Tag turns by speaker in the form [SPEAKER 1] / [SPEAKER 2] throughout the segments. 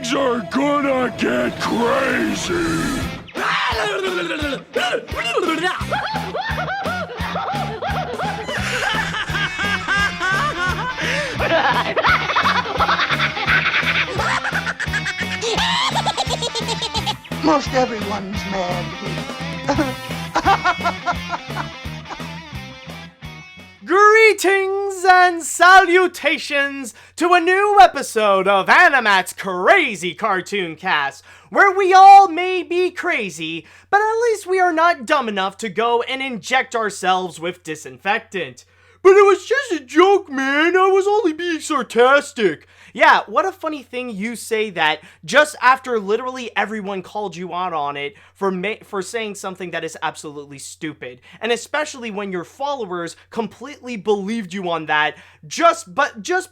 [SPEAKER 1] Things are gonna get crazy!
[SPEAKER 2] Most everyone's mad here.
[SPEAKER 3] Greetings and salutations to a new episode of AniMat's Crazy Cartoon Cast, where we all may be crazy, but at least we are not dumb enough to go and inject ourselves with disinfectant. But it was just a joke, man. I was only being sarcastic. Yeah, what a funny thing you say that just after literally everyone called you out on it for saying something that is absolutely stupid. And especially when your followers completely believed you on that just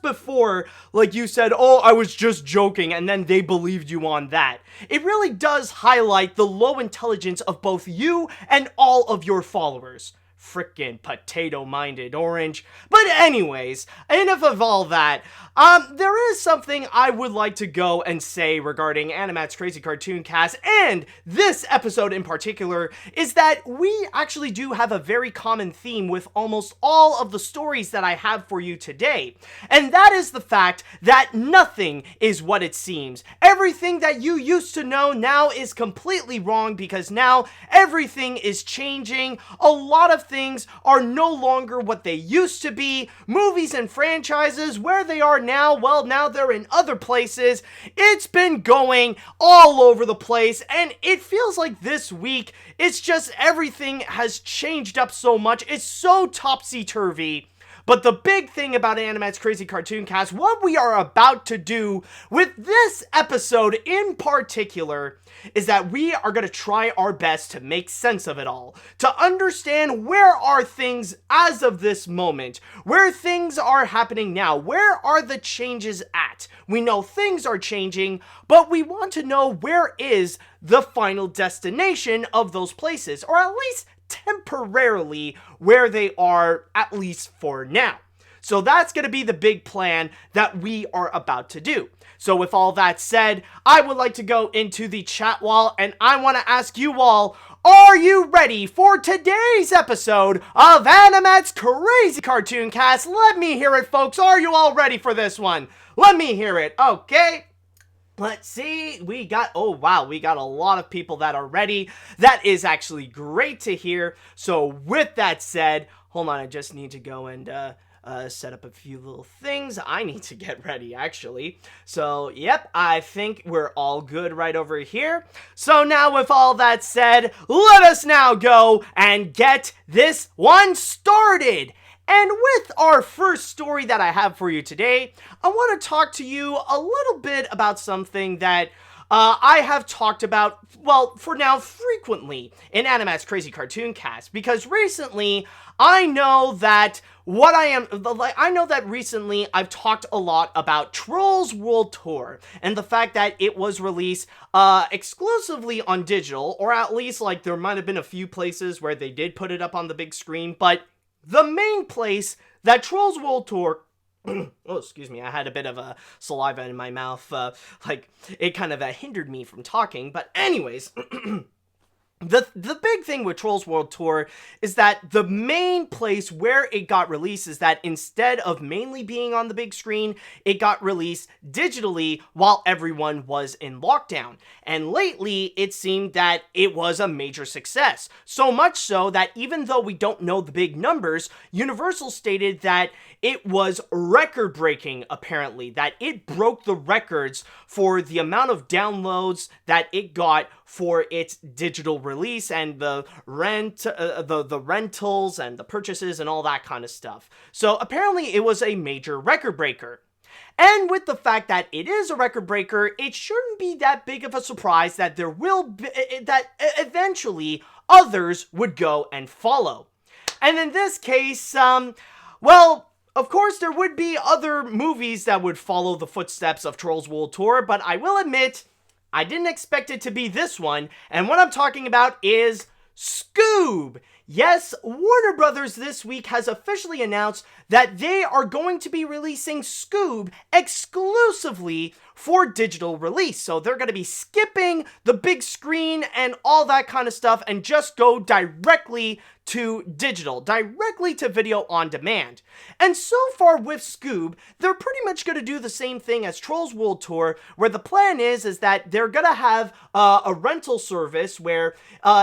[SPEAKER 3] before, like, you said, oh, I was just joking, and then they believed you on that. It really does highlight the low intelligence of both you and all of your followers. Frickin' potato-minded orange. But anyways, enough of all that. There is something I would like to go and say regarding AniMat's Crazy Cartoon Cast, and this episode in particular, is that we actually do have a very common theme with almost all of the stories that I have for you today. And that is the fact that nothing is what it seems. Everything that you used to know now is completely wrong, because now everything is changing. A lot of things are no longer what they used to be. Movies and franchises, where they are now, well, now they're in other places. It's been going all over the place, and it feels like this week, it's just everything has changed up so much. It's so topsy-turvy. But the big thing about AniMat's Crazy Cartoon Cast, what we are about to do with this episode in particular, is that we are going to try our best to make sense of it all. To understand where are things as of this moment, where things are happening now, where are the changes at. We know things are changing, but we want to know where is the final destination of those places, or at least temporarily where they are, at least for now. So that's going to be the big plan that we are about to do. So with all that said, I would like to go into the chat wall, and I want to ask you all, are you ready for today's episode of AniMat's Crazy Cartoon Cast? Let me hear it, folks. Are you all ready for this one? Let me hear it. Okay. Let's see, we got a lot of people that are ready. That is actually great to hear. So with that said, hold on, I just need to go and set up a few little things. I need to get ready, actually. So, yep, I think we're all good right over here. So now with all that said, let us now go and get this one started. And with our first story that I have for you today, I want to talk to you a little bit about something that I have talked about, well, for now, frequently in AniMat's Crazy Cartoon Cast, because recently, I know that recently I've talked a lot about Trolls World Tour, and the fact that it was released exclusively on digital, or at least, like, there might have been a few places where they did put it up on the big screen, but the main place that Trolls World Tour oh, excuse me, I had a bit of a saliva in my mouth, it kind of hindered me from talking, but anyways, The big thing with Trolls World Tour is that the main place where it got released is that instead of mainly being on the big screen, it got released digitally while everyone was in lockdown. And lately, it seemed that it was a major success. So much so that even though we don't know the big numbers, Universal stated that it was record-breaking, apparently, that it broke the records for the amount of downloads that it got for its digital release and the rentals and the purchases and all that kind of stuff. So apparently it was a major record breaker. And with the fact that it is a record breaker, it shouldn't be that big of a surprise that there will be, that eventually others would go and follow. And in this case, well, of course there would be other movies that would follow the footsteps of Trolls World Tour, but I will admit, I didn't expect it to be this one, and what I'm talking about is Scoob. Yes, Warner Brothers this week has officially announced that they are going to be releasing Scoob exclusively for digital release. So they're going to be skipping the big screen and all that kind of stuff and just go directly to digital, directly to video on demand. And so far with Scoob, they're pretty much going to do the same thing as Trolls World Tour, where the plan is that they're going to have a rental service where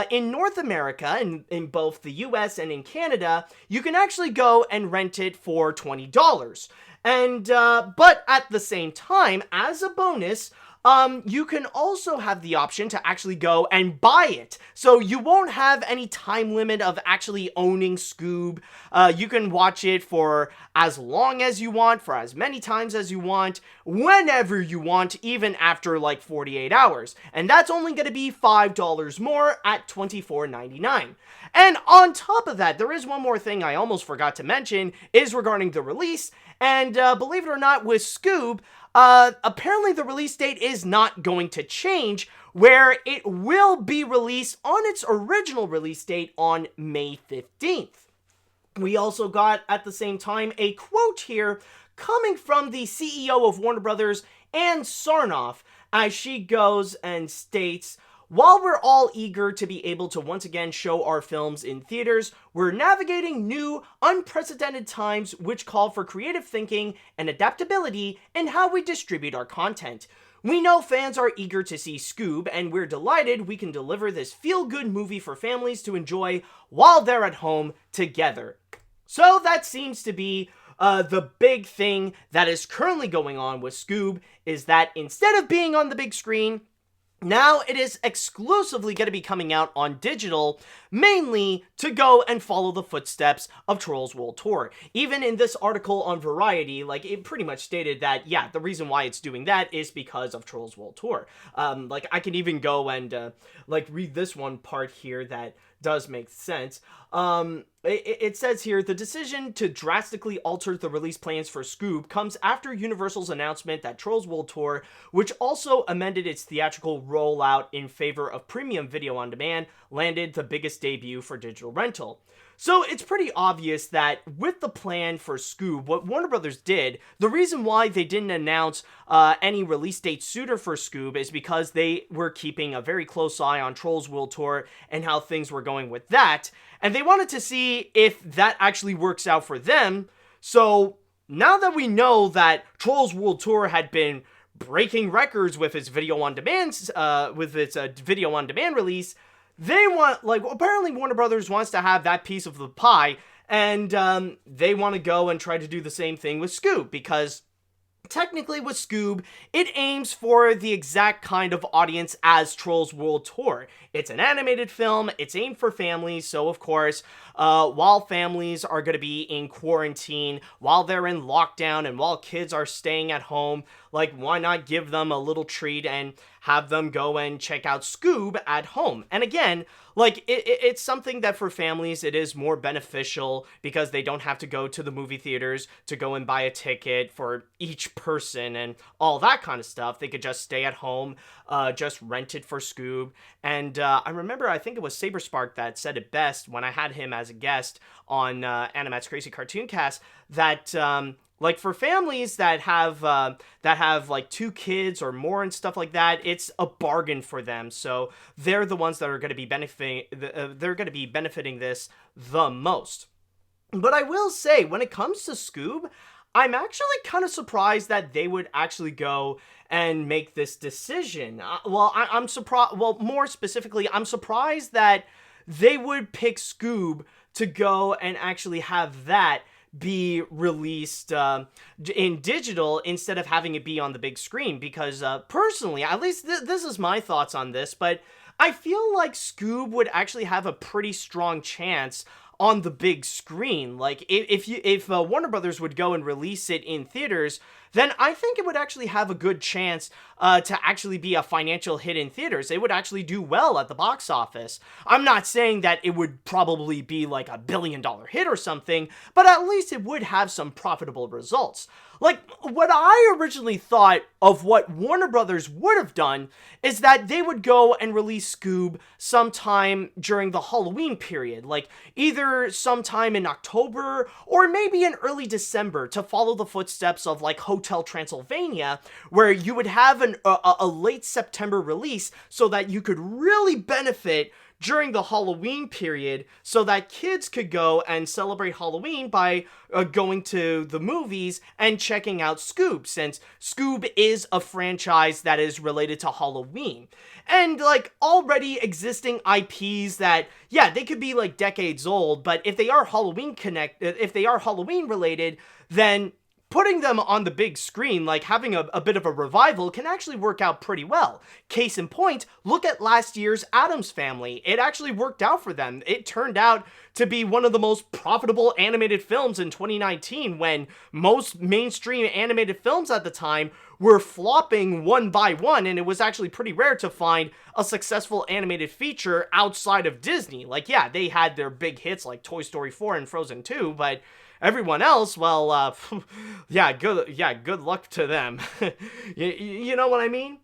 [SPEAKER 3] in North America, in both the US and in Canada, you can actually go and rent it for $20. And, but at the same time, as a bonus, you can also have the option to actually go and buy it. So you won't have any time limit of actually owning Scoob. You can watch it for as long as you want, for as many times as you want, whenever you want, even after like 48 hours. And that's only going to be $5 more at $24.99. And on top of that, there is one more thing I almost forgot to mention, is regarding the release. And believe it or not, with Scoob, apparently the release date is not going to change, where it will be released on its original release date on May 15th. We also got, at the same time, a quote here coming from the CEO of Warner Brothers, Ann Sarnoff, as she goes and states, "While we're all eager to be able to once again show our films in theaters, we're navigating new, unprecedented times which call for creative thinking and adaptability in how we distribute our content. We know fans are eager to see Scoob, and we're delighted we can deliver this feel-good movie for families to enjoy while they're at home together." So that seems to be the big thing that is currently going on with Scoob, is that instead of being on the big screen, now it is exclusively going to be coming out on digital, mainly to go and follow the footsteps of Trolls World Tour. Even in this article on Variety, like, it pretty much stated that, yeah, the reason why it's doing that is because of Trolls World Tour. Like, I can even go and, like, read this one part here that does make sense. It says here, the decision to drastically alter the release plans for Scoob comes after Universal's announcement that Trolls World Tour, which also amended its theatrical rollout in favor of premium video on demand, landed the biggest debut for digital rental. So it's pretty obvious that with the plan for Scoob, what Warner Brothers did, the reason why they didn't announce any release date sooner for Scoob is because they were keeping a very close eye on Trolls World Tour and how things were going with that. And they wanted to see if that actually works out for them. So now that we know that Trolls World Tour had been breaking records with its video on demand, video on demand release, they want, like, apparently Warner Brothers wants to have that piece of the pie, and they want to go and try to do the same thing with Scoob, because technically with Scoob, it aims for the exact kind of audience as Trolls World Tour. It's an animated film, it's aimed for families, so of course, while families are going to be in quarantine, while they're in lockdown, and while kids are staying at home, like, why not give them a little treat and have them go and check out Scoob at home? And again, like, it's something that for families, it is more beneficial because they don't have to go to the movie theaters to go and buy a ticket for each person and all that kind of stuff. They could just stay at home, just rent it for Scoob. And I remember, I think it was Saberspark that said it best when I had him as a guest on AniMat's Crazy Cartoon Cast, that like, for families that have like 2 kids or more and stuff like that, it's a bargain for them. So they're the ones that are going to be benefiting this the most. But I will say, when it comes to Scoob, I'm actually kind of surprised that they would actually go and make this decision. I'm surprised. Well, more specifically, I'm surprised that they would pick Scoob to go and actually have that be released in digital instead of having it be on the big screen, because personally, at least this is my thoughts on this, but I feel like Scoob would actually have a pretty strong chance on the big screen. Like, if Warner Brothers would go and release it in theaters, then I think it would actually have a good chance to actually be a financial hit in theaters. It would actually do well at the box office. I'm not saying that it would probably be like a $1 billion hit or something, but at least it would have some profitable results. Like, what I originally thought of what Warner Brothers would have done is that they would go and release Scoob sometime during the Halloween period, like either sometime in October or maybe in early December, to follow the footsteps of like Hotel Hotel Transylvania, where you would have a late September release so that you could really benefit during the Halloween period, so that kids could go and celebrate Halloween by going to the movies and checking out Scoob, since Scoob is a franchise that is related to Halloween. And like already existing IPs that, yeah, they could be like decades old, but if they are Halloween related, then putting them on the big screen, like having a bit of a revival, can actually work out pretty well. Case in point, look at last year's Addams Family. It actually worked out for them. It turned out to be one of the most profitable animated films in 2019, when most mainstream animated films at the time were flopping one by one, and it was actually pretty rare to find a successful animated feature outside of Disney. Like, yeah, they had their big hits like Toy Story 4 and Frozen 2, but everyone else, well, good luck to them. You know what I mean?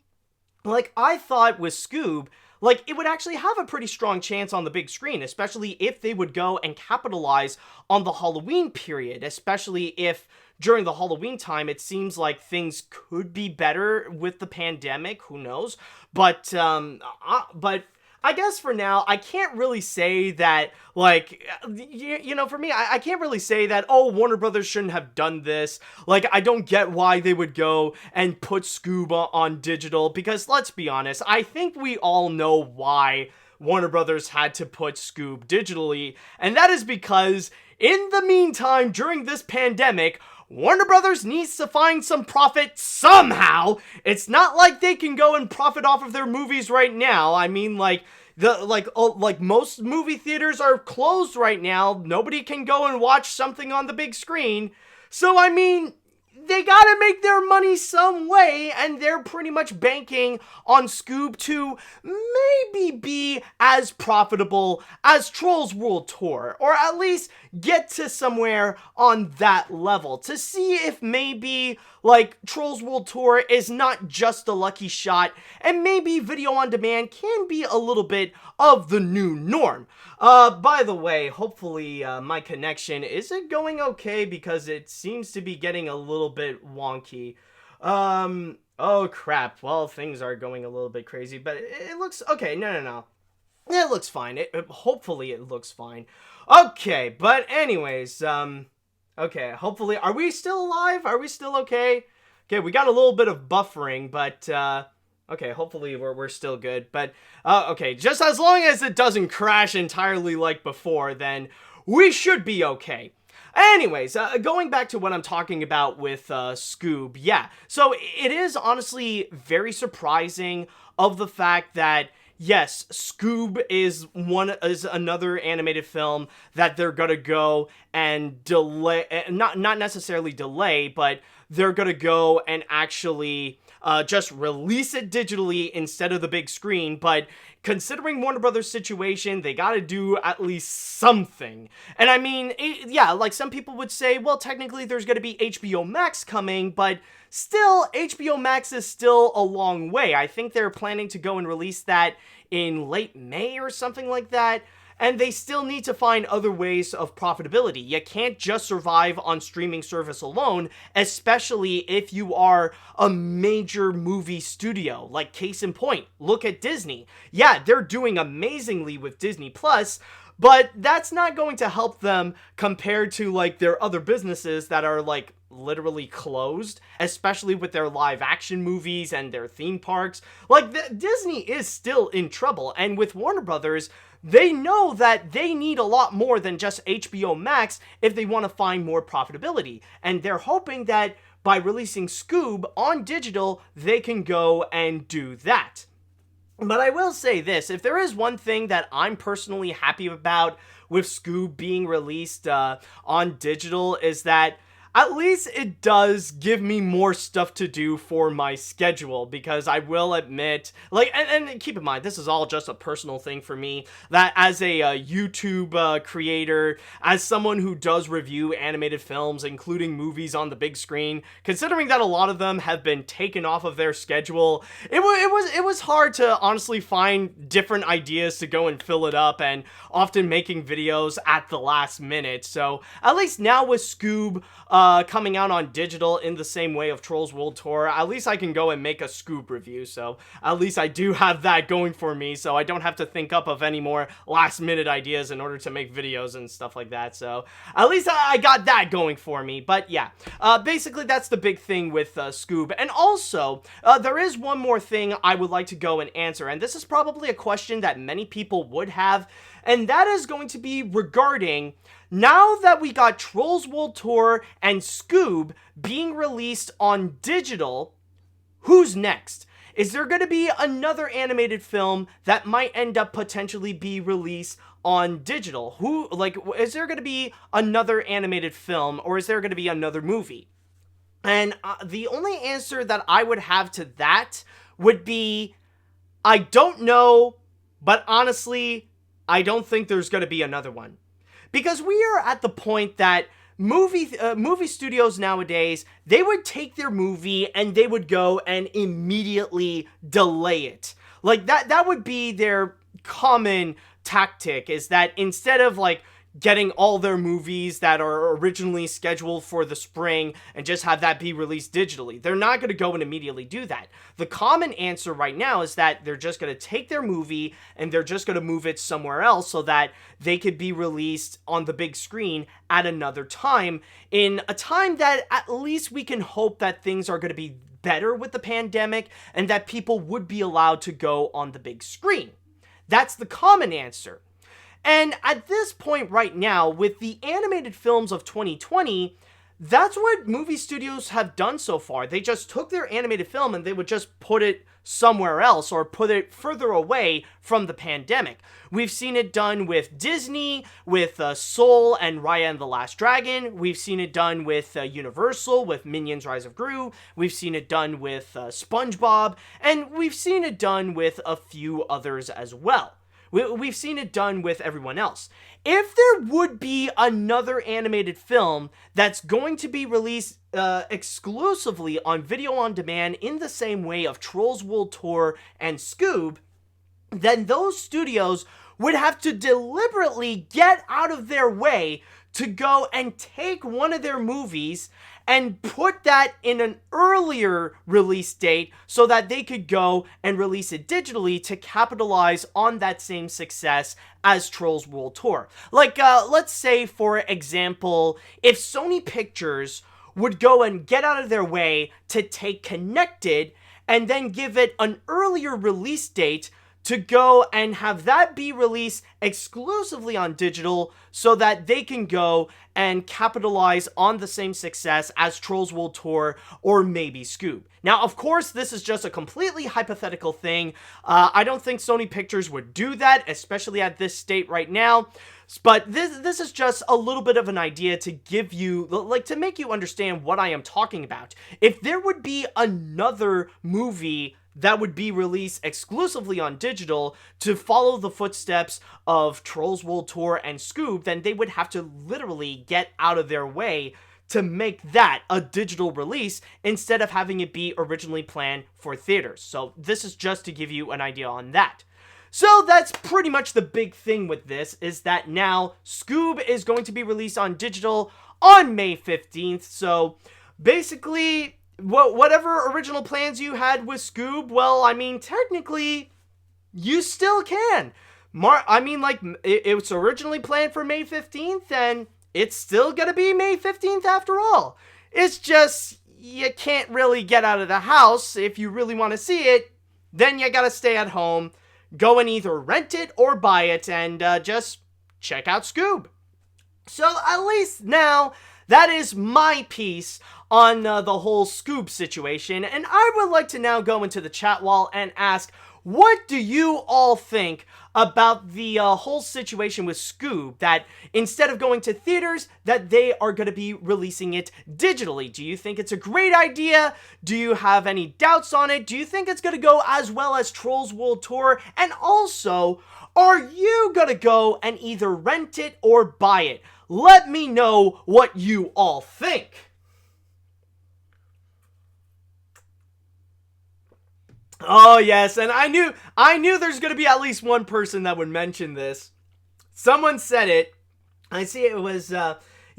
[SPEAKER 3] Like, I thought with Scoob, like, it would actually have a pretty strong chance on the big screen, especially if they would go and capitalize on the Halloween period, especially if during the Halloween time, it seems like things could be better with the pandemic, who knows? But I guess for now, I can't really say that, like, you know, for me, I can't really say that, oh, Warner Brothers shouldn't have done this. Like, I don't get why they would go and put Scoob on digital, because let's be honest, I think we all know why Warner Brothers had to put Scoob digitally, and that is because in the meantime, during this pandemic, Warner Brothers needs to find some profit somehow. It's not like they can go and profit off of their movies right now. I mean, like most movie theaters are closed right now. Nobody can go and watch something on the big screen. So, I mean, they gotta make their money some way, and they're pretty much banking on Scoob to maybe be as profitable as Trolls World Tour, or at least get to somewhere on that level, to see if maybe, like, Trolls World Tour is not just a lucky shot, and maybe video on demand can be a little bit of the new norm. By the way, hopefully my connection isn't going okay, because it seems to be getting a little bit wonky. Oh crap, well, things are going a little bit crazy, but it looks okay. No. It looks fine. Hopefully it looks fine. Okay, but anyways, okay, hopefully, are we still alive? Are we still okay? Okay, we got a little bit of buffering, but, okay, hopefully we're still good, but, okay, just as long as it doesn't crash entirely like before, then we should be okay. Anyways, going back to what I'm talking about with, Scoob, yeah, so it is honestly very surprising of the fact that, yes, Scoob is another animated film that they're gonna go and delay, not necessarily delay, but they're gonna go and actually just release it digitally instead of the big screen. But considering Warner Brothers' situation, they gotta do at least something. And I mean, yeah, like some people would say, well, technically there's gonna be HBO Max coming, but still, HBO Max is still a long way. I think they're planning to go and release that in late May or something like that. And they still need to find other ways of profitability. You can't just survive on streaming service alone, especially if you are a major movie studio. Like, case in point, look at Disney. Yeah, they're doing amazingly with Disney Plus, but that's not going to help them compared to, like, their other businesses that are, like, literally closed, especially with their live action movies and their theme parks. Like, Disney is still in trouble, and with Warner Brothers, they know that they need a lot more than just HBO Max if they want to find more profitability, and they're hoping that by releasing Scoob on digital, they can go and do that. But I will say this, if there is one thing that I'm personally happy about with Scoob being released on digital, is that at least it does give me more stuff to do for my schedule, because I will admit, like, and keep in mind, this is all just a personal thing for me, that as a YouTube creator, as someone who does review animated films, including movies on the big screen, considering that a lot of them have been taken off of their schedule, it was hard to honestly find different ideas to go and fill it up, and often making videos at the last minute. So at least now with Scoob coming out on digital in the same way of Trolls World Tour, at least I can go and make a Scoob review, so at least I do have that going for me, so I don't have to think up of any more last minute ideas in order to make videos and stuff like that, so at least I got that going for me. But yeah, basically that's the big thing with Scoob. And also, there is one more thing I would like to go and answer, and this is probably a question that many people would have, and that is going to be regarding, now that we got Trolls World Tour and Scoob being released on digital, who's next? Is there going to be another animated film that might end up potentially be released on digital? Is there going to be another animated film, or is there going to be another movie? And the only answer that I would have to that would be, I don't know, but honestly, I don't think there's going to be another one. Because we are at the point that movie studios nowadays, they would take their movie and they would go and immediately delay it. Like, that would be their common tactic, is that instead of, like, getting all their movies that are originally scheduled for the spring and just have that be released digitally, they're not going to go and immediately do that. The common answer right now is that they're just going to take their movie and they're just going to move it somewhere else so that they could be released on the big screen at another time, in a time that at least we can hope that things are going to be better with the pandemic and that people would be allowed to go on the big screen. That's the common answer. And at this point right now, with the animated films of 2020, that's what movie studios have done so far. They just took their animated film and they would just put it somewhere else or put it further away from the pandemic. We've seen it done with Disney, with Soul and Raya and the Last Dragon. We've seen it done with Universal, with Minions Rise of Gru. We've seen it done with SpongeBob. And we've seen it done with a few others as well. We've seen it done with everyone else. If there would be another animated film that's going to be released exclusively on video on demand in the same way of Trolls World Tour and Scoob, then those studios would have to deliberately get out of their way to go and take one of their movies and put that in an earlier release date so that they could go and release it digitally to capitalize on that same success as Trolls World Tour. Like, let's say, for example, if Sony Pictures would go and get out of their way to take Connected and then give it an earlier release date to go and have that be released exclusively on digital so that they can go and capitalize on the same success as Trolls World Tour or maybe Scoob. Now, of course, this is just a completely hypothetical thing. I don't think Sony Pictures would do that, especially at this state right now. But this is just a little bit of an idea to give you, like, to make you understand what I am talking about. If there would be another movie that would be released exclusively on digital to follow the footsteps of Trolls World Tour and Scoob, then they would have to literally get out of their way to make that a digital release instead of having it be originally planned for theaters. So this is just to give you an idea on that. So that's pretty much the big thing with this, is that now Scoob is going to be released on digital on May 15th. So basically, whatever original plans you had with Scoob, well, I mean, technically, you still can. It's originally planned for May 15th, and it's still gonna be May 15th after all. It's just, you can't really get out of the house. If you really want to see it, then you gotta stay at home, go and either rent it or buy it, and just check out Scoob. So at least now, that is my piece on the whole Scoob situation, and I would like to now go into the chat wall and ask, what do you all think about the whole situation with Scoob, that instead of going to theaters, that they are going to be releasing it digitally? Do you think it's a great idea? Do you have any doubts on it? Do you think it's going to go as well as Trolls World Tour? And also, are you going to go and either rent it or buy it? Let me know what you all think. Oh yes, and I knew there's gonna be at least one person that would mention this. Someone said it. I see it was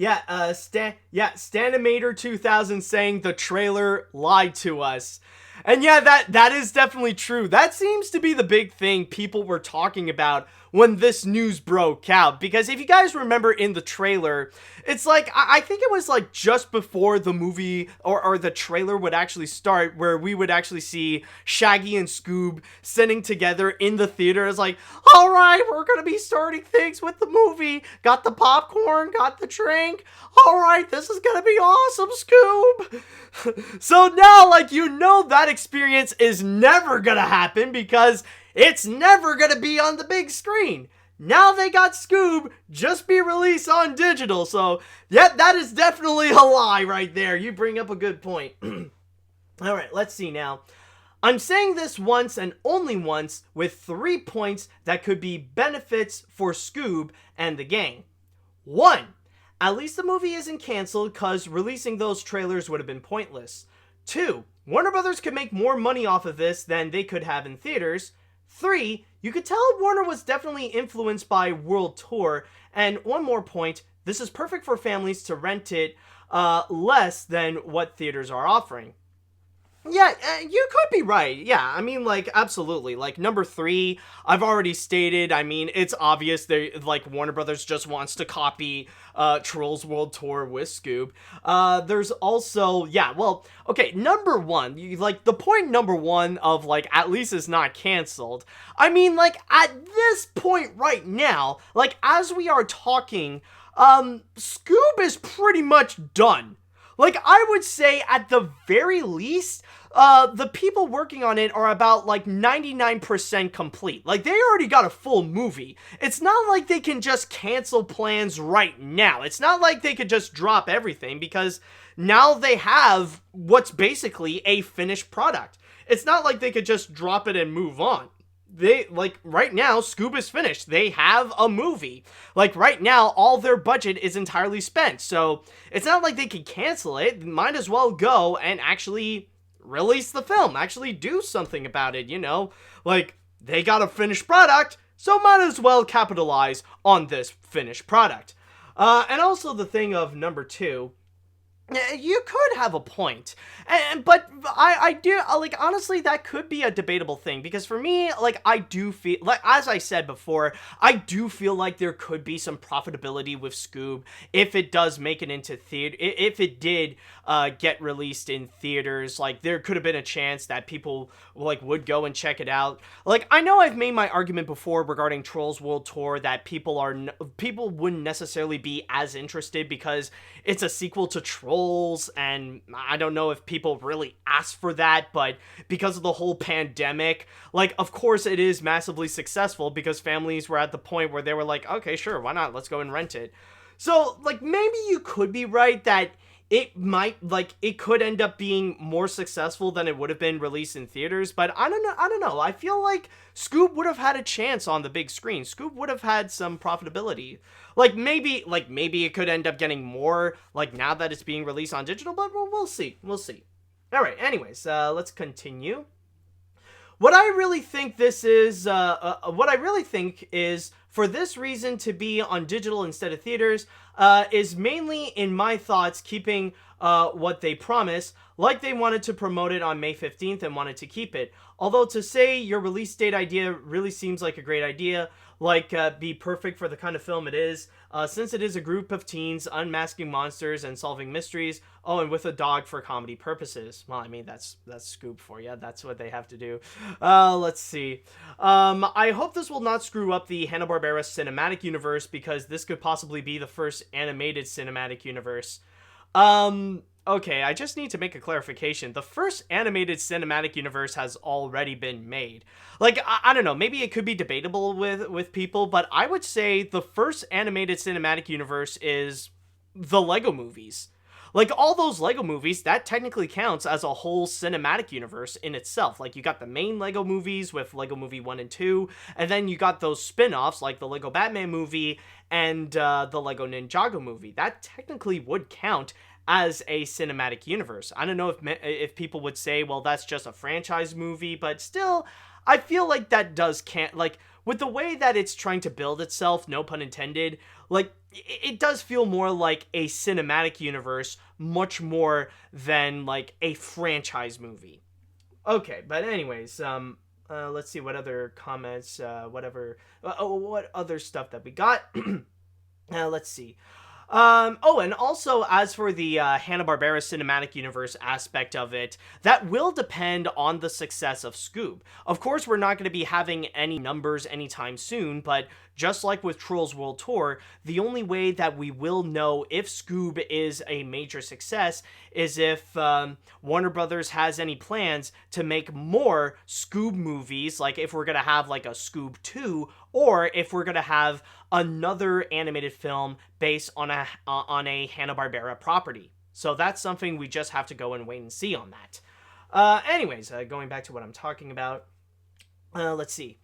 [SPEAKER 3] Stanimator 2000 saying the trailer lied to us. And yeah, that is definitely true. That seems to be the big thing people were talking about when this news broke out. Because if you guys remember in the trailer, it's like, I think it was like just before the movie or the trailer would actually start, where we would actually see Shaggy and Scoob sitting together in the theater. It's like, all right, we're going to be starting things with the movie. Got the popcorn, got the drink. All right, this is going to be awesome, Scoob. So now, like, you know that experience is never going to happen because it's never going to be on the big screen. Now they got Scoob just be released on digital. So, yeah, that is definitely a lie right there. You bring up a good point. All right, let's see now. I'm saying this once and only once with 3 points that could be benefits for Scoob and the gang. 1. At least the movie isn't canceled because releasing those trailers would have been pointless. 2. Warner Brothers could make more money off of this than they could have in theaters. 3. You could tell Warner was definitely influenced by World Tour. And one more point, this is perfect for families to rent it less than what theaters are offering. Yeah, you could be right. Yeah, I mean, like, absolutely. Like, number 3, I've already stated, I mean, it's obvious they, like, Warner Brothers just wants to copy Trolls World Tour with Scoob. There's also, yeah, well, okay, number 1, like, the point number 1 of, like, at least it's not canceled. I mean, like, at this point right now, like, as we are talking, Scoob is pretty much done. Like, I would say at the very least, the people working on it are about, like, 99% complete. Like, they already got a full movie. It's not like they can just cancel plans right now. It's not like they could just drop everything because now they have what's basically a finished product. It's not like they could just drop it and move on. They, like, right now, Scoob is finished. They have a movie. Like, right now, all their budget is entirely spent. So, it's not like they can cancel it. Might as well go and actually release the film. Actually do something about it, you know? Like, they got a finished product, so might as well capitalize on this finished product. And also the thing of number 2, you could have a point, but I do, like, honestly, that could be a debatable thing, because for me, like, I do feel, like, as I said before, I do feel like there could be some profitability with Scoob if it does make it into theater, if it did get released in theaters. Like, there could have been a chance that people, like, would go and check it out. Like, I know I've made my argument before regarding Trolls World Tour that people wouldn't necessarily be as interested because it's a sequel to Trolls, and I don't know if people really asked for that, but because of the whole pandemic, like, of course it is massively successful because families were at the point where they were like, okay, sure, why not? Let's go and rent it. So, like, maybe you could be right that it might, like, it could end up being more successful than it would have been released in theaters, but I don't know. I feel like Scoob would have had a chance on the big screen. Scoob would have had some profitability. Like, maybe it could end up getting more, like, now that it's being released on digital, but we'll see. We'll see. All right, anyways, let's continue. What I really think is for this reason to be on digital instead of theaters is mainly, in my thoughts, keeping what they promise, like they wanted to promote it on May 15th and wanted to keep it. Although to say your release date idea really seems like a great idea, like be perfect for the kind of film it is, since it is a group of teens unmasking monsters and solving mysteries, oh, and with a dog for comedy purposes. Well, I mean, that's Scoob for you. That's what they have to do. Let's see. I hope this will not screw up the Hanna-Barbera cinematic universe, because this could possibly be the first animated cinematic universe. Okay, I just need to make a clarification. The first animated cinematic universe has already been made. Like, I don't know, maybe it could be debatable with people, but I would say the first animated cinematic universe is the Lego movies. Like, all those Lego movies, that technically counts as a whole cinematic universe in itself. Like, you got the main Lego movies with Lego Movie 1 and 2, and then you got those spin-offs like the Lego Batman movie and the Lego Ninjago movie. That technically would count as a cinematic universe. I don't know if people would say, well, that's just a franchise movie, but still, I feel like that does count. Like, with the way that it's trying to build itself, no pun intended, like, it does feel more like a cinematic universe, much more than, like, a franchise movie. Okay, but anyways, let's see what other comments, what other stuff that we got. Let's see. And also, as for the Hanna-Barbera cinematic universe aspect of it, that will depend on the success of Scoob. Of course, we're not going to be having any numbers anytime soon, but just like with Trolls World Tour, the only way that we will know if Scoob is a major success is if Warner Brothers has any plans to make more Scoob movies, like if we're going to have like a Scoob 2, or if we're going to have another animated film based on a Hanna-Barbera property. So that's something we just have to go and wait and see on that. Anyways, going back to what I'm talking about, let's see.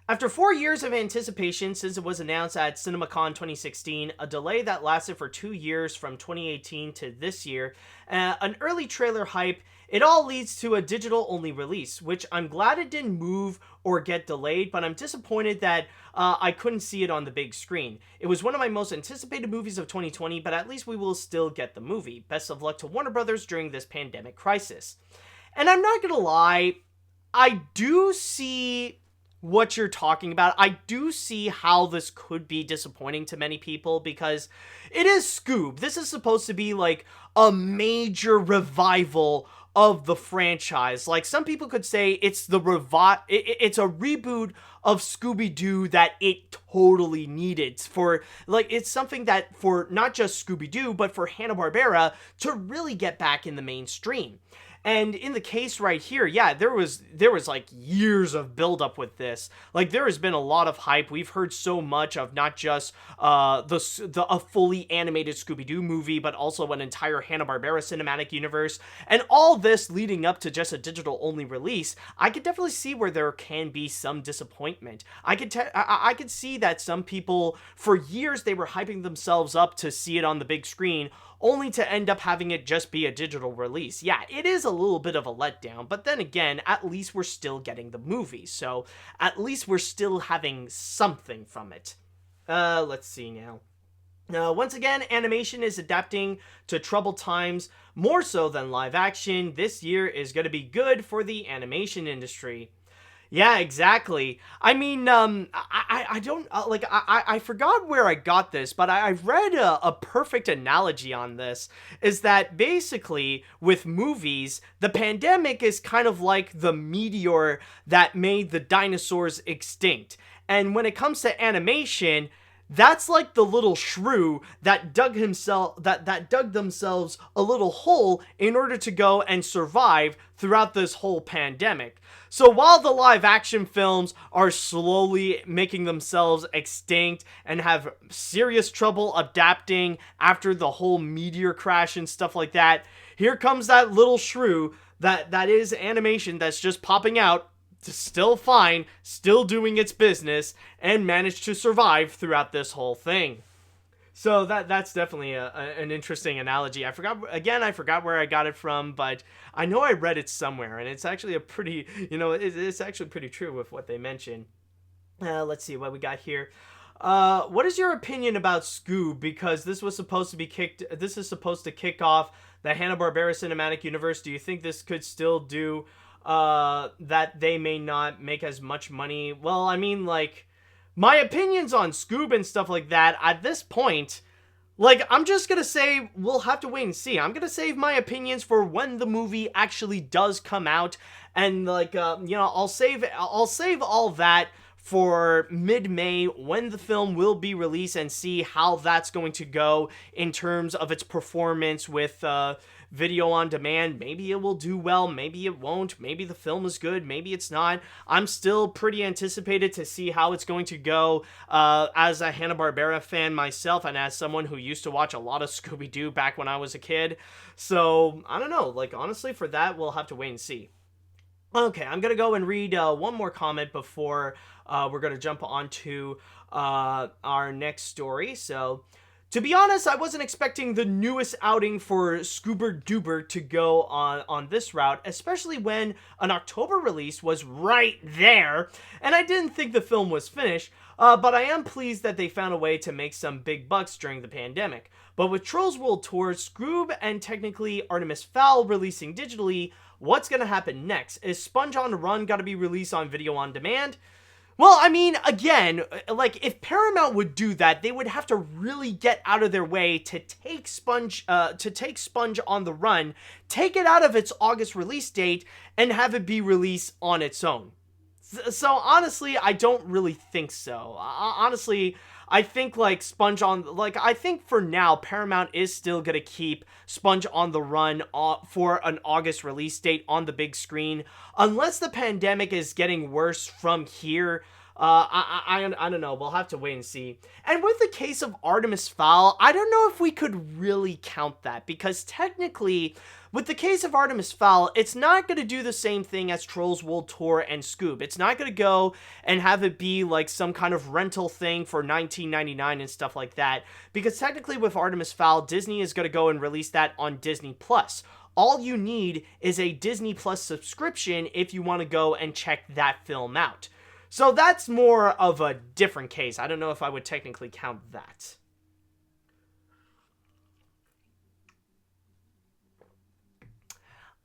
[SPEAKER 3] After 4 years of anticipation since it was announced at CinemaCon 2016, a delay that lasted for 2 years from 2018 to this year, an early trailer hype, it all leads to a digital-only release, which I'm glad it didn't move or get delayed, but I'm disappointed that I couldn't see it on the big screen. It was one of my most anticipated movies of 2020, but at least we will still get the movie. Best of luck to Warner Brothers during this pandemic crisis. And I'm not gonna lie, I do see what you're talking about. I do see how this could be disappointing to many people because it is Scoob. This is supposed to be like a major revival of the franchise. Like, some people could say it's it's a reboot of Scooby-Doo that it totally needed for, like, it's something that for not just Scooby-Doo but for Hanna-Barbera to really get back in the mainstream. And in the case right here, yeah, there was like years of buildup with this. Like, there has been a lot of hype. We've heard so much of not just a fully animated Scooby-Doo movie, but also an entire Hanna-Barbera cinematic universe. And all this leading up to just a digital-only release. I could definitely see where there can be some disappointment. I could see that some people, for years, they were hyping themselves up to see it on the big screen, only to end up having it just be a digital release. Yeah, it is a little bit of a letdown, but then again, at least we're still getting the movie, so at least we're still having something from it. Let's see now. Once again, animation is adapting to troubled times, more so than live action. This year is going to be good for the animation industry. Yeah, exactly. I mean, I don't, I forgot where I got this, but I read a perfect analogy on this, is that basically, with movies, the pandemic is kind of like the meteor that made the dinosaurs extinct. And when it comes to animation, that's like the little shrew that dug themselves a little hole in order to go and survive throughout this whole pandemic. So while the live action films are slowly making themselves extinct and have serious trouble adapting after the whole meteor crash and stuff like that, here comes that little shrew that is animation that's just popping out, still fine, still doing its business, and managed to survive throughout this whole thing. So that's definitely an interesting analogy. I forgot where I got it from, but I know I read it somewhere, and it's actually a pretty, it's actually pretty true with what they mention. Let's see what we got here. What is your opinion about Scoob? Because this is supposed to kick off the Hanna-Barbera cinematic universe. Do you think this could still do that they may not make as much money? Well, I mean, like, my opinions on Scoob and stuff like that, at this point, like, I'm just gonna say we'll have to wait and see. I'm gonna save my opinions for when the movie actually does come out, and, like, I'll save all that for mid-May when the film will be released and see how that's going to go in terms of its performance with video on demand. Maybe it will do well, maybe it won't, maybe the film is good, maybe it's not. I'm still pretty anticipated to see how it's going to go as a Hanna-Barbera fan myself, and as someone who used to watch a lot of Scooby-Doo back when I was a kid. So, I don't know, like, honestly, for that, we'll have to wait and see. Okay, I'm gonna go and read one more comment before we're gonna jump on to our next story. So, To be honest, I wasn't expecting the newest outing for Scoober-Doober to go on this route, especially when an October release was right there, and I didn't think the film was finished, but I am pleased that they found a way to make some big bucks during the pandemic. But with Trolls World Tour, Scoob, and technically Artemis Fowl releasing digitally, what's gonna happen next? Is Sponge on the Run gotta be released on video on demand? Well, I mean, again, like, if Paramount would do that, they would have to really get out of their way to take Sponge on the Run, take it out of its August release date, and have it be released on its own. So, honestly, I don't really think so. Honestly, I think, like, I think for now, Paramount is still gonna keep Sponge on the Run for an August release date on the big screen. Unless the pandemic is getting worse from here, I don't know. We'll have to wait and see. And with the case of Artemis Fowl, I don't know if we could really count that, because technically, with the case of Artemis Fowl, it's not going to do the same thing as Trolls World Tour and Scoob. It's not going to go and have it be like some kind of rental thing for $19.99 and stuff like that, because technically with Artemis Fowl, Disney is going to go and release that on Disney Plus. All you need is a Disney Plus subscription if you want to go and check that film out. So that's more of a different case. I don't know if I would technically count that.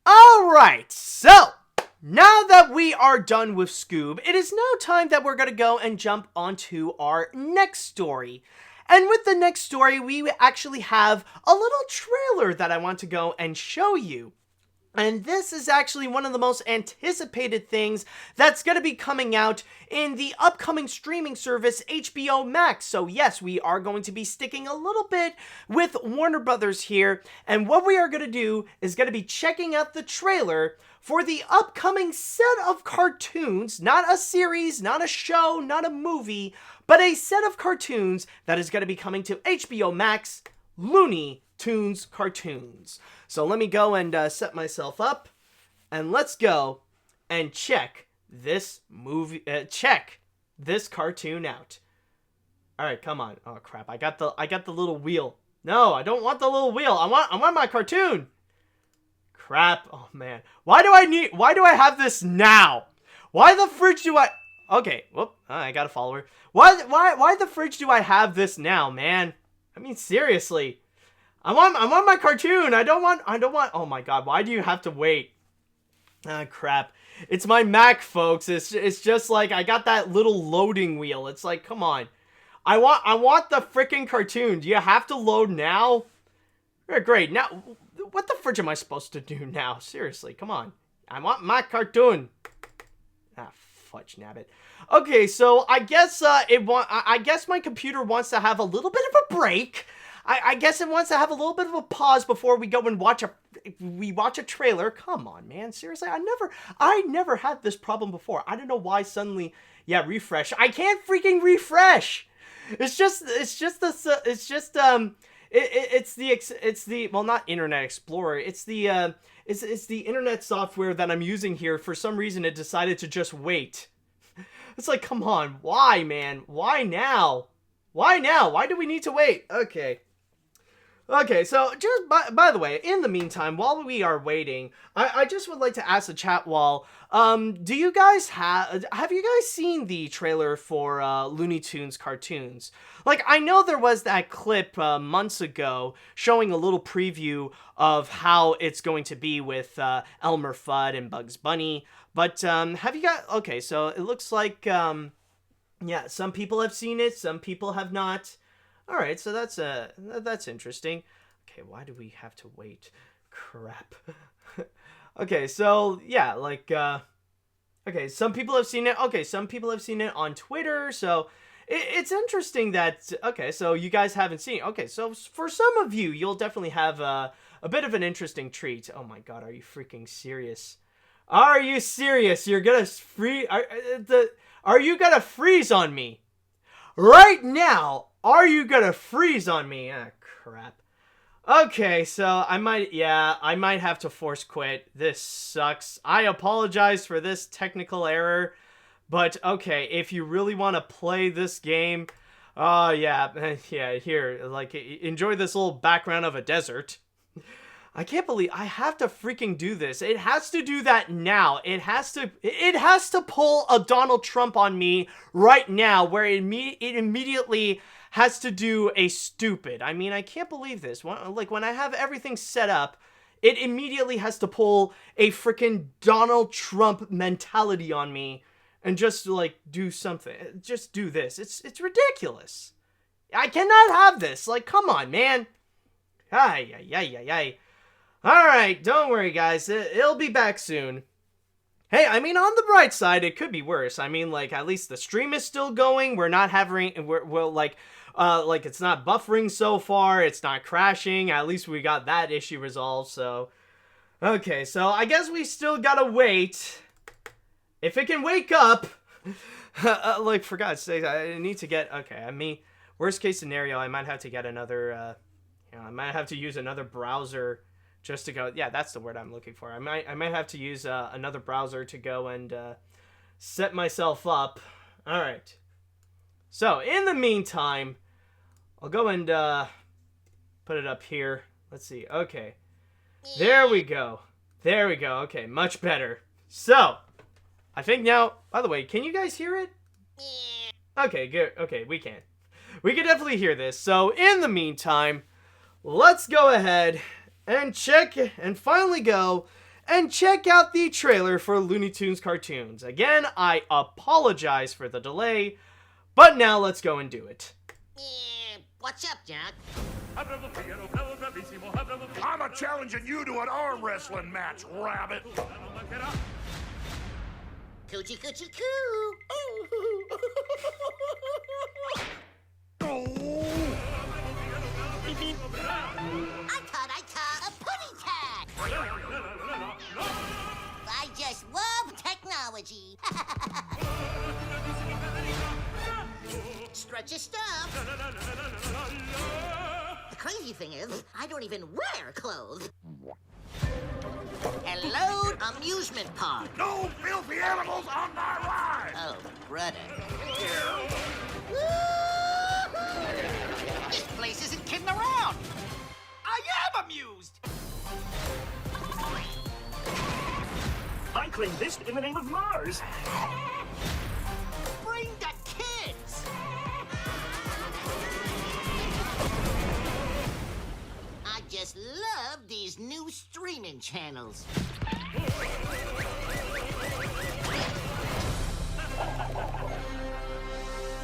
[SPEAKER 3] Alright, so now that we are done with Scoob, it is now time that we're going to go and jump onto our next story. And with the next story, we actually have a little trailer that I want to go and show you. And this is actually one of the most anticipated things that's going to be coming out in the upcoming streaming service HBO Max. So yes, we are going to be sticking a little bit with Warner Brothers here. And what we are going to do is going to be checking out the trailer for the upcoming set of cartoons, not a series, not a show, not a movie, but a set of cartoons that is going to be coming to HBO Max, Looney Tunes Cartoons. So let me go and set myself up, and let's go and check this check this cartoon out. All right, come on. Oh crap! I got the little wheel. No, I don't want the little wheel. I want my cartoon. Crap! Oh man, why do I have this now? Why the fridge do I? Okay, whoop! I got a follower. Why the fridge do I have this now, man? I mean, seriously. I want my cartoon. I don't want, oh my god, why do you have to wait? Ah, crap. It's my Mac, folks. It's just like, I got that little loading wheel. It's like, come on. I want the freaking cartoon. Do you have to load now? Great. Now, what the fridge am I supposed to do now? Seriously, come on. I want my cartoon. Ah, fudge nabbit. Okay, so I guess I guess my computer wants to have a little bit of a break. I guess it wants to have a little bit of a pause before we go and watch a trailer. Come on, man. Seriously, I never had this problem before. I don't know why suddenly, yeah, refresh. I can't freaking refresh. It's the well, not Internet Explorer. It's the internet software that I'm using here. For some reason, it decided to just wait. It's like, come on, why, man? Why now? Why now? Why do we need to wait? Okay, so just by the way, in the meantime, while we are waiting, I just would like to ask the chat wall, do you guys have you guys seen the trailer for Looney Tunes Cartoons? Like, I know there was that clip months ago showing a little preview of how it's going to be with Elmer Fudd and Bugs Bunny, but have you got, okay, so it looks like, yeah, some people have seen it, some people have not. All right, so that's interesting. Okay, why do we have to wait? Crap. Okay, so yeah, like okay, some people have seen it. Okay, some people have seen it on Twitter. So it's interesting that, okay, so you guys haven't seen it. Okay, so for some of you, you'll definitely have a bit of an interesting treat. Oh my god, are you freaking serious? Are you serious? You're gonna are you gonna freeze on me right now? Are you gonna freeze on me? Ah, crap. Okay, so I might have to force quit. This sucks. I apologize for this technical error, but okay, if you really want to play this game, Oh, yeah. Yeah, here, like, enjoy this little background of a desert. I can't believe I have to freaking do this. It has to do that now. It has to pull a Donald Trump on me right now, where it immediately has to do a stupid. I mean, I can't believe this. When I have everything set up, it immediately has to pull a freaking Donald Trump mentality on me and just, like, do something. Just do this. It's ridiculous. I cannot have this. Like, come on, man. Ay, ay, ay, ay, ay. Alright, don't worry, guys. It'll be back soon. Hey, I mean, on the bright side, it could be worse. I mean, like, at least the stream is still going. We're not having... like, it's not buffering so far. It's not crashing. At least we got that issue resolved, so... Okay, so I guess we still gotta wait... If it can wake up, like, for God's sake, I need to get, okay, I mean, worst case scenario, I might have to get another, I might have to use another browser just to go, yeah, that's the word I'm looking for. I might have to use another browser to go and set myself up. All right. So, in the meantime, I'll go and put it up here. Let's see. Okay. There we go. There we go. Okay, much better. So... I think now, by the way, can you guys hear it? Okay, good. Okay, we can. We can definitely hear this. So, in the meantime, let's go ahead and finally go and check out the trailer for Looney Tunes Cartoons. Again, I apologize for the delay, but now let's go and do it.
[SPEAKER 4] What's up, Jack?
[SPEAKER 1] I'm challenging you to an arm wrestling match, rabbit.
[SPEAKER 4] Coochie coochie coo! I caught a putty cat! I just love technology! Stretch your stuff! The crazy thing is, I don't even wear clothes. Hello, amusement park.
[SPEAKER 1] No filthy animals on my ride!
[SPEAKER 4] Oh, brother. This place isn't kidding around. I am amused.
[SPEAKER 5] I claim this in the name of Mars.
[SPEAKER 4] Bring the kids. I just love these new streaming channels.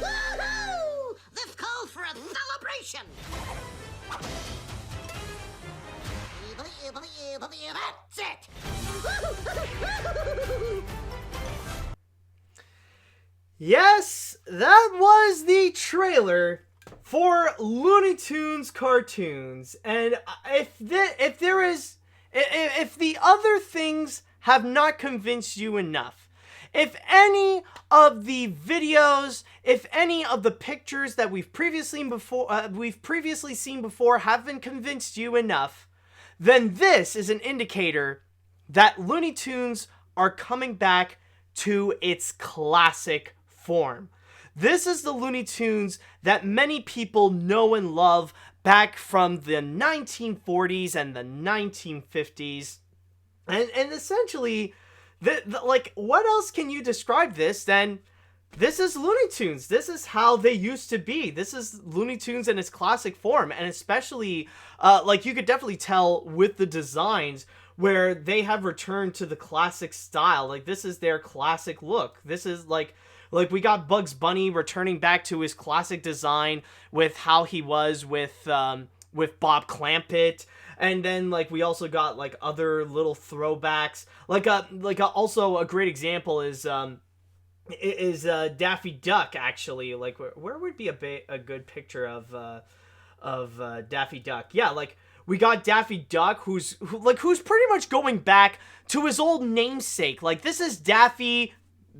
[SPEAKER 4] Woohoo! This calls for a celebration. That's it.
[SPEAKER 3] Yes, that was the trailer for Looney Tunes Cartoons, and if the other things have not convinced you enough, if any of the videos, if any of the pictures that we've previously seen before haven't convinced you enough, then this is an indicator that Looney Tunes are coming back to its classic form. This is the Looney Tunes that many people know and love back from the 1940s and the 1950s. And essentially, like, what else can you describe this than this is Looney Tunes? This is how they used to be. This is Looney Tunes in its classic form. And especially, like, you could definitely tell with the designs where they have returned to the classic style. Like, this is their classic look. This is, like we got Bugs Bunny returning back to his classic design with how he was with Bob Clampett. And then, like, we also got, like, other little throwbacks. Also a great example is Daffy Duck, actually. Like, where would be a good picture of Daffy Duck? Yeah, like, we got Daffy Duck, who's pretty much going back to his old namesake. Like, this is Daffy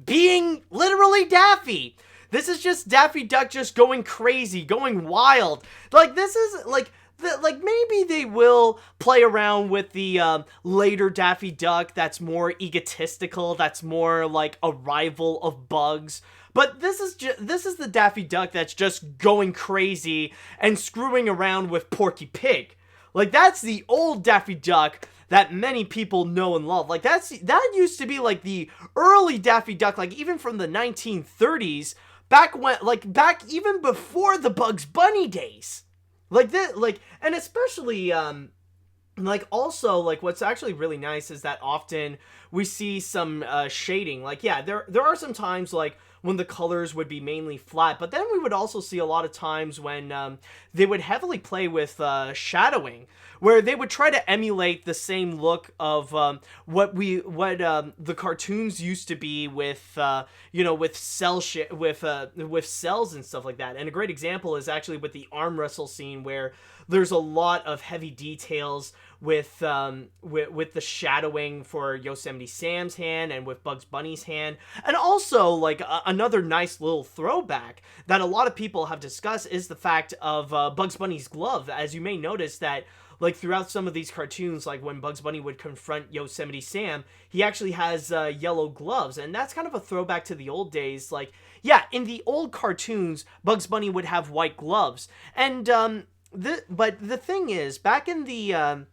[SPEAKER 3] being literally Daffy. This is just Daffy Duck just going crazy, going wild. Like, this is, like, like maybe they will play around with the later Daffy Duck that's more egotistical, that's more like a rival of Bugs. But this is the Daffy Duck that's just going crazy and screwing around with Porky Pig. Like, that's the old Daffy Duck that many people know and love. Like, that used to be like the early Daffy Duck, like even from the 1930s, back even before the Bugs Bunny days. Like this, like, and especially, like, also, like, what's actually really nice is that often we see some, shading. Like, yeah, there are some times, like, when the colors would be mainly flat, but then we would also see a lot of times when, they would heavily play with, shadowing, where they would try to emulate the same look of, what the cartoons used to be with, you know, with with cells and stuff like that. And a great example is actually with the arm wrestle scene, where there's a lot of heavy details with the shadowing for Yosemite Sam's hand and with Bugs Bunny's hand. And also, like, another nice little throwback that a lot of people have discussed is the fact of Bugs Bunny's glove. As you may notice that, like, throughout some of these cartoons, like when Bugs Bunny would confront Yosemite Sam, he actually has yellow gloves, and that's kind of a throwback to the old days. Like, yeah, in the old cartoons, Bugs Bunny would have white gloves, and but the thing is, back in the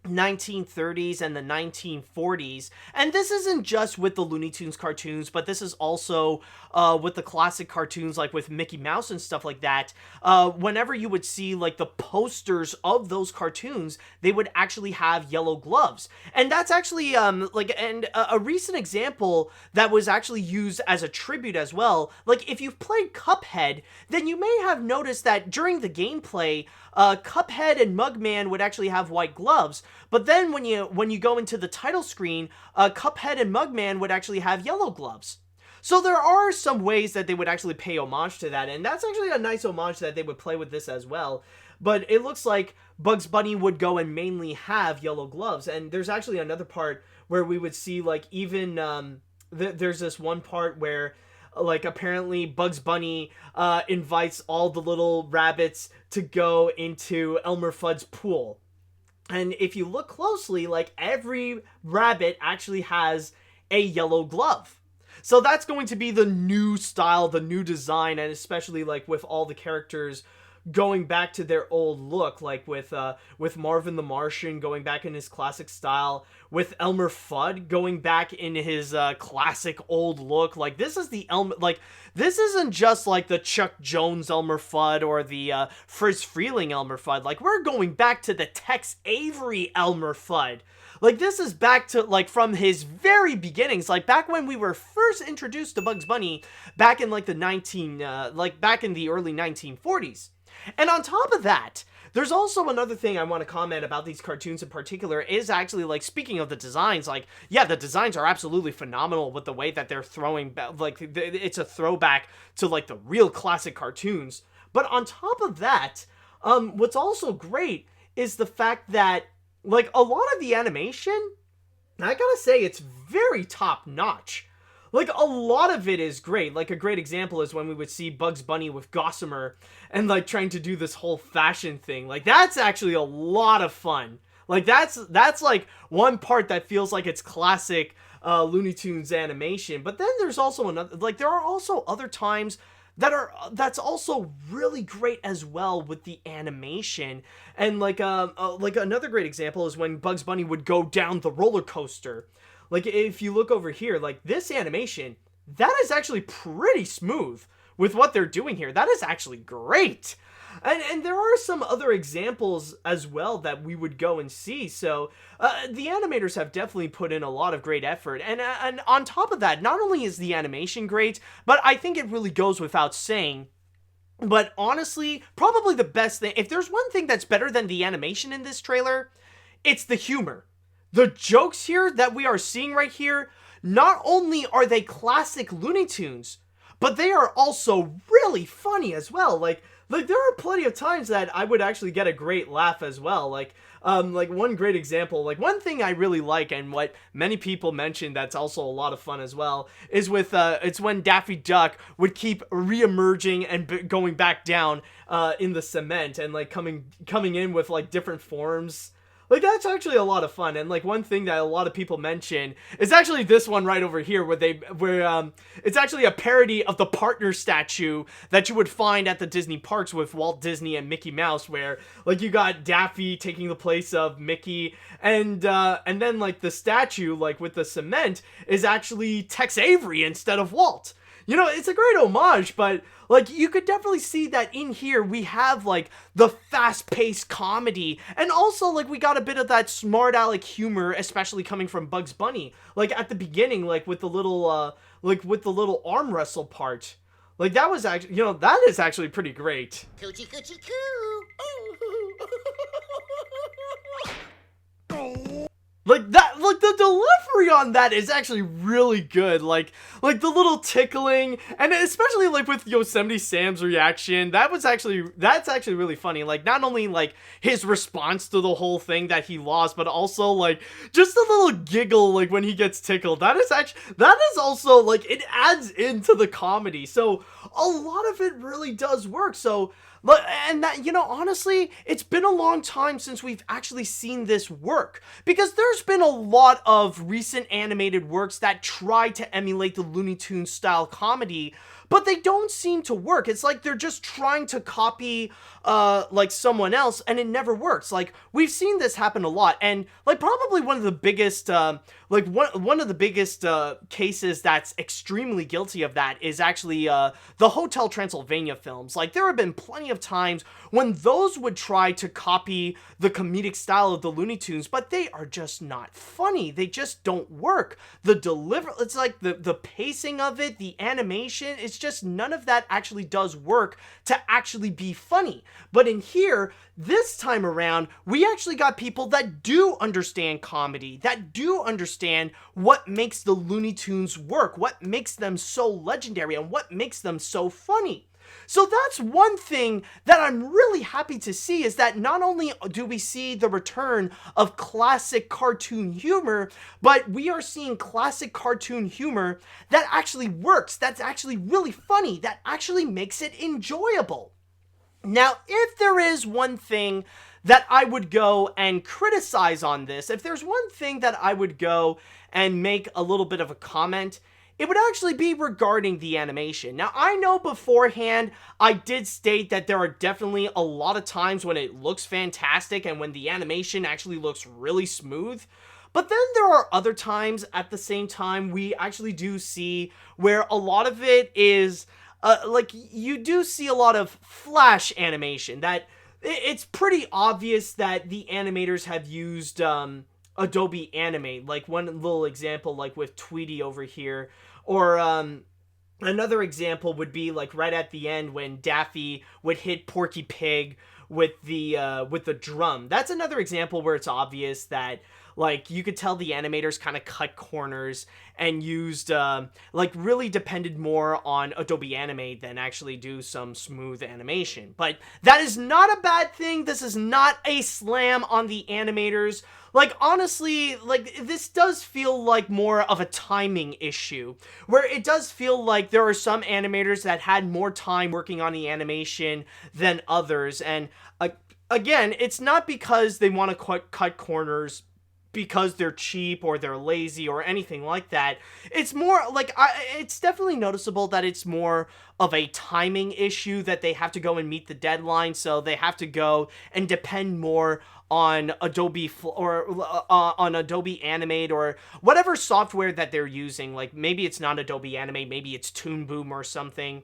[SPEAKER 3] 1930s and the 1940s, and this isn't just with the Looney Tunes cartoons, but this is also with the classic cartoons, like with Mickey Mouse and stuff like that. Whenever you would see, like, the posters of those cartoons, they would actually have yellow gloves. And that's actually a recent example that was actually used as a tribute as well. Like, if you've played Cuphead, then you may have noticed that during the gameplay, Cuphead and Mugman would actually have white gloves, but then when you go into the title screen, Cuphead and Mugman would actually have yellow gloves. So there are some ways that they would actually pay homage to that, and that's actually a nice homage that they would play with this as well. But it looks like Bugs Bunny would go and mainly have yellow gloves, and there's actually another part where we would see, like, even there's this one part where, like, apparently Bugs Bunny invites all the little rabbits to go into Elmer Fudd's pool. And if you look closely, like, every rabbit actually has a yellow glove. So that's going to be the new style, the new design, and especially, like, with all the characters going back to their old look, like with Marvin the Martian going back in his classic style, with Elmer Fudd going back in his classic old look. Like, this is the this isn't just like the Chuck Jones Elmer Fudd or the Friz Freleng Elmer Fudd. Like, we're going back to the Tex Avery Elmer Fudd. Like, this is back to, like, from his very beginnings, like, back when we were first introduced to Bugs Bunny, back in, like, back in the early 1940s. And on top of that, there's also another thing I want to comment about these cartoons in particular is actually, like, speaking of the designs, like, yeah, the designs are absolutely phenomenal with the way that they're throwing, like, it's a throwback to, like, the real classic cartoons. But on top of that, what's also great is the fact that, like, a lot of the animation, I gotta say, it's very top-notch. Like, a lot of it is great. Like, a great example is when we would see Bugs Bunny with Gossamer and, like, trying to do this whole fashion thing. Like, that's actually a lot of fun. Like, that's like, one part that feels like it's classic Looney Tunes animation. But then there's also another, like, there are also other times that's also really great as well with the animation. And, like another great example is when Bugs Bunny would go down the roller coaster. Like, if you look over here, like, this animation, that is actually pretty smooth with what they're doing here. That is actually great. And there are some other examples as well that we would go and see. So the animators have definitely put in a lot of great effort. And on top of that, not only is the animation great, but I think it really goes without saying, but honestly, probably the best thing, if there's one thing that's better than the animation in this trailer, it's the humor. The jokes here that we are seeing right here, not only are they classic Looney Tunes, but they are also really funny as well. Like like there are plenty of times that I would actually get a great laugh as well. Like one great example, like one thing I really like and what many people mention that's also a lot of fun as well is with it's when Daffy Duck would keep re-emerging and going back down in the cement and like coming in with like different forms. Like, that's actually a lot of fun, and, like, one thing that a lot of people mention is actually this one right over here, where it's actually a parody of the partner statue that you would find at the Disney parks with Walt Disney and Mickey Mouse, where, like, you got Daffy taking the place of Mickey, and then, like, the statue, like, with the cement, is actually Tex Avery instead of Walt. You know, it's a great homage, but, like, you could definitely see that in here we have, like, the fast-paced comedy, and also, like, we got a bit of that smart aleck humor, especially coming from Bugs Bunny. Like, at the beginning, like, with the little arm wrestle part. Like, that was actually, you know, that is actually pretty great.
[SPEAKER 4] Coochie coochie coo!
[SPEAKER 3] Like that, like the delivery on that is actually really good. Like the little tickling, and especially like with Yosemite Sam's reaction, that's actually really funny. Like not only like his response to the whole thing that he lost, but also like just a little giggle like when he gets tickled. That is also like it adds into the comedy. So a lot of it really does work. So. And that, you know, honestly, it's been a long time since we've actually seen this work, because there's been a lot of recent animated works that try to emulate the Looney Tunes style comedy, but they don't seem to work. It's like they're just trying to copy like someone else, and it never works. Like we've seen this happen a lot, and like probably one of the biggest cases that's extremely guilty of that is actually the Hotel Transylvania films. Like there have been plenty of times when those would try to copy the comedic style of the Looney Tunes, but they are just not funny. They just don't work. It's like the pacing of it, the animation, it's just none of that actually does work to actually be funny. But in here, this time around, we actually got people that do understand comedy, that do understand what makes the Looney Tunes work, what makes them so legendary, and what makes them so funny. So that's one thing that I'm really happy to see, is that not only do we see the return of classic cartoon humor, but we are seeing classic cartoon humor that actually works, that's actually really funny, that actually makes it enjoyable. Now, if there is one thing that I would go and criticize on this, if there's one thing that I would go and make a little bit of a comment, it would actually be regarding the animation. Now, I know beforehand I did state that there are definitely a lot of times when it looks fantastic and when the animation actually looks really smooth. But then there are other times at the same time we actually do see where a lot of it is, like, you do see a lot of flash animation. That it's pretty obvious that the animators have used Adobe Animate. Like one little example, like with Tweety over here, or another example would be like right at the end when Daffy would hit Porky Pig with the drum. That's another example where it's obvious that like you could tell the animators kind of cut corners and used like really depended more on Adobe Animate than actually do some smooth animation. But that is not a bad thing. This is not a slam on the animators. Like, honestly, like, this does feel like more of a timing issue, where it does feel like there are some animators that had more time working on the animation than others. And again, it's not because they want to cut corners because they're cheap or they're lazy or anything like that. It's more like, it's definitely noticeable that it's more of a timing issue, that they have to go and meet the deadline, so they have to go and depend more on Adobe on Adobe Animate or whatever software that they're using. Like maybe it's not Adobe Animate, maybe it's Toon Boom or something,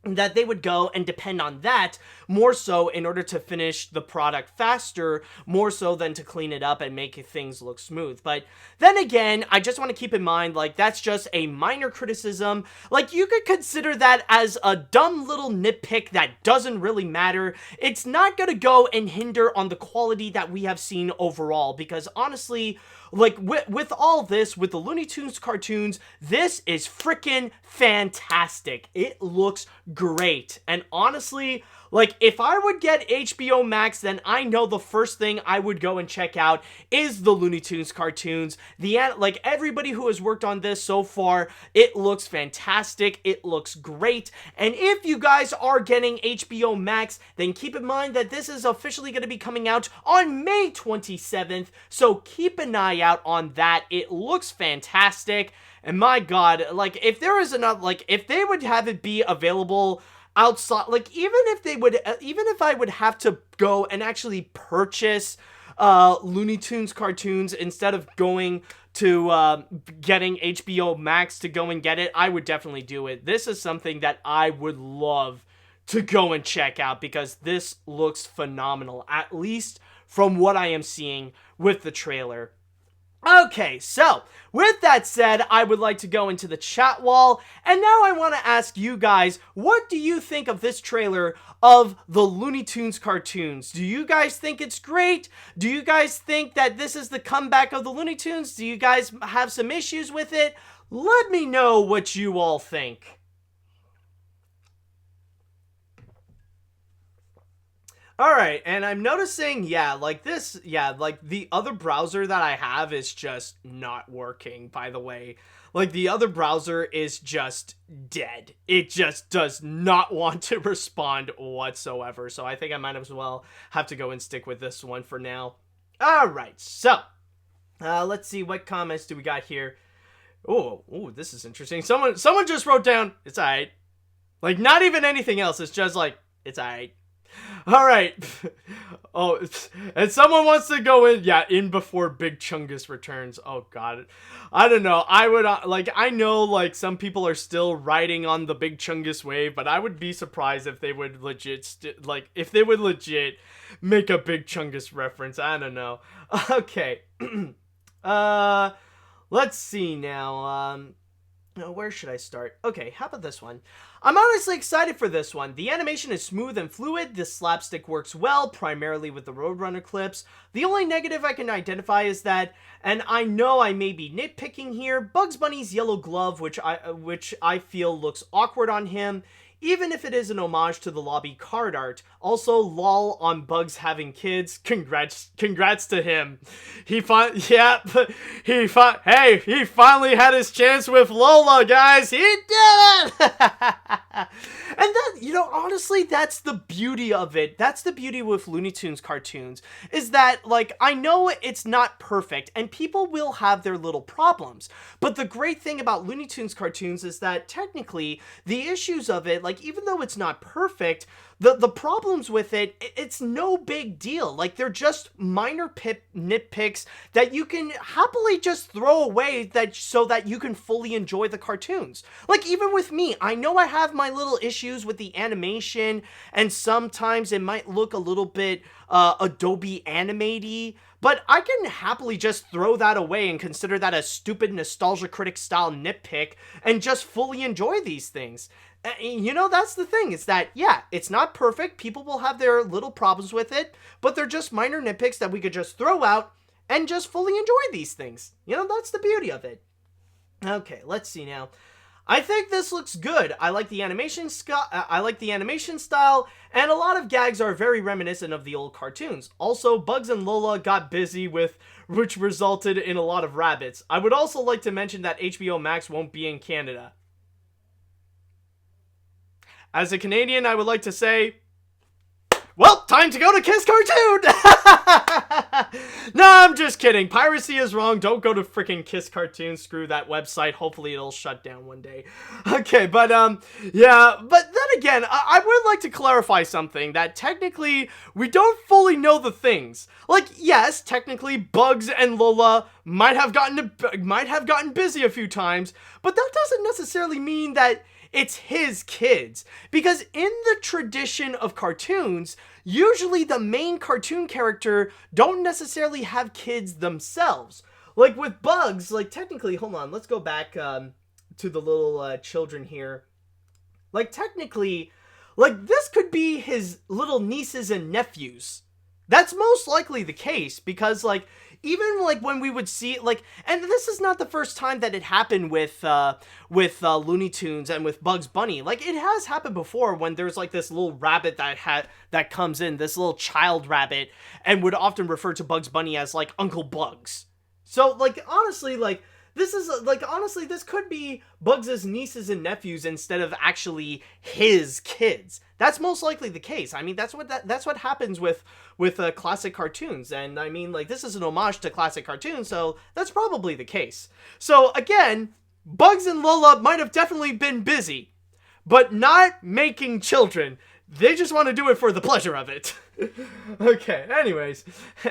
[SPEAKER 3] that they would go and depend on that more so in order to finish the product faster, more so than to clean it up and make things look smooth. But then again, I just want to keep in mind, like, that's just a minor criticism. Like, you could consider that as a dumb little nitpick that doesn't really matter. It's not gonna go and hinder on the quality that we have seen overall, because honestly, like, with all this, with the Looney Tunes cartoons, this is freaking fantastic. It looks great. And honestly, Like, if I would get HBO Max, then I know the first thing I would go and check out is the Looney Tunes cartoons. Like, everybody who has worked on this so far, it looks fantastic. It looks great. And if you guys are getting HBO Max, then keep in mind that this is officially going to be coming out on May 27th. So keep an eye out on that. It looks fantastic. And my God, like, if there is enough, like, if they would have it be available outside, like, even if I would have to go and actually purchase Looney Tunes cartoons instead of going to getting HBO Max to go and get it, I would definitely do it. This is something that I would love to go and check out because this looks phenomenal, at least from what I am seeing with the trailer. Okay, so with that said, I would like to go into the chat wall, and now I want to ask you guys, what do you think of this trailer of the Looney Tunes cartoons? Do you guys think it's great? Do you guys think that this is the comeback of the Looney Tunes? Do you guys have some issues with it? Let me know what you all think. Alright, and I'm noticing, like the other browser that I have is just not working, by the way. Like, the other browser is just dead. It just does not want to respond whatsoever, so I think I might as well have to go and stick with this one for now. Alright, so, let's see, what comments do we got here? Oh, this is interesting. Someone just wrote down, it's alright. Like, not even anything else, it's just like, it's alright. Alright. Oh, and someone wants to go in before Big Chungus returns. Oh god. I don't know. I would, I know, some people are still riding on the Big Chungus wave, but I would be surprised if they would legit, make a Big Chungus reference. I don't know. Okay. Let's see now. Where should I start? Okay, how about this one? I'm honestly excited for this one. The animation is smooth and fluid. The slapstick works well, primarily with the Roadrunner clips. The only negative I can identify is that, and I know I may be nitpicking here, Bugs Bunny's yellow glove, which I feel looks awkward on him, even if it is an homage to the lobby card art. Also, lol on Bugs having kids. Congrats to him. He finally had his chance with Lola, guys. He did it. And that, honestly, that's the beauty of it. That's the beauty with Looney Tunes cartoons, is that, I know it's not perfect, and people will have their little problems, but the great thing about Looney Tunes cartoons is that, technically, the issues of it, even though it's not perfect, the problems with it, it's no big deal. They're just minor nitpicks that you can happily just throw away so that you can fully enjoy the cartoons. Even with me, I know I have my little issues with the animation, and sometimes it might look a little bit Adobe Animate-y, but I can happily just throw that away and consider that a stupid Nostalgia Critic style nitpick and just fully enjoy these things. That's the thing, is that, it's not perfect, people will have their little problems with it, but they're just minor nitpicks that we could just throw out and just fully enjoy these things. That's the beauty of it. Okay, let's see now. I think this looks good. I like the animation style, and a lot of gags are very reminiscent of the old cartoons. Also, Bugs and Lola got busy which resulted in a lot of rabbits. I would also like to mention that HBO Max won't be in Canada. As a Canadian, I would like to say, well, time to go to Kiss Cartoon! No, I'm just kidding. Piracy is wrong. Don't go to freaking Kiss Cartoon. Screw that website. Hopefully it'll shut down one day. Okay, but, yeah. But then again, I would like to clarify something, that technically, we don't fully know the things. Yes, technically, Bugs and Lola might have gotten busy a few times, but that doesn't necessarily mean that it's his kids, because in the tradition of cartoons, usually the main cartoon character don't necessarily have kids themselves. With Bugs, technically, hold on, let's go back to the little children here. Technically, this could be his little nieces and nephews. That's most likely the case, because, even like when we would see like, and this is not the first time that it happened with Looney Tunes and with Bugs Bunny. Like, it has happened before when there's like this little rabbit that comes in, this little child rabbit, and would often refer to Bugs Bunny as like Uncle Bugs. So like, honestly, like, this could be Bugs' nieces and nephews instead of actually his kids. That's most likely the case. I mean, that's what happens with classic cartoons. And I mean, like, this is an homage to classic cartoons, so that's probably the case. So again, Bugs and Lola might have definitely been busy, but not making children. They just want to do it for the pleasure of it. Okay, anyways.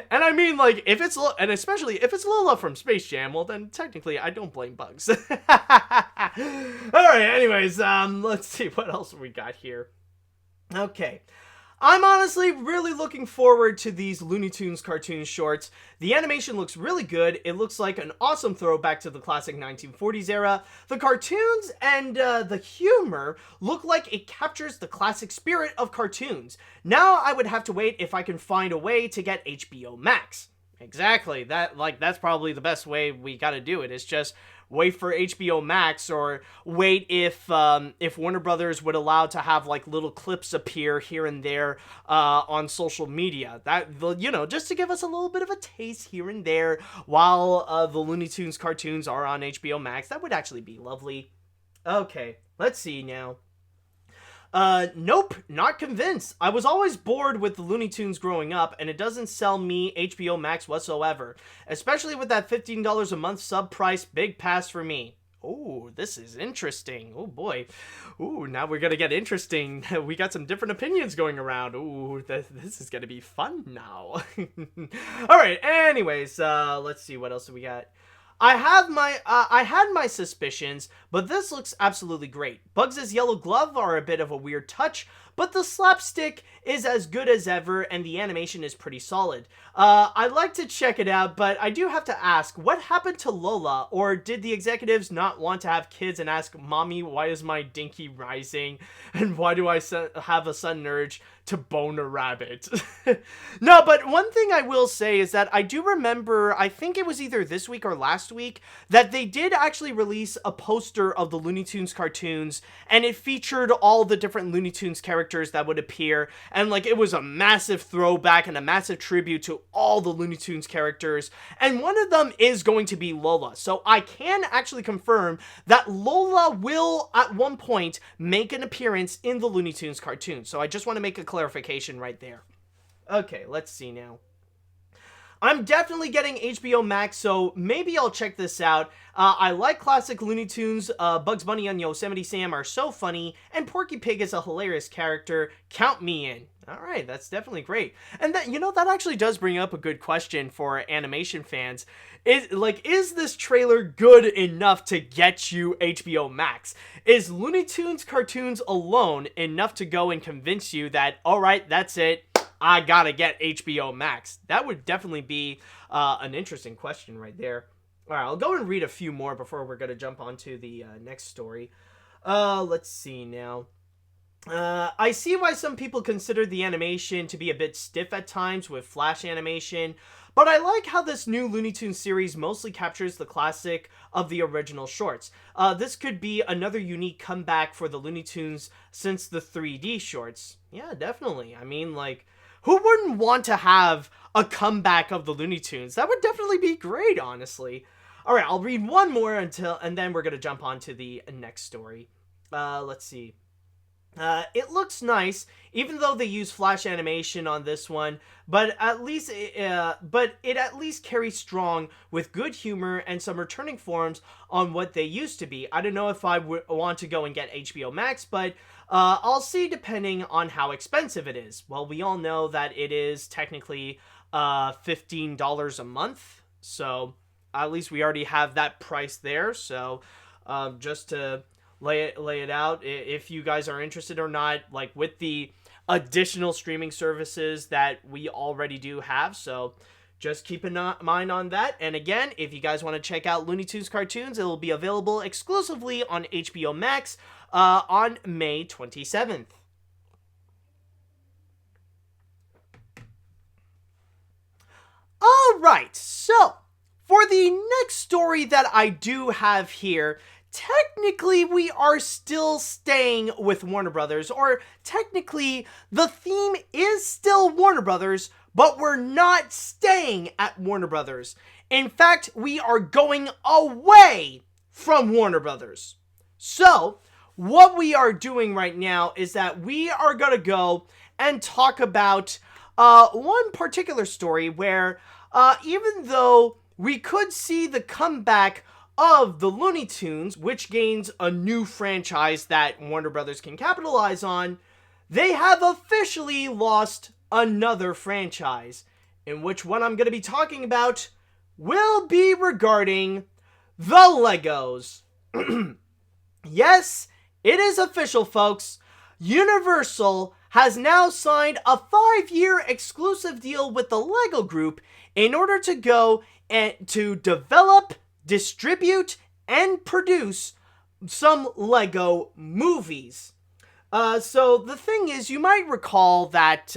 [SPEAKER 3] And I mean, like, and especially if it's Lola from Space Jam, well, then technically I don't blame Bugs. Alright, anyways, let's see what else we got here. Okay. I'm honestly really looking forward to these Looney Tunes cartoon shorts. The animation looks really good. It looks like an awesome throwback to the classic 1940s era. The cartoons and the humor look like it captures the classic spirit of cartoons. Now I would have to wait if I can find a way to get HBO Max. Exactly. That's probably the best way we gotta do it. It's just wait for HBO Max, or wait if Warner Brothers would allow to have like little clips appear here and there on social media. That, you know, just to give us a little bit of a taste here and there while the Looney Tunes cartoons are on HBO Max. That would actually be lovely. Okay, let's see now. Nope, not convinced. I was always bored with the Looney Tunes growing up, and it doesn't sell me HBO Max whatsoever. Especially with that $15 a month sub price, big pass for me. Oh, this is interesting. Oh boy. Ooh, now we're gonna get interesting. We got some different opinions going around. Ooh, this is gonna be fun now. Alright, anyways, let's see, what else do we got? I had my suspicions, but this looks absolutely great. Bugs' yellow glove are a bit of a weird touch, but the slapstick is as good as ever, and the animation is pretty solid. I'd like to check it out, but I do have to ask, what happened to Lola? Or did the executives not want to have kids and ask, Mommy, why is my dinky rising? And why do I have a sudden urge to bone a rabbit? No, but one thing I will say is that I do remember, I think it was either this week or last week, that they did actually release a poster of the Looney Tunes cartoons, and it featured all the different Looney Tunes characters that would appear, and like, it was a massive throwback and a massive tribute to all the Looney Tunes characters, and one of them is going to be Lola. So I can actually confirm that Lola will at one point make an appearance in the Looney Tunes cartoon. So I just want to make a clarification right there. Okay, let's see now. I'm definitely getting HBO Max, so maybe I'll check this out. I like classic Looney Tunes. Bugs Bunny and Yosemite Sam are so funny, and Porky Pig is a hilarious character. Count me in. Alright, that's definitely great. And that, you know, that actually does bring up a good question for animation fans. Is this trailer good enough to get you HBO Max? Is Looney Tunes cartoons alone enough to go and convince you that, alright, that's it, I gotta get HBO Max? That would definitely be an interesting question right there. Alright, I'll go and read a few more before we're gonna jump on to the next story. Let's see now. I see why some people consider the animation to be a bit stiff at times with flash animation, but I like how this new Looney Tunes series mostly captures the classic of the original shorts. This could be another unique comeback for the Looney Tunes since the 3D shorts. Yeah, definitely. I mean, like, who wouldn't want to have a comeback of the Looney Tunes? That would definitely be great, honestly. Alright, I'll read one more and then we're gonna jump on to the next story. Let's see. It looks nice, even though they use flash animation on this one, but it at least carries strong with good humor and some returning forms on what they used to be. I don't know if I would want to go and get HBO Max, but I'll see depending on how expensive it is. Well, we all know that it is technically $15 a month, so at least we already have that price there. So just to lay it out, if you guys are interested or not, like with the additional streaming services that we already do have. So just keep in mind on that. And again, if you guys want to check out Looney Tunes cartoons, it will be available exclusively on HBO Max on May 27th. Alright, so for the next story that I do have here, technically we are still staying with Warner Brothers, or technically the theme is still Warner Brothers, but we're not staying at Warner Brothers. In fact, we are going away from Warner Brothers. So, what we are doing right now is that we are going to go and talk about one particular story where even though we could see the comeback of the Looney Tunes, which gains a new franchise that Warner Brothers can capitalize on, they have officially lost another franchise, in which what I'm going to be talking about will be regarding the Legos. Yes, it is official, folks. Universal has now signed a 5-year exclusive deal with the Lego Group in order to go and to develop, distribute, and produce some Lego movies. So the thing is, you might recall that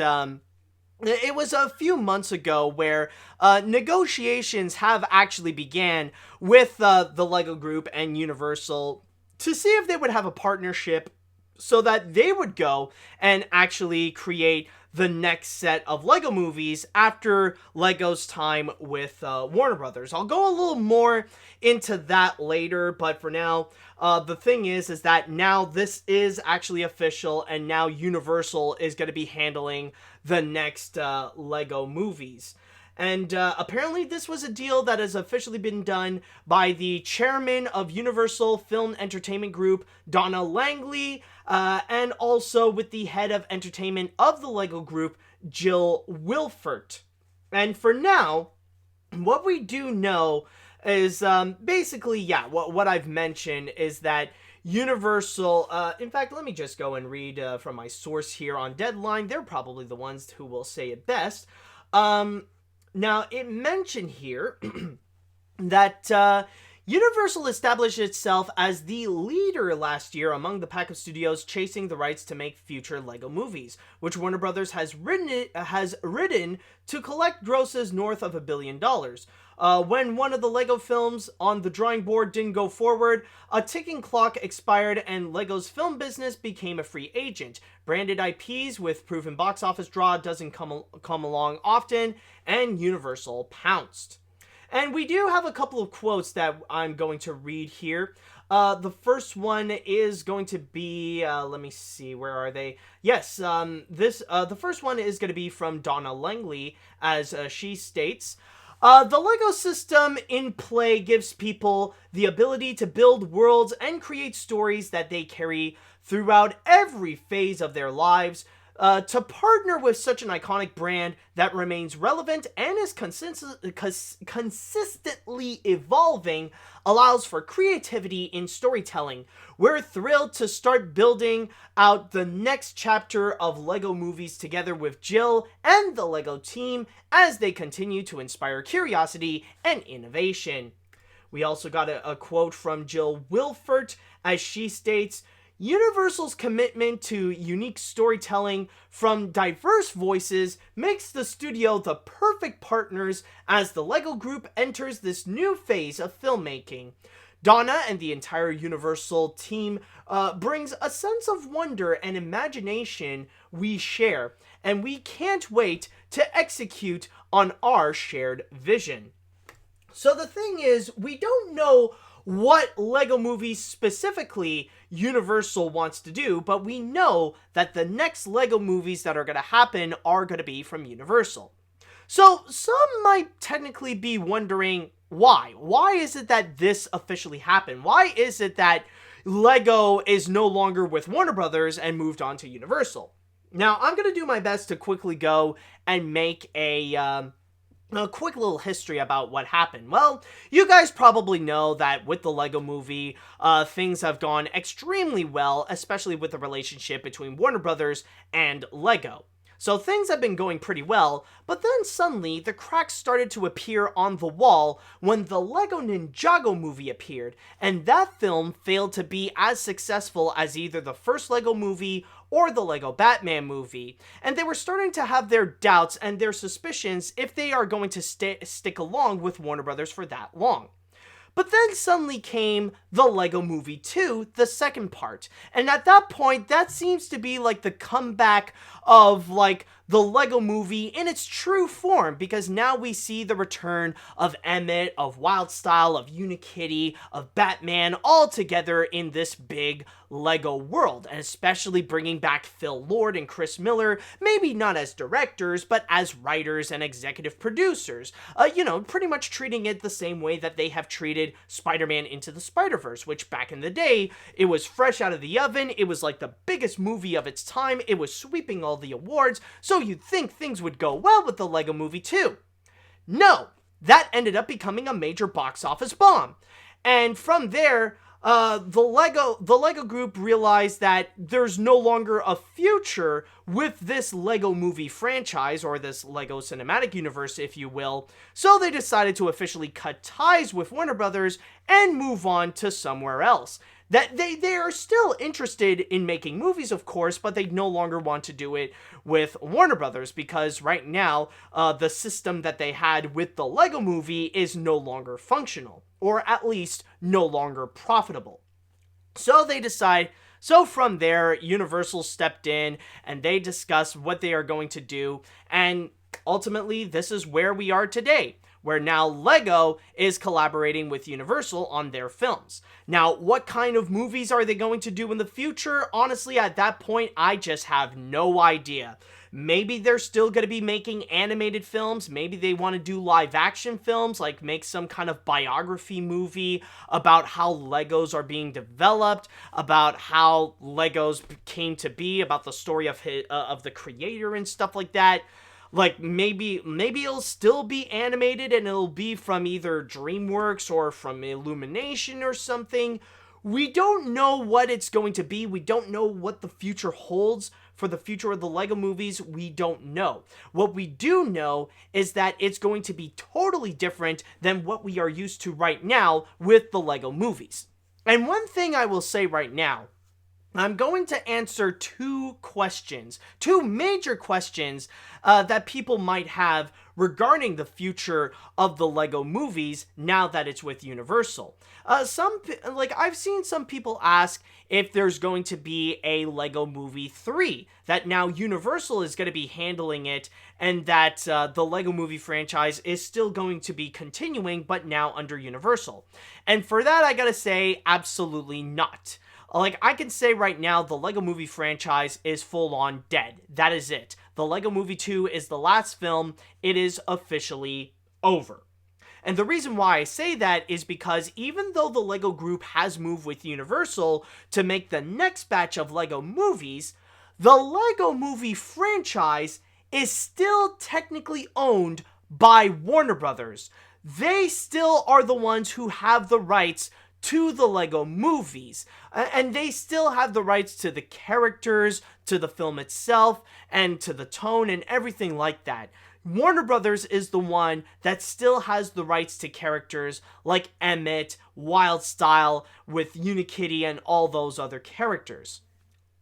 [SPEAKER 3] it was a few months ago where negotiations have actually began with the Lego Group and Universal to see if they would have a partnership so that they would go and actually create the next set of Lego movies after Lego's time with Warner Brothers. I'll go a little more into that later, but for now, the thing is that now this is actually official, and now Universal is going to be handling the next Lego movies. And apparently this was a deal that has officially been done by the chairman of Universal Film Entertainment Group, Donna Langley, and also with the head of entertainment of the Lego Group, Jill Wilfert. And for now, what we do know is basically, yeah, what I've mentioned is that Universal, in fact, let me just go and read from my source here on Deadline. They're probably the ones who will say it best. Now, it mentioned here that Universal established itself as the leader last year among the pack of studios chasing the rights to make future Lego movies, which Warner Brothers has ridden to collect grosses north of $1 billion. When one of the Lego films on the drawing board didn't go forward, a ticking clock expired and Lego's film business became a free agent. Branded IPs with proven box office draw doesn't come along often, and Universal pounced. And we do have a couple of quotes that I'm going to read here. The first one is going to be, let me see, where are they? Yes, the first one is going to be from Donna Langley, as she states, the Lego system in play gives people the ability to build worlds and create stories that they carry throughout every phase of their lives. To partner with such an iconic brand that remains relevant and is consistently evolving allows for creativity in storytelling. We're thrilled to start building out the next chapter of Lego movies together with Jill and the Lego team as they continue to inspire curiosity and innovation. We also got a quote from Jill Wilfert as she states, Universal's commitment to unique storytelling from diverse voices makes the studio the perfect partners as the Lego Group enters this new phase of filmmaking. Donna and the entire Universal team brings a sense of wonder and imagination we share, and we can't wait to execute on our shared vision. So the thing is, we don't know what Lego movies specifically Universal wants to do, but we know that the next Lego movies that are going to happen are going to be from Universal. So some might technically be wondering why. Why is it that this officially happened? Why is it that Lego is no longer with Warner Brothers and moved on to Universal? Now, I'm going to do my best to quickly go and make a quick little history about what happened. Well, you guys probably know that with the Lego movie, things have gone extremely well, especially with the relationship between Warner Brothers and Lego. So things have been going pretty well, but then suddenly the cracks started to appear on the wall when the Lego Ninjago movie appeared, and that film failed to be as successful as either the first Lego movie or the Lego Batman movie, and they were starting to have their doubts and their suspicions if they are going to stick along with Warner Brothers for that long. But then suddenly came the Lego Movie 2, the second part. And at that point, that seems to be like the comeback of like the Lego Movie in its true form, because now we see the return of Emmett, of Wildstyle, of Unikitty, of Batman, all together in this big Lego world, and especially bringing back Phil Lord and Chris Miller, maybe not as directors, but as writers and executive producers, pretty much treating it the same way that they have treated Spider-Man Into the Spider-Verse, which back in the day, it was fresh out of the oven, it was like the biggest movie of its time, it was sweeping all the awards, so you'd think things would go well with the Lego Movie 2. No, that ended up becoming a major box office bomb. And from there, the Lego group realized that there's no longer a future with this Lego Movie franchise, or this Lego Cinematic Universe, if you will, so they decided to officially cut ties with Warner Brothers and move on to somewhere else. That they are still interested in making movies, of course, but they no longer want to do it with Warner Brothers, because right now, the system that they had with the Lego Movie is no longer functional, or at least no longer profitable. So from there, Universal stepped in, and they discussed what they are going to do, and ultimately, this is where we are today, where now Lego is collaborating with Universal on their films. Now, what kind of movies are they going to do in the future? Honestly, at that point, I just have no idea. Maybe they're still going to be making animated films. Maybe they want to do live action films, like make some kind of biography movie about how Legos are being developed, about how Legos came to be, about the story of the creator and stuff like that. Like, maybe it'll still be animated and it'll be from either DreamWorks or from Illumination or something. We don't know what it's going to be. We don't know what the future holds for the future of the Lego movies. We don't know. What we do know is that it's going to be totally different than what we are used to right now with the Lego movies. And one thing I will say right now, I'm going to answer two major questions that people might have regarding the future of the Lego movies now that it's with Universal. I've seen some people ask if there's going to be a Lego Movie 3, that now Universal is going to be handling it, and that the Lego Movie franchise is still going to be continuing, but now under Universal. And for that, I gotta say, absolutely not. Like, I can say right now, the Lego Movie franchise is full-on dead. That is it. The Lego Movie 2 is the last film. It is officially over. And the reason why I say that is because even though the Lego Group has moved with Universal to make the next batch of Lego movies, the Lego Movie franchise is still technically owned by Warner Brothers. They still are the ones who have the rights to the Lego movies, and they still have the rights to the characters, to the film itself, and to the tone and everything like that. Warner Brothers is the one that still has the rights to characters like Emmett, Wildstyle, with Unikitty, and all those other characters.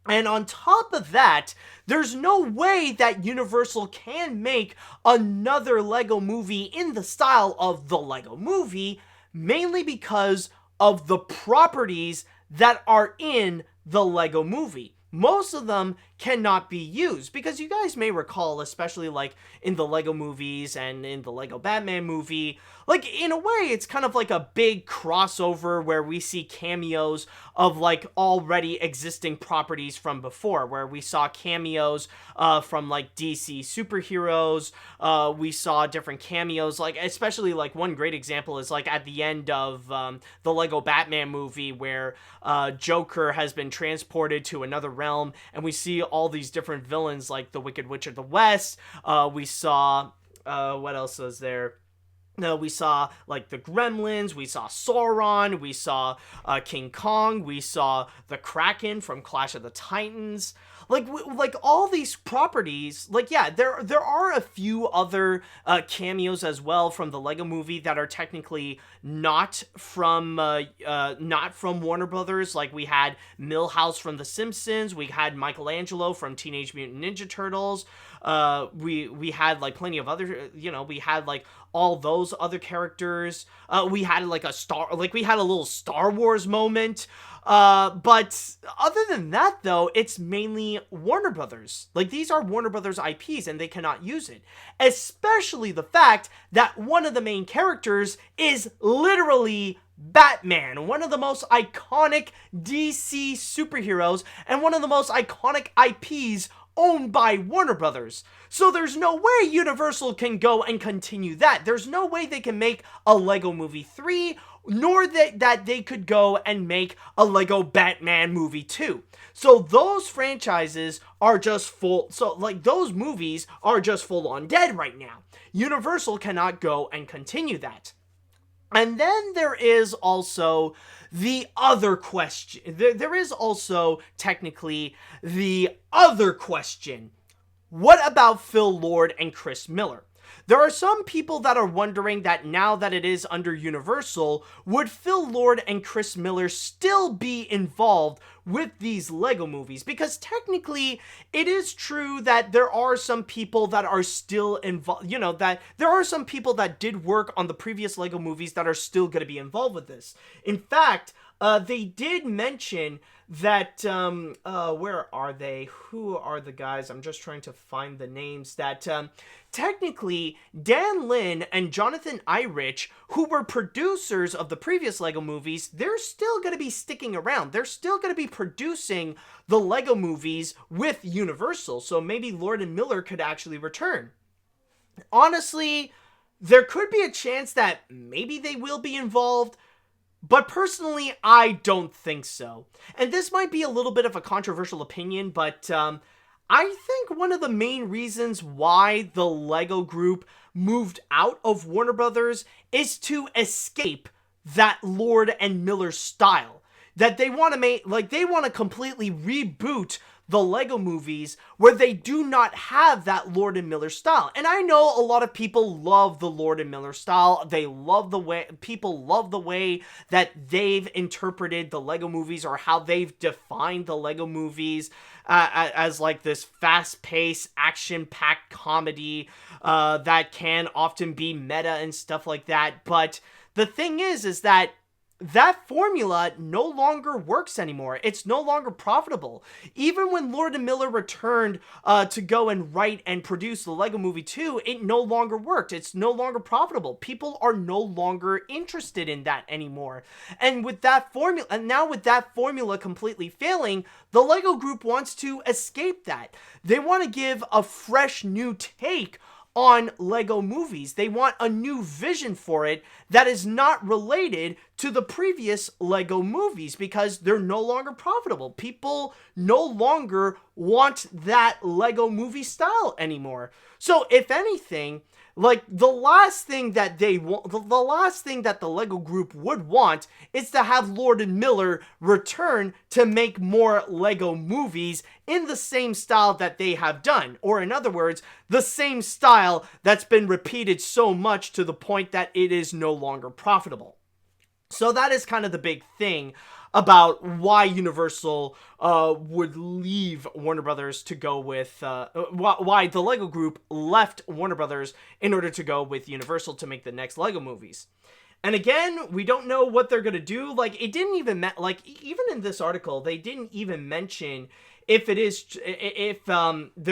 [SPEAKER 3] And on top of that, there's no way that Universal can make another Lego movie in the style of the Lego movie, mainly because of the properties that are in the Lego movie. Most of them cannot be used, because you guys may recall, especially like in the Lego movies and in the Lego Batman movie, like in a way it's kind of like a big crossover where we see cameos of like already existing properties from before, where we saw cameos from like DC superheroes, we saw different cameos, like especially like one great example is like at the end of the Lego Batman movie, where Joker has been transported to another realm, and we see all these different villains like the Wicked Witch of the West. We saw what else was there? We saw, like, the Gremlins, we saw Sauron, we saw King Kong, we saw the Kraken from Clash of the Titans. Like all these properties, like, yeah, there are a few other cameos as well from the Lego Movie that are technically not from Warner Brothers. Like, we had Milhouse from The Simpsons, we had Michelangelo from Teenage Mutant Ninja Turtles. We had, like, plenty of other, we had, like, all those other characters. We had a little Star Wars moment. But other than that, though, it's mainly Warner Brothers. Like, these are Warner Brothers IPs, and they cannot use it. Especially the fact that one of the main characters is literally Batman, one of the most iconic DC superheroes, and one of the most iconic IPs owned by Warner Brothers. So there's no way Universal can go and continue that. There's no way they can make a Lego Movie 3, nor that they could go and make a Lego Batman Movie 2. So those franchises are just those movies are just full on dead right now. Universal cannot go and continue that. And then there is also the other question. There is also technically the other question. What about Phil Lord and Chris Miller? There are some people that are wondering that now that it is under Universal, would Phil Lord and Chris Miller still be involved with these Lego movies? Because technically, it is true that there are some people that are still involved, that there are some people that did work on the previous Lego movies that are still going to be involved with this. In fact, they did mention that, where are they? Who are the guys? I'm just trying to find the names. That, technically, Dan Lin and Jonathan Irich, who were producers of the previous Lego movies, they're still going to be sticking around. They're still going to be producing the Lego movies with Universal. So maybe Lord and Miller could actually return. Honestly, there could be a chance that maybe they will be involved. But personally, I don't think so. And this might be a little bit of a controversial opinion, but I think one of the main reasons why the Lego Group moved out of Warner Brothers is to escape that Lord and Miller style. That they want to they want to completely reboot the Lego movies where they do not have that Lord and Miller style. And I know a lot of people love the Lord and Miller style. People love the way that they've interpreted the Lego movies, or how they've defined the Lego movies as like this fast-paced, action-packed comedy that can often be meta and stuff like that. But the thing is that formula no longer works anymore. It's no longer profitable. Even when Lord and Miller returned to go and write and produce the Lego Movie 2, it no longer worked. It's no longer profitable. People are no longer interested in that anymore. And with that formula completely failing, the Lego Group wants to escape that. They want to give a fresh new take on Lego movies. They want a new vision for it that is not related to the previous Lego movies, because they're no longer profitable. People no longer want that Lego movie style anymore. So if anything, like, the last thing that the last thing that the Lego Group would want is to have Lord and Miller return to make more Lego movies in the same style that they have done. Or in other words, the same style that's been repeated so much to the point that it is no longer profitable. So that is kind of the big thing about why Universal would leave Warner Brothers to go with, why the Lego Group left Warner Brothers in order to go with Universal to make the next Lego movies. And again, we don't know what they're going to do. Like, it didn't even, even in this article, they didn't even mention if they're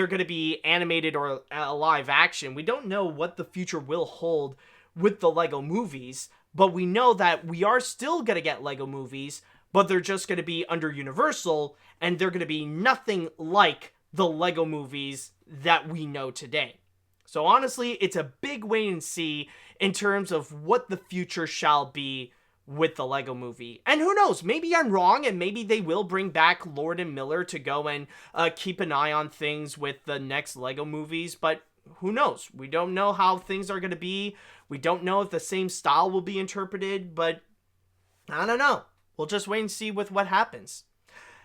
[SPEAKER 3] going to be animated or live action. We don't know what the future will hold with the Lego movies, but we know that we are still going to get Lego movies, but they're just going to be under Universal, and they're going to be nothing like the Lego movies that we know today. So honestly, it's a big wait and see in terms of what the future shall be with the Lego movie. And who knows, maybe I'm wrong, and maybe they will bring back Lord and Miller to go and keep an eye on things with the next Lego movies, but who knows? We don't know how things are going to be. We don't know if the same style will be interpreted, but I don't know. We'll just wait and see with what happens.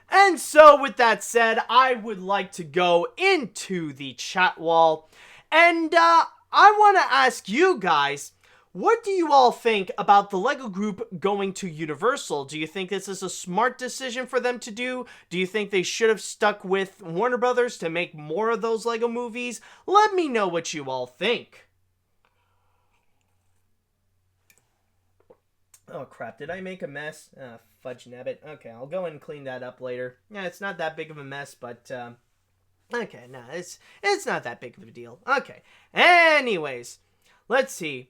[SPEAKER 3] And so with that said, I would like to go into the chat wall, and I want to ask you guys, what do you all think about the LEGO Group going to Universal? Do you think this is a smart decision for them to do? Do you think they should have stuck with Warner Brothers to make more of those LEGO movies? Let me know what you all think. Oh crap, did I make a mess? Fudge nabbit. Okay, I'll go and clean that up later. Yeah, it's not that big of a mess, but okay, no, it's not that big of a deal. Okay, anyways, let's see.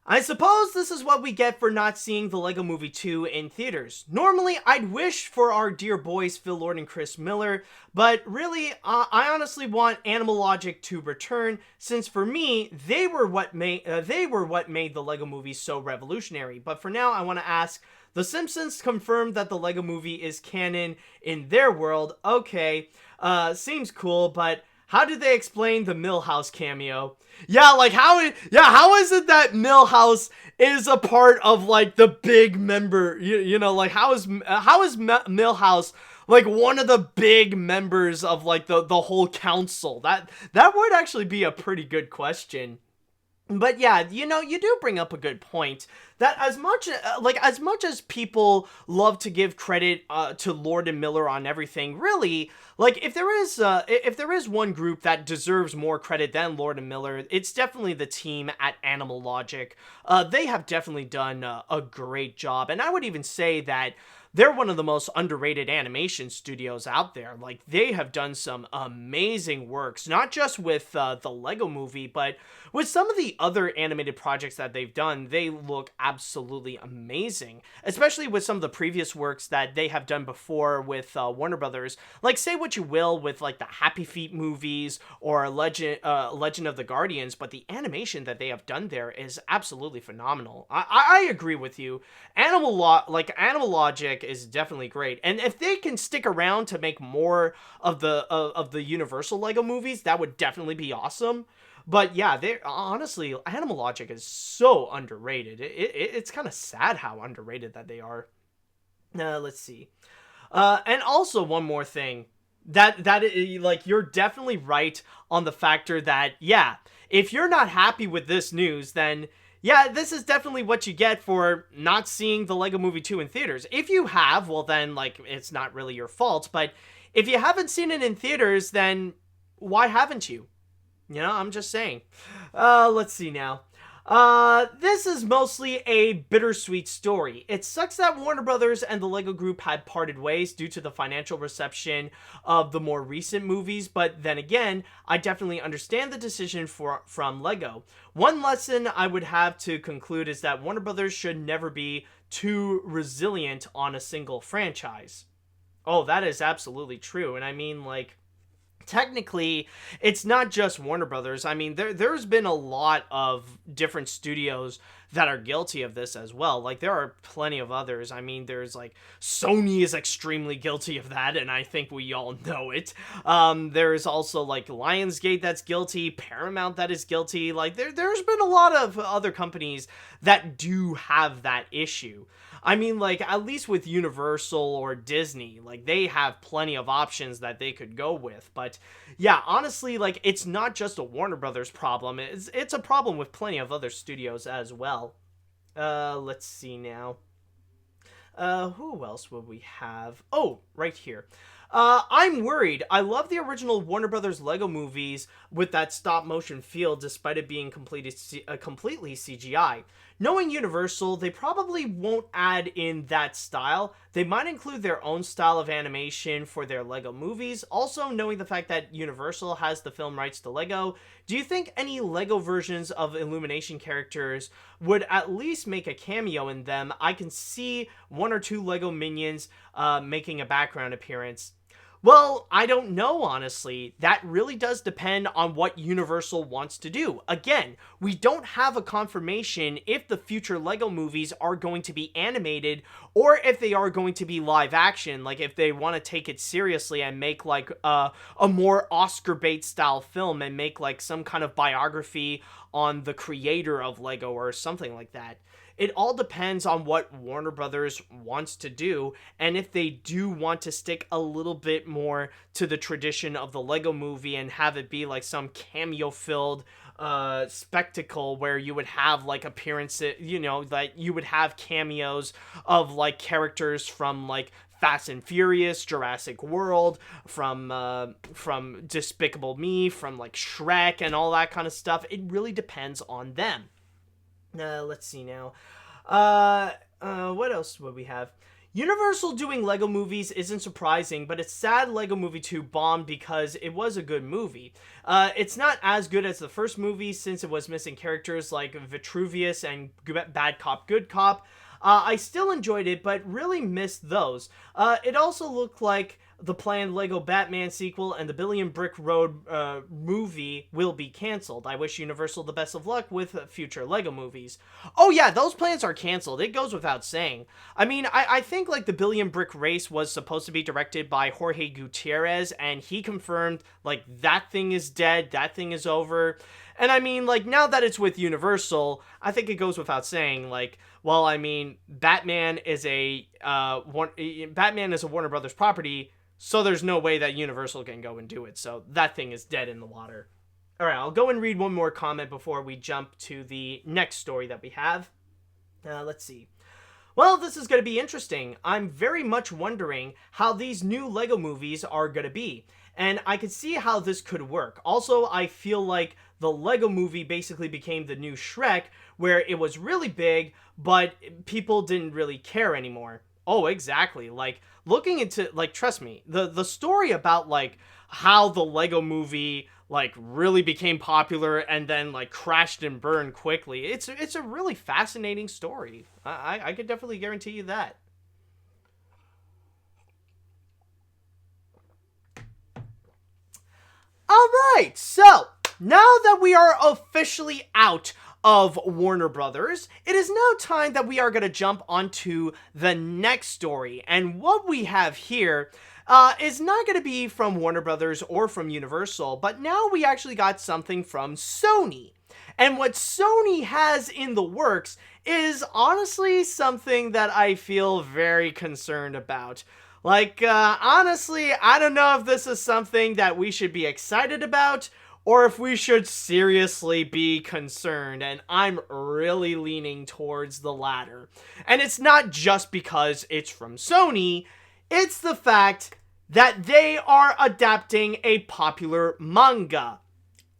[SPEAKER 3] I suppose this is what we get for not seeing the LEGO Movie 2 in theaters. Normally, I'd wish for our dear boys Phil Lord and Chris Miller, but really, I honestly want Animalogic to return, since for me, they were what made the LEGO Movie so revolutionary. But for now, I want to ask, The Simpsons confirmed that the LEGO Movie is canon in their world. Okay, seems cool, but how did they explain the Milhouse cameo? Yeah, like how is it that Milhouse is a part of like the big member? You know, like how is Milhouse like one of the big members of like the whole council? That would actually be a pretty good question. But yeah, you know, you do bring up a good point that as much as people love to give credit to Lord and Miller on everything, really, like if there is one group that deserves more credit than Lord and Miller, it's definitely the team at Animalogic. They have definitely done a great job, and I would even say that they're one of the most underrated animation studios out there. Like, they have done some amazing works, not just with the LEGO Movie, but with some of the other animated projects that they've done. They look absolutely amazing, especially with some of the previous works that they have done before with Warner Brothers. Like, say what you will with like the Happy Feet movies or Legend of the Guardians, but the animation that they have done there is absolutely phenomenal. I agree with you. Animalogic is definitely great, and if they can stick around to make more of the Universal LEGO movies, that would definitely be awesome. But yeah, they honestly, Animalogic is so underrated. It's kind of sad how underrated that they are. Let's see. And also one more thing, that like, you're definitely right on the factor that, yeah, if you're not happy with this news, then yeah, this is definitely what you get for not seeing the LEGO Movie 2 in theaters. If you have, well then, like, it's not really your fault, but if you haven't seen it in theaters, then why haven't you? You know, I'm just saying. Let's see now. This is mostly a bittersweet story. It sucks that Warner Brothers and the LEGO Group had parted ways due to the financial reception of the more recent movies, but then again, I definitely understand the decision from LEGO. One lesson I would have to conclude is that Warner Brothers should never be too resilient on a single franchise. Oh, that is absolutely true, and I mean, like, technically, it's not just Warner Brothers. I mean, there's been a lot of different studios that are guilty of this as well. Like, there are plenty of others. I mean, there's like Sony is extremely guilty of that, and I think we all know it. There's also like Lionsgate that's guilty, Paramount that is guilty. Like, there's been a lot of other companies that do have that issue. I mean, like, at least with Universal or Disney, like, they have plenty of options that they could go with. But yeah, honestly, like, it's not just a Warner Brothers problem. It's a problem with plenty of other studios as well. Let's see now. Who else would we have? Oh, right here. I'm worried. I love the original Warner Brothers LEGO movies with that stop motion feel, despite it being completely CGI. Knowing Universal, they probably won't add in that style. They might include their own style of animation for their LEGO movies. Also, knowing the fact that Universal has the film rights to LEGO, do you think any LEGO versions of Illumination characters would at least make a cameo in them? I can see one or two LEGO minions making a background appearance. Well, I don't know, honestly. That really does depend on what Universal wants to do. Again, we don't have a confirmation if the future LEGO movies are going to be animated or if they are going to be live action, like if they want to take it seriously and make like a more Oscar bait style film and make like some kind of biography on the creator of LEGO or something like that. It all depends on what Warner Brothers wants to do, and if they do want to stick a little bit more to the tradition of the Lego movie and have it be like some cameo-filled spectacle where you would have like appearances, you know, like you would have cameos of like characters from like Fast and Furious, Jurassic World, from Despicable Me, from like Shrek and all that kind of stuff. It really depends on them. Let's see now. What else would we have? Universal doing Lego movies isn't surprising, but it's sad Lego Movie 2 bombed because it was a good movie. It's not as good as the first movie since it was missing characters like Vitruvius and Bad Cop, Good Cop. I still enjoyed it, but really missed those. It also looked like the planned Lego Batman sequel and the Billion Brick Road movie will be canceled. I wish Universal the best of luck with future Lego movies. Oh yeah, those plans are canceled. It goes without saying. I mean, I think like the Billion Brick Race was supposed to be directed by Jorge Gutierrez, and he confirmed like that thing is dead, that thing is over. And I mean, like, now that it's with Universal, I think it goes without saying, like, well, I mean, Batman is a Warner Brothers property, so there's no way that Universal can go and do it. So that thing is dead in the water. All right, I'll go and read one more comment before we jump to the next story that we have. Let's see. Well, this is going to be interesting. I'm very much wondering how these new LEGO movies are going to be. And I could see how this could work. Also, I feel like the LEGO movie basically became the new Shrek, where it was really big, but people didn't really care anymore. Oh, exactly. Like, looking into, like, trust me, the story about, like, how the Lego movie, like, really became popular and then, like, crashed and burned quickly, it's a really fascinating story. I could definitely guarantee you that. Alright, so, now that we are officially out of Warner Brothers, it is now time that we are going to jump onto the next story. And what we have here is not going to be from Warner Brothers or from Universal, but now we actually got something from Sony. And what Sony has in the works is honestly something that I feel very concerned about. Like, honestly, I don't know if this is something that we should be excited about or if we should seriously be concerned, and I'm really leaning towards the latter. And it's not just because it's from Sony, it's the fact that they are adapting a popular manga.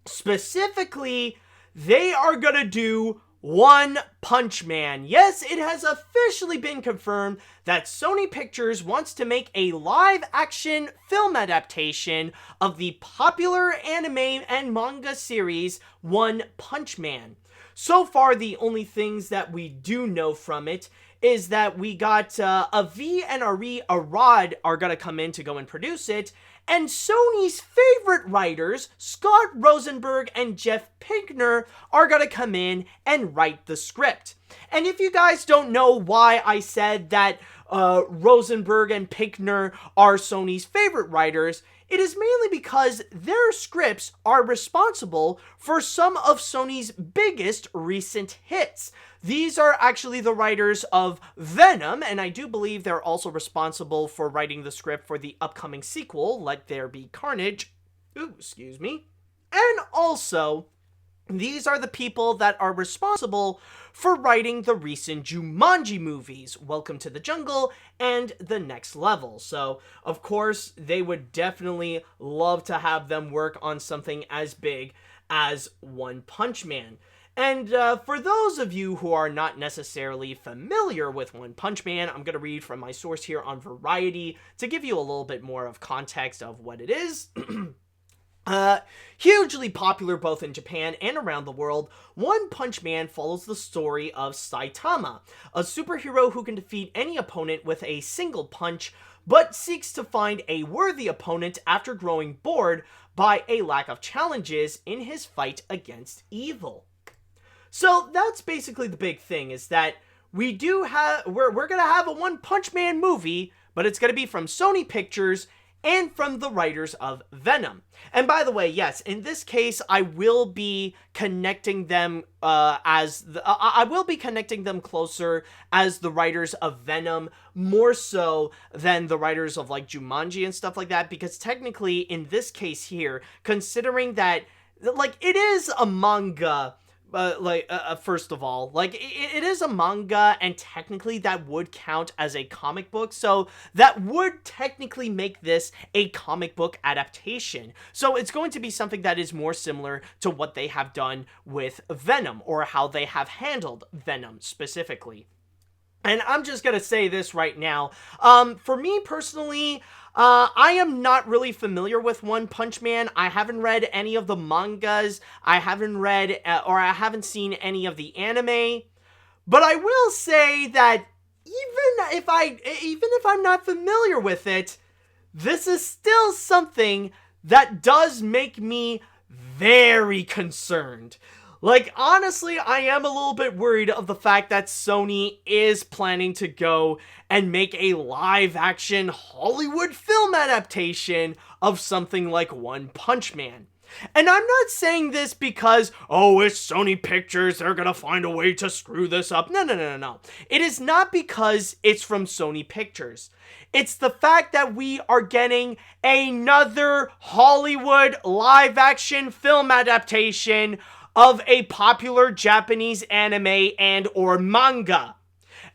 [SPEAKER 3] Specifically, they are gonna do One Punch Man. Yes, it has officially been confirmed that Sony Pictures wants to make a live-action film adaptation of the popular anime and manga series One Punch Man. So far, the only things that we do know from it is that we got Avi and Ari Arad are going to come in to go and produce it, and Sony's favorite writers, Scott Rosenberg and Jeff Pinkner, are going to come in and write the script. And if you guys don't know why I said that Rosenberg and Pinkner are Sony's favorite writers, it is mainly because their scripts are responsible for some of Sony's biggest recent hits. These are actually the writers of Venom, and I do believe they're also responsible for writing the script for the upcoming sequel, Let There Be Carnage. Ooh, excuse me. And also, these are the people that are responsible for writing the recent Jumanji movies, Welcome to the Jungle and The Next Level. So, of course, they would definitely love to have them work on something as big as One Punch Man. And for those of you who are not necessarily familiar with One Punch Man, I'm going to read from my source here on Variety to give you a little bit more of context of what it is. Hugely popular both in Japan and around the world, One Punch Man follows the story of Saitama, a superhero who can defeat any opponent with a single punch, but seeks to find a worthy opponent after growing bored by a lack of challenges in his fight against evil. So that's basically the big thing, is that we're gonna have a One Punch Man movie, but it's gonna be from Sony Pictures and from the writers of Venom. And by the way, yes, in this case, I will be connecting them I will be connecting them closer as the writers of Venom, more so than the writers of like Jumanji and stuff like that, because technically in this case here, considering that like it is a manga. First of all, like, it is a manga, and technically that would count as a comic book, so that would technically make this a comic book adaptation. So it's going to be something that is more similar to what they have done with Venom, or how they have handled Venom specifically. And I'm just gonna say this right now, for me personally, I am not really familiar with One Punch Man. I haven't read any of the mangas. I haven't read, or I haven't seen any of the anime. But I will say that even if I'm not familiar with it, this is still something that does make me very concerned. Like, honestly, I am a little bit worried of the fact that Sony is planning to go and make a live-action Hollywood film adaptation of something like One Punch Man. And I'm not saying this because, oh, it's Sony Pictures, they're gonna find a way to screw this up. No. It is not because it's from Sony Pictures. It's the fact that we are getting another Hollywood live-action film adaptation of a popular Japanese anime and or manga.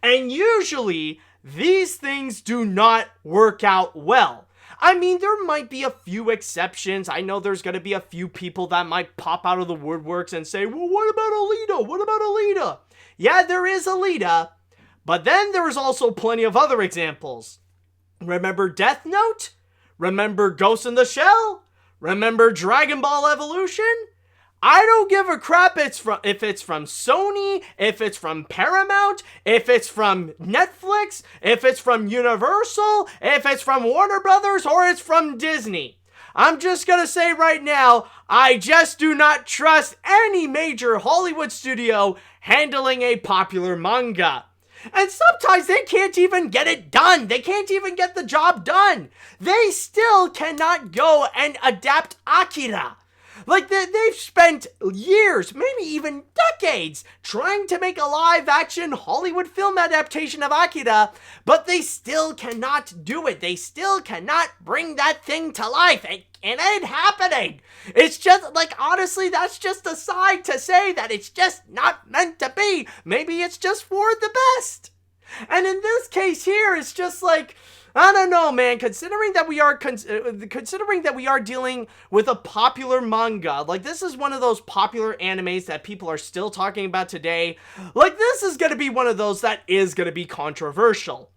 [SPEAKER 3] And usually, these things do not work out well. I mean, there might be a few exceptions. I know there's gonna be a few people that might pop out of the woodworks and say, well, what about Alita? What about Alita? Yeah, there is Alita, but then there's also plenty of other examples. Remember Death Note? Remember Ghost in the Shell? Remember Dragon Ball Evolution? I don't give a crap if it's from Sony, if it's from Paramount, if it's from Netflix, if it's from Universal, if it's from Warner Brothers, or it's from Disney. I'm just gonna say right now, I just do not trust any major Hollywood studio handling a popular manga. And sometimes they can't even get it done. They can't even get the job done. They still cannot go and adapt Akira. Like, they've spent years, maybe even decades, trying to make a live-action Hollywood film adaptation of Akira, but they still cannot do it. They still cannot bring that thing to life. It ain't happening. It's just, like, honestly, that's just a sign to say that it's just not meant to be. Maybe it's just for the best. And in this case here, it's just like, I don't know, man. Considering that we are dealing with a popular manga, like, this is one of those popular animes that people are still talking about today. Like, this is gonna be one of those that is gonna be controversial.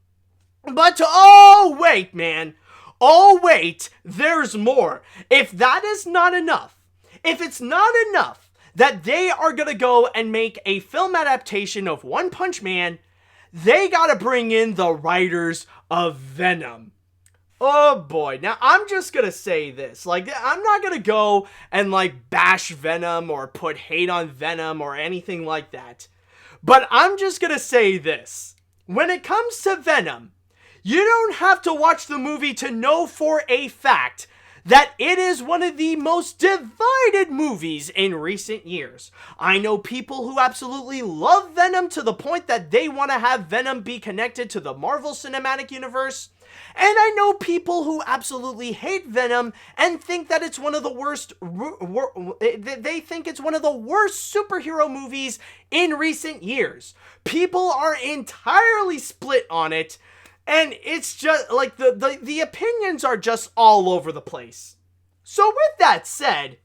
[SPEAKER 3] But oh wait, man. Oh wait, there's more. If that is not enough, if it's not enough that they are gonna go and make a film adaptation of One Punch Man, they gotta bring in the writers of Venom. Oh boy. Now, I'm just gonna say this. Like, I'm not gonna go and, like, bash Venom or put hate on Venom or anything like that. But I'm just gonna say this. When it comes to Venom, you don't have to watch the movie to know for a fact that it is one of the most divided movies in recent years. I know people who absolutely love Venom to the point that they want to have Venom be connected to the Marvel Cinematic Universe. And I know people who absolutely hate Venom and think that it's one of the worst, they think it's one of the worst superhero movies in recent years. People are entirely split on it. And it's just, like, the opinions are just all over the place. So with that said,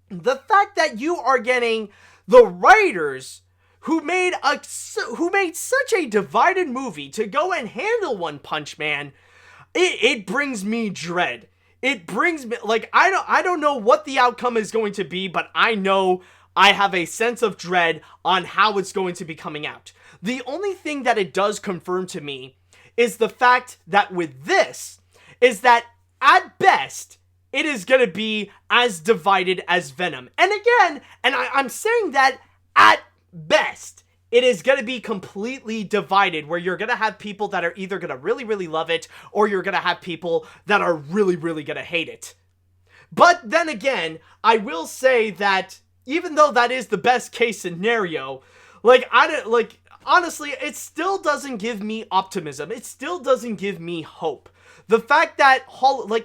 [SPEAKER 3] the fact that you are getting the writers who made such a divided movie to go and handle One Punch Man, it brings me dread. It brings me, like, I don't know what the outcome is going to be, but I know I have a sense of dread on how it's going to be coming out. The only thing that it does confirm to me is the fact that with this, is that at best, it is going to be as divided as Venom. And again, I'm saying that at best, it is going to be completely divided, where you're going to have people that are either going to really, really love it, or you're going to have people that are really, really going to hate it. But then again, I will say that even though that is the best case scenario, honestly, it still doesn't give me optimism. It still doesn't give me hope. The fact that,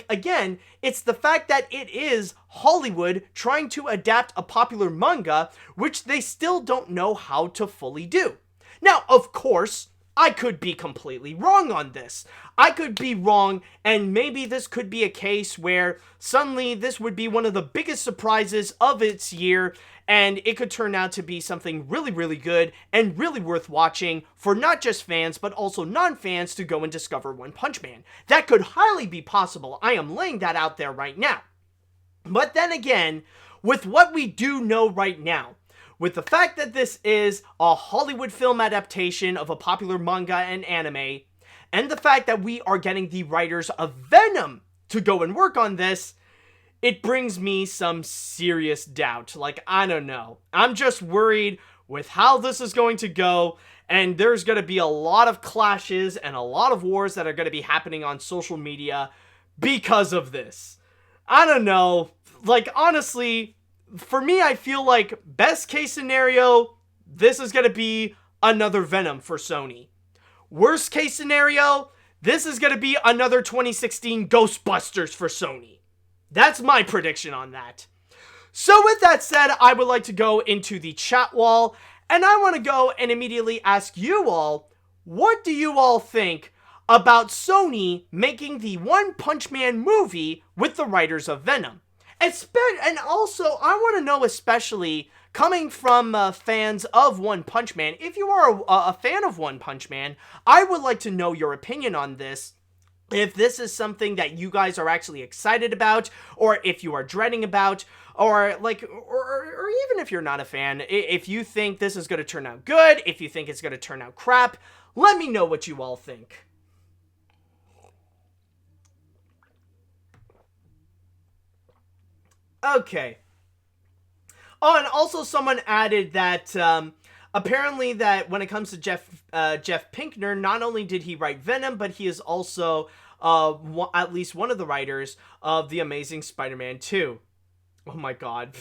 [SPEAKER 3] again, it's the fact that it is Hollywood trying to adapt a popular manga, which they still don't know how to fully do. Now, of course, I could be completely wrong on this. I could be wrong, and maybe this could be a case where suddenly this would be one of the biggest surprises of its year, and it could turn out to be something really, really good and really worth watching for not just fans, but also non-fans to go and discover One Punch Man. That could highly be possible. I am laying that out there right now. But then again, with what we do know right now, with the fact that this is a Hollywood film adaptation of a popular manga and anime, and the fact that we are getting the writers of Venom to go and work on this, it brings me some serious doubt. I don't know. I'm just worried with how this is going to go, and there's going to be a lot of clashes and a lot of wars that are going to be happening on social media because of this. I don't know. Honestly, for me, I feel like best case scenario, this is going to be another Venom for Sony. Worst case scenario, this is going to be another 2016 Ghostbusters for Sony. That's my prediction on that. So with that said, I would like to go into the chat wall, and I want to go and immediately ask you all, what do you all think about Sony making the One Punch Man movie with the writers of Venom? And also, I want to know, especially coming from fans of One Punch Man, if you are a fan of One Punch Man, I would like to know your opinion on this. If this is something that you guys are actually excited about, or if you are dreading about, or even if you're not a fan, if you think this is going to turn out good, if you think it's going to turn out crap, let me know what you all think. Okay. Oh, and also someone added that apparently that when it comes to Jeff Pinkner, not only did he write Venom, but he is also at least one of the writers of The Amazing Spider-Man 2. Oh my god.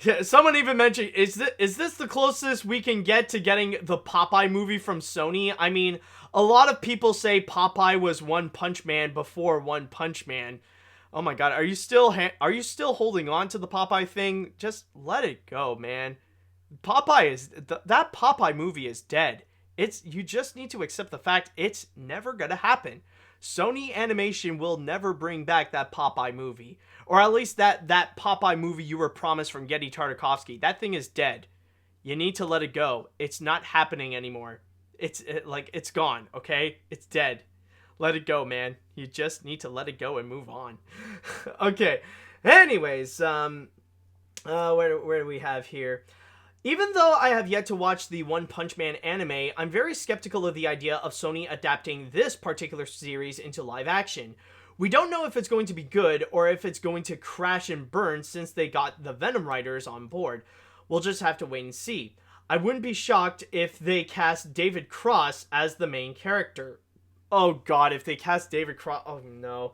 [SPEAKER 3] Yeah, someone even mentioned, is this the closest we can get to getting the Popeye movie from Sony? I mean, a lot of people say Popeye was One Punch Man before One Punch Man. Oh my god, are you still holding on to the Popeye thing? Just let it go, man. Popeye is that Popeye movie is dead. You just need to accept the fact it's never gonna happen. Sony Animation will never bring back that Popeye movie, or at least that Popeye movie you were promised from Geddy Tartakovsky. That thing is dead. You need to let it go. It's not happening anymore. It's gone. Okay, it's dead. Let it go, man. You just need to let it go and move on. Okay. Anyways, where do we have here? Even though I have yet to watch the One Punch Man anime, I'm very skeptical of the idea of Sony adapting this particular series into live action. We don't know if it's going to be good or if it's going to crash and burn since they got the Venom writers on board. We'll just have to wait and see. I wouldn't be shocked if they cast David Cross as the main character. Oh god, if they cast David Cross... Oh no.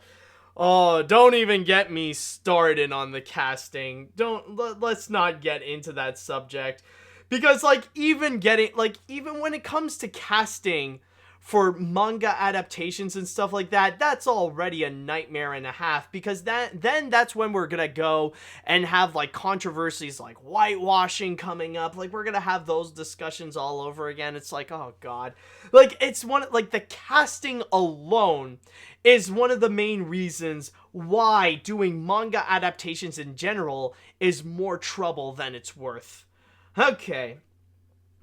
[SPEAKER 3] Oh, don't even get me started on the casting. Let's not get into that subject. Because, even when it comes to casting for manga adaptations and stuff like that, that's already a nightmare and a half. Because that's when we're gonna go and have, controversies like whitewashing coming up. We're gonna have those discussions all over again. It's oh god. The casting alone is one of the main reasons why doing manga adaptations in general is more trouble than it's worth. Okay.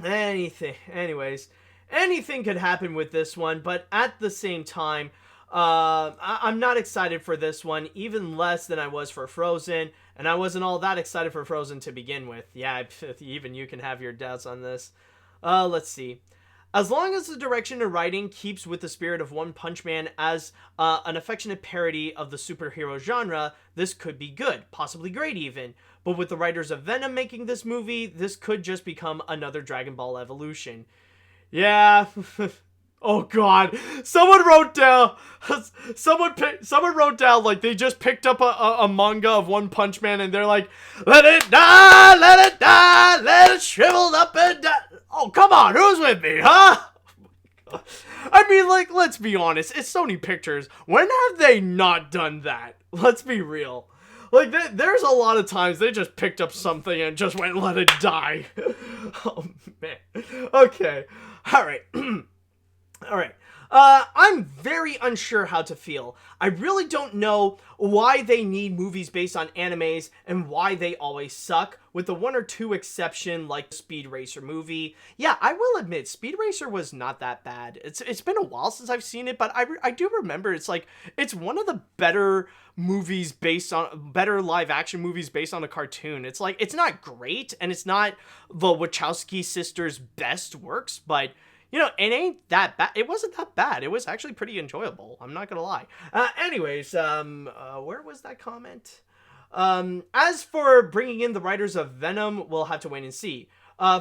[SPEAKER 3] Anyways, anything could happen with this one, but at the same time, I'm not excited for this one, even less than I was for Frozen, and I wasn't all that excited for Frozen to begin with. Yeah, even you can have your doubts on this. Let's see. As long as the direction and writing keeps with the spirit of One Punch Man as an affectionate parody of the superhero genre, this could be good, possibly great even. But with the writers of Venom making this movie, this could just become another Dragon Ball Evolution. Yeah. Oh god. Someone wrote down like they just picked up a manga of One Punch Man and they're like, let it die, let it shrivel up and die. Oh, come on, who's with me, huh? I mean, like, let's be honest, it's Sony Pictures. When have they not done that? Let's be real. Like, there's a lot of times they just picked up something and just went, let it die. Oh, man. Okay. Alright. Alright. I'm very unsure how to feel. I really don't know why they need movies based on animes and why they always suck, with the one or two exception like the Speed Racer movie. Yeah, I will admit, Speed Racer was not that bad. It's been a while since I've seen it, but I do remember it's one of the better movies better live action movies based on a cartoon. It's like, it's not great, and it's not the Wachowski sisters' best works, but you know, it ain't that bad. It wasn't that bad. It was actually pretty enjoyable. I'm not gonna lie. Anyways, where was that comment? As for bringing in the writers of Venom, we'll have to wait and see.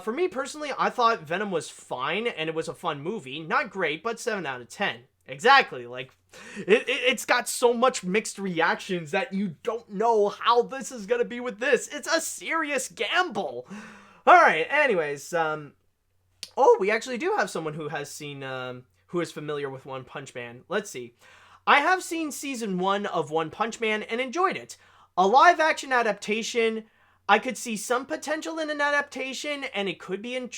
[SPEAKER 3] For me personally, I thought Venom was fine, and it was a fun movie. Not great, but 7 out of 10. Exactly, like, it's got so much mixed reactions that you don't know how this is gonna be with this. It's a serious gamble. Alright, anyways, oh, we actually do have someone who has seen, who is familiar with One Punch Man. Let's see. I have seen season 1 of One Punch Man and enjoyed it. A live action adaptation, I could see some potential in an adaptation, and it could be an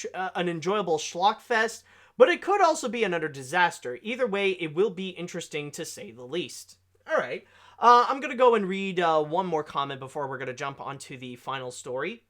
[SPEAKER 3] enjoyable schlockfest, but it could also be another disaster. Either way, it will be interesting to say the least. Alright, I'm gonna go and read one more comment before we're gonna jump onto the final story.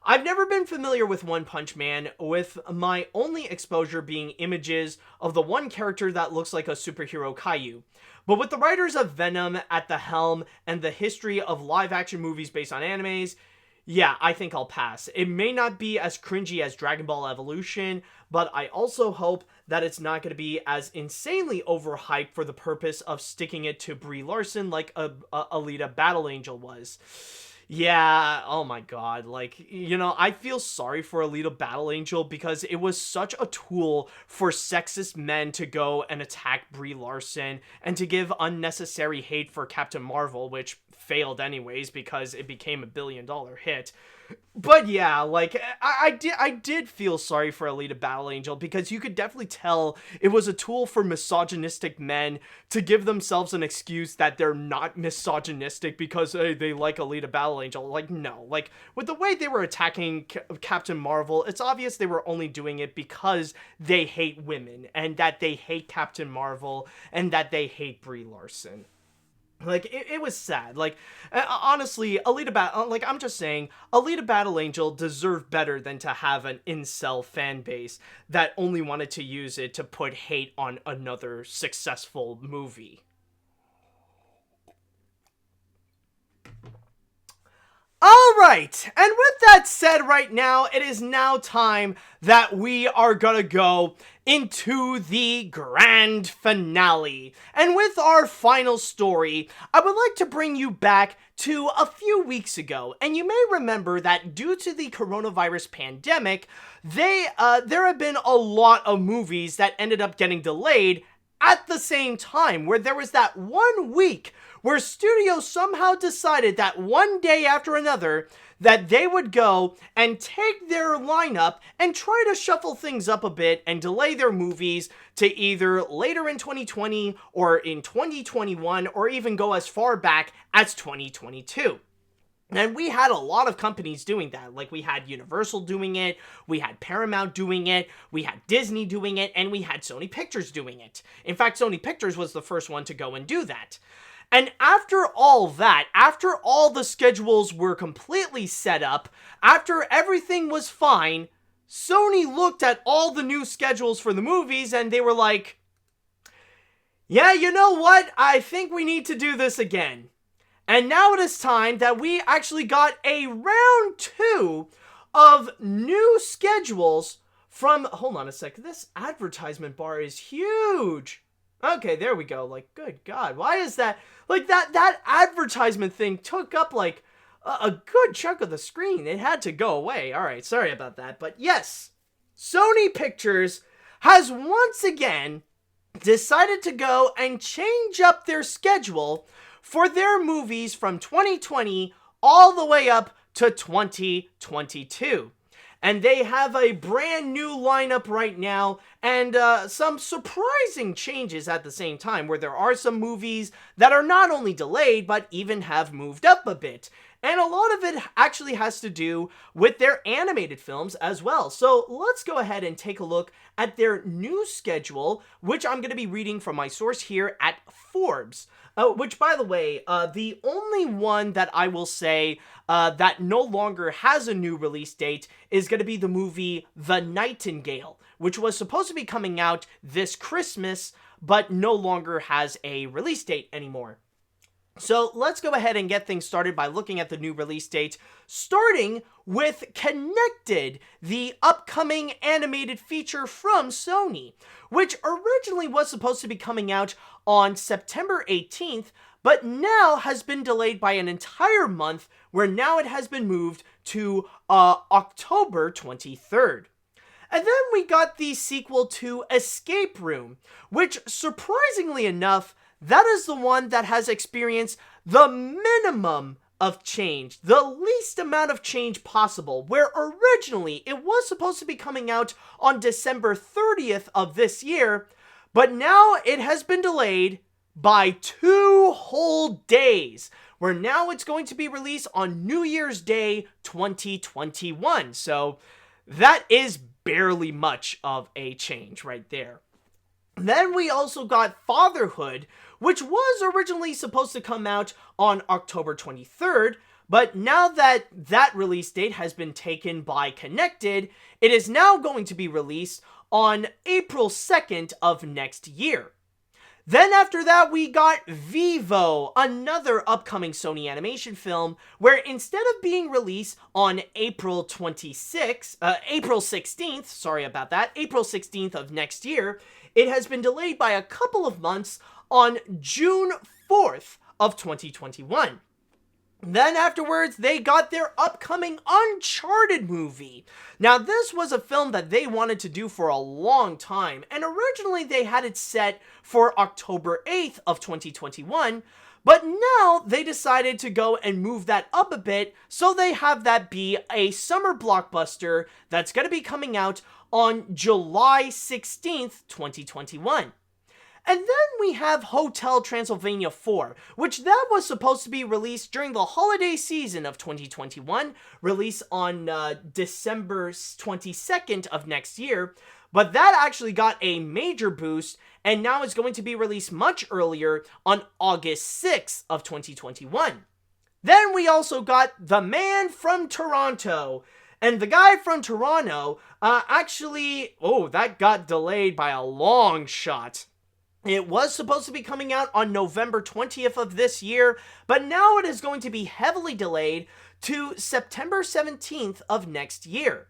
[SPEAKER 3] I've never been familiar with One Punch Man, with my only exposure being images of the one character that looks like a superhero Caillou. But with the writers of Venom at the helm and the history of live-action movies based on animes, yeah, I think I'll pass. It may not be as cringy as Dragon Ball Evolution, but I also hope that it's not going to be as insanely overhyped for the purpose of sticking it to Brie Larson like Alita Battle Angel was. Yeah, oh my god, like, you know, I feel sorry for Alita Battle Angel because it was such a tool for sexist men to go and attack Brie Larson and to give unnecessary hate for Captain Marvel, which failed anyways because it became $1 billion hit. But yeah, like, I did feel sorry for Alita Battle Angel because you could definitely tell it was a tool for misogynistic men to give themselves an excuse that they're not misogynistic because, hey, they like Alita Battle Angel. Like, no. Like, with the way they were attacking Captain Marvel, it's obvious they were only doing it because they hate women and that they hate Captain Marvel and that they hate Brie Larson. Like, it was sad. Like, honestly, I'm just saying, Alita Battle Angel deserved better than to have an incel fan base that only wanted to use it to put hate on another successful movie. Alright, and with that said right now, it is now time that we are gonna go into the grand finale. And with our final story, I would like to bring you back to a few weeks ago. And you may remember that due to the coronavirus pandemic, there have been a lot of movies that ended up getting delayed at the same time, where there was that 1 week where studios somehow decided that one day after another that they would go and take their lineup and try to shuffle things up a bit and delay their movies to either later in 2020 or in 2021 or even go as far back as 2022. And we had a lot of companies doing that. Like, we had Universal doing it, we had Paramount doing it, we had Disney doing it, and we had Sony Pictures doing it. In fact, Sony Pictures was the first one to go and do that. And after all that, after all the schedules were completely set up, after everything was fine, Sony looked at all the new schedules for the movies and they were like, yeah, you know what? I think we need to do this again. And now it is time that we actually got a round 2 of new schedules from, hold on a sec, this advertisement bar is huge. Okay, there we go. Like, good God, why is that? Like, that advertisement thing took up, like, a good chunk of the screen. It had to go away. All right, sorry about that. But yes, Sony Pictures has once again decided to go and change up their schedule for their movies from 2020 all the way up to 2022. And they have a brand new lineup right now, and some surprising changes at the same time, where there are some movies that are not only delayed, but even have moved up a bit. And a lot of it actually has to do with their animated films as well. So let's go ahead and take a look at their new schedule, which I'm going to be reading from my source here at Forbes. Which, by the way, the only one that I will say that no longer has a new release date is going to be the movie The Nightingale, which was supposed to be coming out this Christmas, but no longer has a release date anymore. So let's go ahead and get things started by looking at the new release date, starting with Connected, the upcoming animated feature from Sony, which originally was supposed to be coming out on September 18th, but now has been delayed by an entire month, where now it has been moved to October 23rd. And then we got the sequel to Escape Room, which, surprisingly enough, that is the one that has experienced the minimum of change, the least amount of change possible, where originally it was supposed to be coming out on December 30th of this year, but now it has been delayed by 2 whole days, where now it's going to be released on New Year's Day 2021. So that is barely much of a change right there. Then we also got Fatherhood, which was originally supposed to come out on October 23rd, but now that that release date has been taken by Connected, it is now going to be released on April 2nd of next year. Then after that, we got Vivo, another upcoming Sony animation film, where instead of being released on April 16th of next year, it has been delayed by a couple of months on June 4th of 2021. Then afterwards, they got their upcoming Uncharted movie. Now, this was a film that they wanted to do for a long time, and originally they had it set for October 8th of 2021, but now they decided to go and move that up a bit, so they have that be a summer blockbuster that's going to be coming out on July 16th, 2021. And then we have Hotel Transylvania 4, which that was supposed to be released during the holiday season of 2021, released on December 22nd of next year, but that actually got a major boost, and now is going to be released much earlier on August 6th of 2021. Then we also got The Man from Toronto, and the guy from Toronto that got delayed by a long shot. It was supposed to be coming out on November 20th of this year, but now it is going to be heavily delayed to September 17th of next year.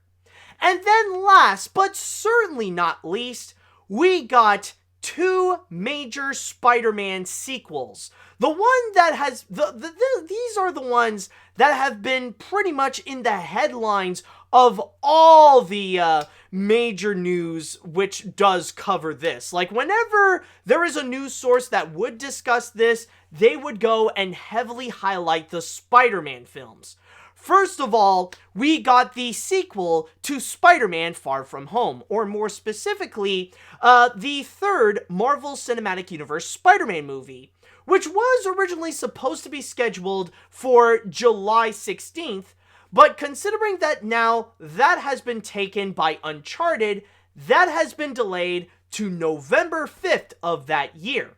[SPEAKER 3] And then last, but certainly not least, we got 2 major Spider-Man sequels. The one that has, these are the ones that have been pretty much in the headlines of all the major news which does cover this. Like, whenever there is a news source that would discuss this, they would go and heavily highlight the Spider-Man films. First of all, we got the sequel to Spider-Man Far From Home, or more specifically, the 3rd Marvel Cinematic Universe Spider-Man movie, which was originally supposed to be scheduled for July 16th, but considering that now that has been taken by Uncharted, that has been delayed to November 5th of that year.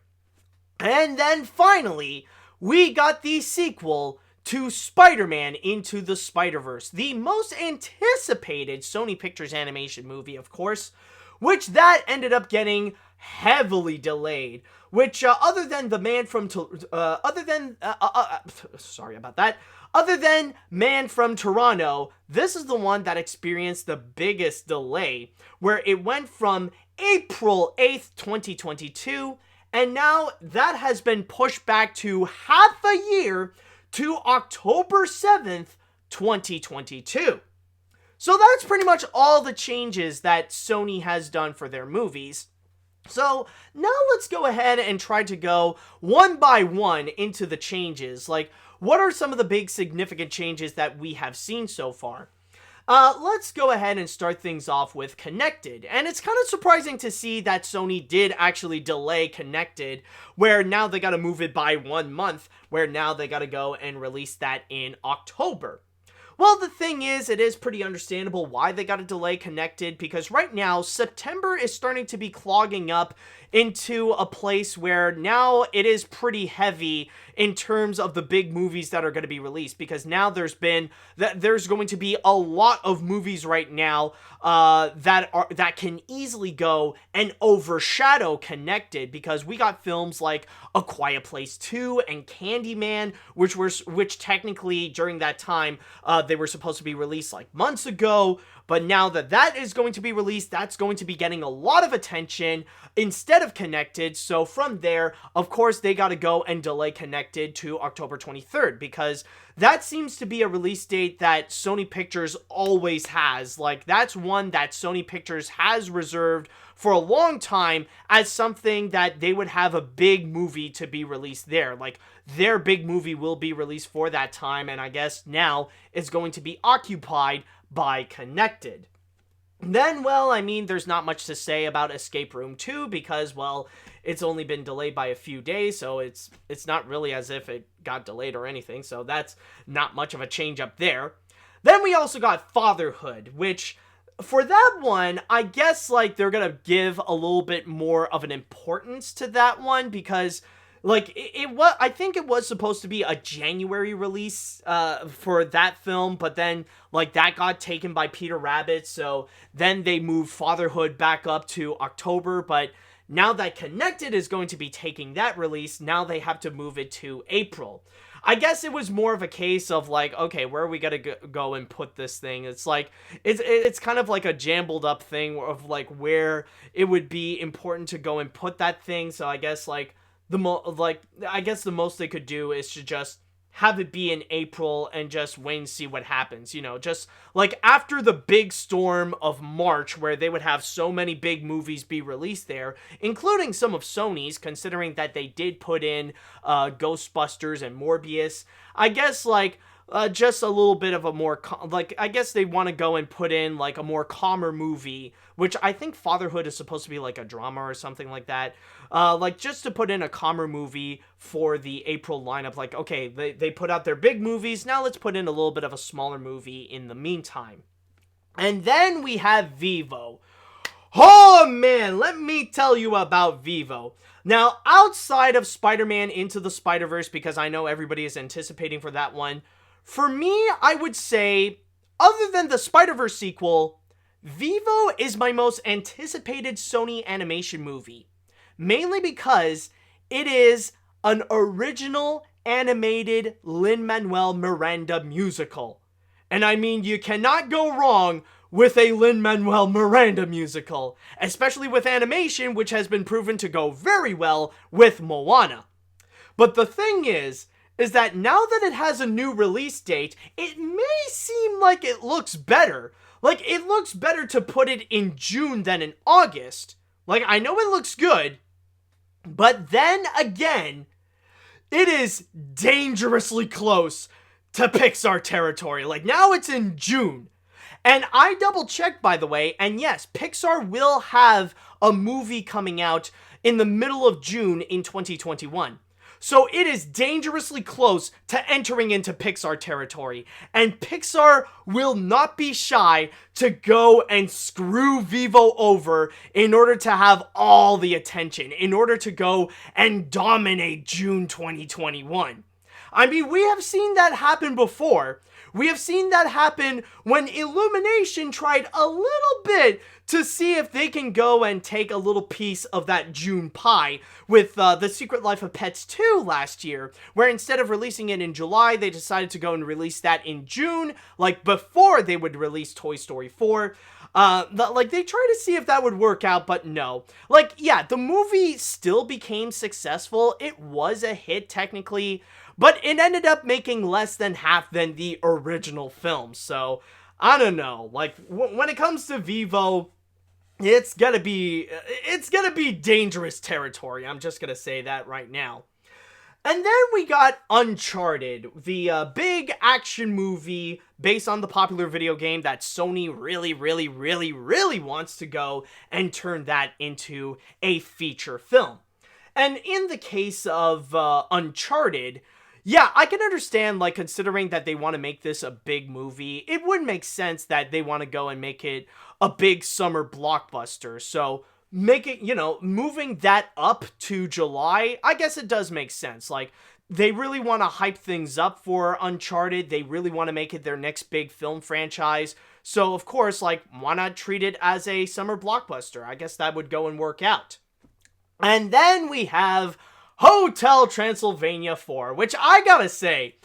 [SPEAKER 3] And then finally, we got the sequel to Spider-Man Into the Spider-Verse, the most anticipated Sony Pictures animation movie, of course, which that ended up getting heavily delayed, which other than the Man from sorry about that. Other than Man from Toronto, this is the one that experienced the biggest delay, where it went from April 8th, 2022, and now that has been pushed back to half a year to October 7th, 2022. So that's pretty much all the changes that Sony has done for their movies. So now let's go ahead and try to go one by one into the changes. Like, what are some of the big significant changes that we have seen so far? Let's go ahead and start things off with Connected. And it's kind of surprising to see that Sony did actually delay Connected, where now they got to move it by 1 month, where now they got to go and release that in October. Well, the thing is, it is pretty understandable why they got to delay Connected, because right now, September is starting to be clogging up into a place where now it is pretty heavy in terms of the big movies that are going to be released, because now there's going to be a lot of movies right now that can easily go and overshadow Connected, because we got films like A Quiet Place 2 and Candyman, which technically during that time they were supposed to be released like months ago, but now that is going to be released, that's going to be getting a lot of attention instead of Connected. So from there, of course, they got to go and delay Connected to October 23rd, because that seems to be a release date that Sony Pictures always has. Like, that's one that Sony Pictures has reserved for a long time as something that they would have a big movie to be released there. Like, their big movie will be released for that time, and I guess now it's going to be occupied by Connected. Then, well, I mean, there's not much to say about Escape Room 2 because, well, it's only been delayed by a few days, so it's not really as if it got delayed or anything, so that's not much of a change up there. Then we also got Fatherhood, which, for that one, I guess, like, they're gonna give a little bit more of an importance to that one, because, like, I think it was supposed to be a January release for that film, but then, like, that got taken by Peter Rabbit, so then they moved Fatherhood back up to October, but now that Connected is going to be taking that release, now they have to move it to April. I guess it was more of a case of, like, okay, where are we gonna go and put this thing? It's like, it's kind of like a jumbled up thing of, like, where it would be important to go and put that thing, so I guess, like, the most they could do is to just have it be in April and just wait and see what happens, you know, just like after the big storm of March where they would have so many big movies be released there, including some of Sony's, considering that they did put in Ghostbusters and Morbius. I guess, like, just a little bit of a more, I guess they want to go and put in, like, a more calmer movie, which I think Fatherhood is supposed to be, like, a drama or something like that. Like, just to put in a calmer movie for the April lineup. Like, okay, they put out their big movies, now let's put in a little bit of a smaller movie in the meantime. And then we have Vivo. Oh, man, let me tell you about Vivo. Now, outside of Spider-Man Into the Spider-Verse, because I know everybody is anticipating for that one, for me, I would say, other than the Spider-Verse sequel, Vivo is my most anticipated Sony animation movie. Mainly because it is an original animated Lin-Manuel Miranda musical. And I mean, you cannot go wrong with a Lin-Manuel Miranda musical, especially with animation, which has been proven to go very well with Moana. But the thing is that now that it has a new release date, it may seem like it looks better. Like, it looks better to put it in June than in August. Like, I know it looks good, but then again, it is dangerously close to Pixar territory. Like, now it's in June. And I double checked, by the way, and yes, Pixar will have a movie coming out in the middle of June in 2021. So it is dangerously close to entering into Pixar territory, and Pixar will not be shy to go and screw Vivo over in order to have all the attention, in order to go and dominate June 2021. I mean, we have seen that happen before. We have seen that happen when Illumination tried a little bit to see if they can go and take a little piece of that June pie with The Secret Life of Pets 2 last year, where instead of releasing it in July, they decided to go and release that in June, like before they would release Toy Story 4. They tried to see if that would work out, but no. Like, yeah, the movie still became successful. It was a hit, technically, but it ended up making less than half than the original film. So, I don't know. Like, when it comes to Vivo, it's gonna be dangerous territory. I'm just gonna say that right now. And then we got Uncharted, the big action movie based on the popular video game that Sony really wants to go and turn that into a feature film. And in the case of Uncharted, yeah, I can understand, like, considering that they want to make this a big movie, it would make sense that they want to go and make it a big summer blockbuster. So make it, moving that up to July, I guess it does make sense. Like, they really want to hype things up for Uncharted. They really want to make it their next big film franchise. So, of course, like, why not treat it as a summer blockbuster? I guess that would go and work out. And then we have Hotel Transylvania 4, which I gotta say,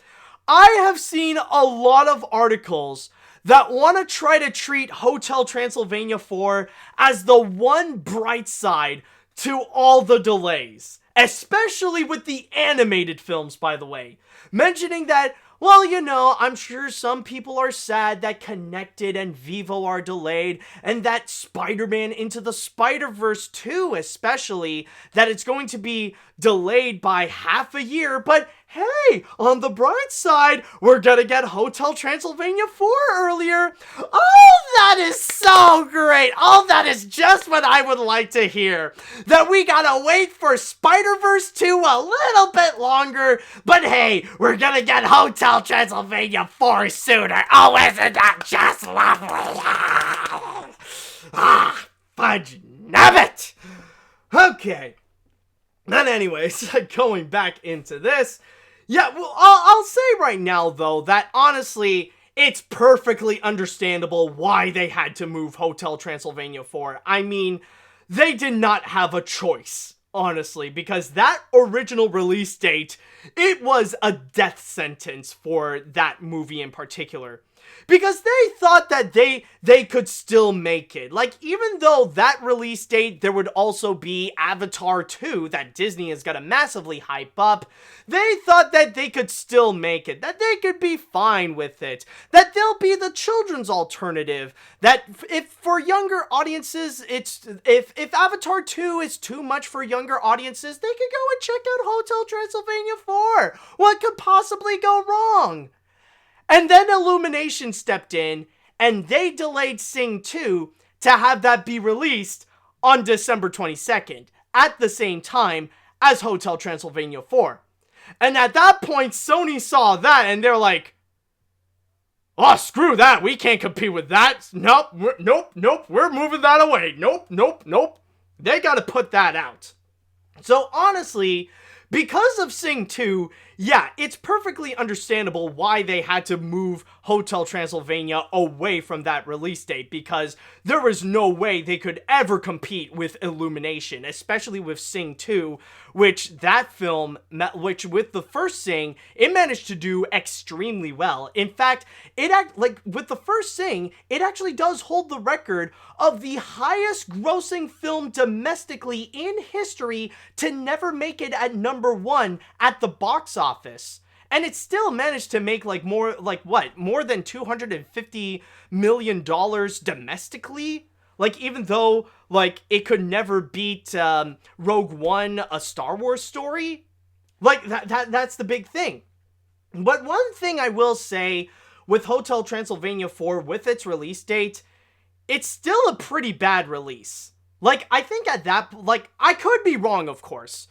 [SPEAKER 3] I have seen a lot of articles that want to try to treat Hotel Transylvania 4 as the one bright side to all the delays. Especially with the animated films, by the way. Mentioning that, well, I'm sure some people are sad that Connected and Vivo are delayed, and that Spider-Man Into the Spider-Verse 2 especially, that it's going to be delayed by half a year, but hey, on the bright side, we're gonna get Hotel Transylvania 4 earlier. Oh, that is so great. Oh, that is just what I would like to hear. That we gotta wait for Spider-Verse 2 a little bit longer, but hey, we're gonna get Hotel Transylvania 4 sooner. Oh, isn't that just lovely? Fudge nabbit. Okay. And anyways, going back into this, yeah, well, I'll say right now, though, that honestly, it's perfectly understandable why they had to move Hotel Transylvania 4. I mean, they did not have a choice, honestly, because that original release date, it was a death sentence for that movie in particular. Because they thought that they could still make it. Like, even though that release date, there would also be Avatar 2 that Disney is gonna massively hype up, they thought that they could still make it, that they could be fine with it, that they'll be the children's alternative, that if for younger audiences, if Avatar 2 is too much for younger audiences, they could go and check out Hotel Transylvania 4. What could possibly go wrong? And then Illumination stepped in, and they delayed Sing 2 to have that be released on December 22nd, at the same time as Hotel Transylvania 4. And at that point, Sony saw that, and they're like, oh, screw that, we can't compete with that. Nope, we're moving that away. Nope. They gotta put that out. So honestly, because of Sing 2, yeah, it's perfectly understandable why they had to move Hotel Transylvania away from that release date, because there was no way they could ever compete with Illumination, especially with Sing 2, which with the first Sing, it managed to do extremely well. In fact, with the first Sing, it actually does hold the record of the highest grossing film domestically in history to never make it at number 1 at the box office. And it still managed to make more than $250 million domestically? Even though, it could never beat Rogue One, A Star Wars Story? That's the big thing. But one thing I will say with Hotel Transylvania 4, with its release date, it's still a pretty bad release. I think at that, I could be wrong, of course.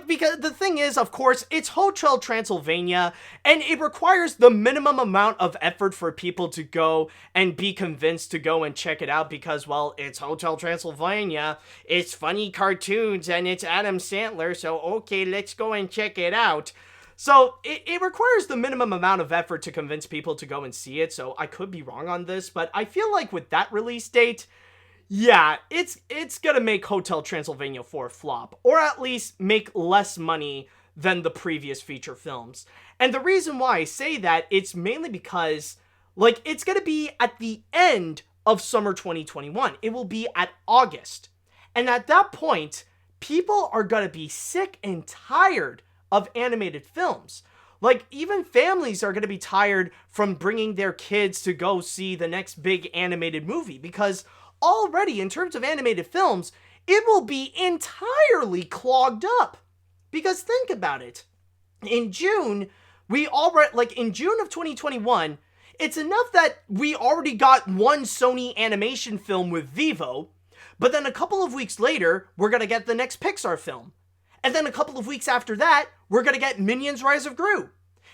[SPEAKER 3] Because the thing is, of course, it's Hotel Transylvania, and it requires the minimum amount of effort for people to go and be convinced to go and check it out because, well, it's Hotel Transylvania, it's funny cartoons, and it's Adam Sandler, so okay, let's go and check it out. So it requires the minimum amount of effort to convince people to go and see it, so I could be wrong on this, but I feel like with that release date, yeah, it's gonna make Hotel Transylvania 4 flop, or at least make less money than the previous feature films. And the reason why I say that, it's mainly because, like, it's gonna be at the end of summer 2021. It will be at August. And at that point, people are gonna be sick and tired of animated films. Like, even families are gonna be tired from bringing their kids to go see the next big animated movie, because already, in terms of animated films, it will be entirely clogged up. Because think about it. In June, in June of 2021, it's enough that we already got one Sony animation film with Vivo, but then a couple of weeks later, we're gonna get the next Pixar film. And then a couple of weeks after that, we're gonna get Minions Rise of Gru.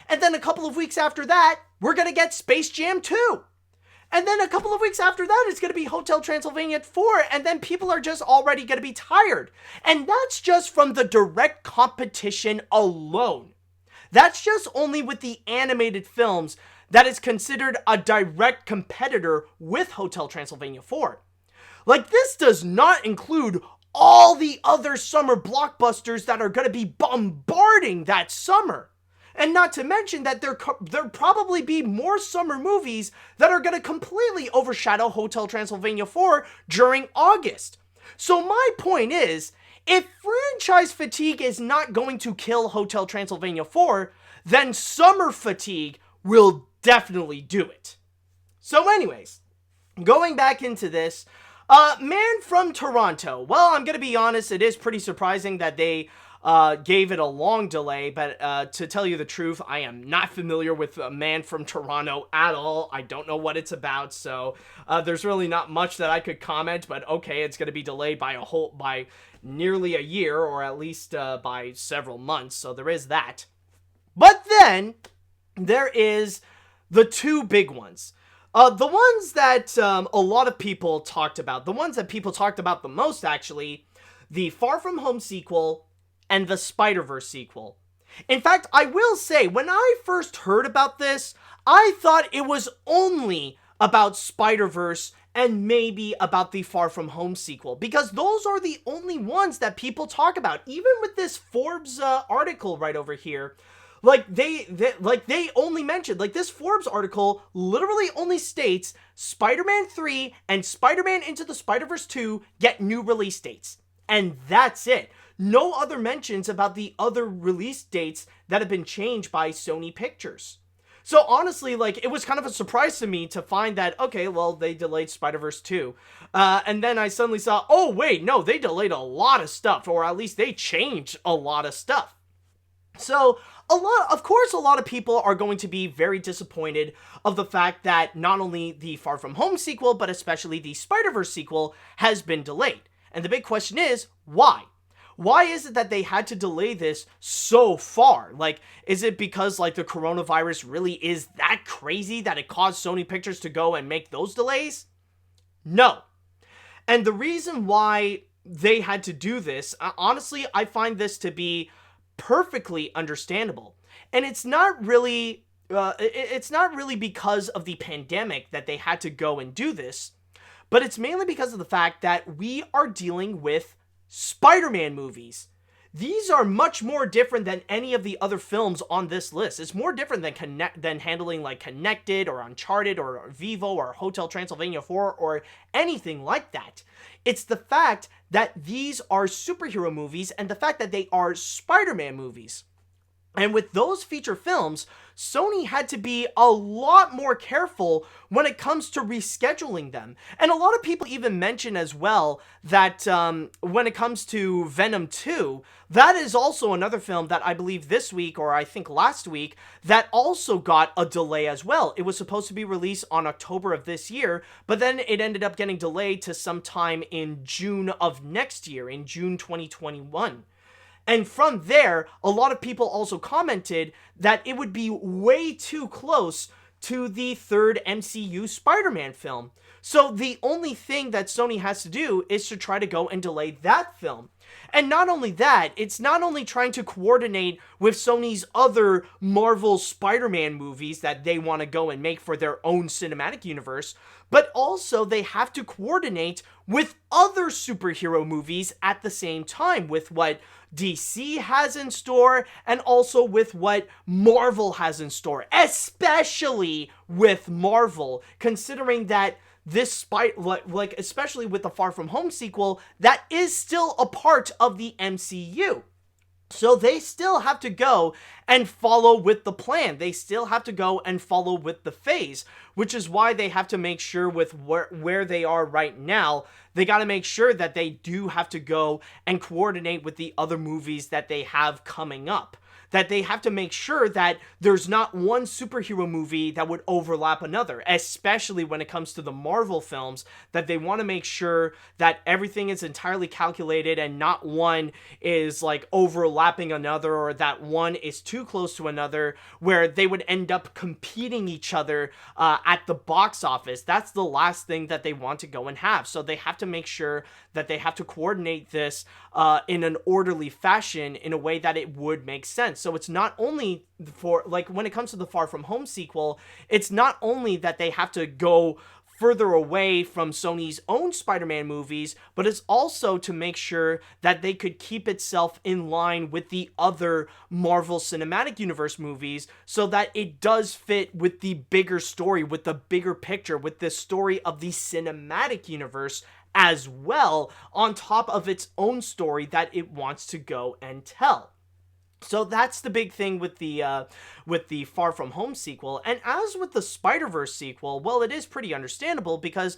[SPEAKER 3] And then a couple of weeks after that, we're gonna get Space Jam 2. And then a couple of weeks after that, it's gonna be Hotel Transylvania 4, and then people are just already gonna be tired. And that's just from the direct competition alone. That's just only with the animated films that is considered a direct competitor with Hotel Transylvania 4. Like, this does not include all the other summer blockbusters that are going to be bombarding that summer. And not to mention that there'll probably be more summer movies that are going to completely overshadow Hotel Transylvania 4 during August. So my point is, if franchise fatigue is not going to kill Hotel Transylvania 4, then summer fatigue will definitely do it. So anyways, going back into this, Man from Toronto. Well, I'm gonna be honest, it is pretty surprising that they gave it a long delay, but to tell you the truth, I am not familiar with Man from Toronto at all. I don't know what it's about, so there's really not much that I could comment, but okay, it's gonna be delayed by nearly a year, or at least by several months, so there is that. But then, there is the two big ones. The ones that a lot of people talked about, the ones that people talked about the most, actually, the Far From Home sequel and the Spider-Verse sequel. In fact, I will say, when I first heard about this, I thought it was only about Spider-Verse and maybe about the Far From Home sequel, because those are the only ones that people talk about. Even with this Forbes article right over here, they only mentioned, like, this Forbes article literally only states Spider-Man 3 and Spider-Man Into the Spider-Verse 2 get new release dates. And that's it. No other mentions about the other release dates that have been changed by Sony Pictures. So honestly, like, it was kind of a surprise to me to find that, okay, well, they delayed Spider-Verse 2. And then I suddenly saw, oh wait, no, they delayed a lot of stuff, or at least they changed a lot of stuff. So, a lot of people are going to be very disappointed of the fact that not only the Far From Home sequel, but especially the Spider-Verse sequel has been delayed. And the big question is, why? Why is it that they had to delay this so far? Like, is it because, like, the coronavirus really is that crazy that it caused Sony Pictures to go and make those delays? No. And the reason why they had to do this, honestly, I find this to be perfectly understandable. And it's not really because of the pandemic that they had to go and do this, but it's mainly because of the fact that we are dealing with Spider-Man movies. These are much more different than any of the other films on this list. It's more different than handling like Connected or Uncharted or Vivo or Hotel Transylvania 4 or anything like that. It's the fact that these are superhero movies and the fact that they are Spider-Man movies. And with those feature films, Sony had to be a lot more careful when it comes to rescheduling them. And a lot of people even mention as well that when it comes to Venom 2, that is also another film that I believe this week, or I think last week, that also got a delay as well. It was supposed to be released on October of this year, but then it ended up getting delayed to sometime in June of next year, in June 2021. And from there, a lot of people also commented that it would be way too close to the third MCU Spider-Man film. So the only thing that Sony has to do is to try to go and delay that film. And not only that, it's not only trying to coordinate with Sony's other Marvel Spider-Man movies that they want to go and make for their own cinematic universe, but also they have to coordinate with other superhero movies at the same time, with what DC has in store and also with what Marvel has in store, especially with Marvel, considering that this especially with the Far From Home sequel, that is still a part of the MCU. So they still have to go and follow with the plan. They still have to go and follow with the phase, which is why they have to make sure with where they are right now, they got to make sure that they do have to go and coordinate with the other movies that they have coming up. That they have to make sure that there's not one superhero movie that would overlap another, especially when it comes to the Marvel films, that they want to make sure that everything is entirely calculated and not one is like overlapping another, or that one is too close to another where they would end up competing each other at the box office. That's the last thing that they want to go and have. So they have to make sure that they have to coordinate this in an orderly fashion in a way that it would make sense. So it's not only for, like, when it comes to the Far From Home sequel, it's not only that they have to go further away from Sony's own Spider-Man movies, but it's also to make sure that they could keep itself in line with the other Marvel Cinematic Universe movies so that it does fit with the bigger story, with the bigger picture, with the story of the cinematic universe as well, on top of its own story that it wants to go and tell. So that's the big thing with the Far From Home sequel. And as with the Spider-Verse sequel, well, it is pretty understandable because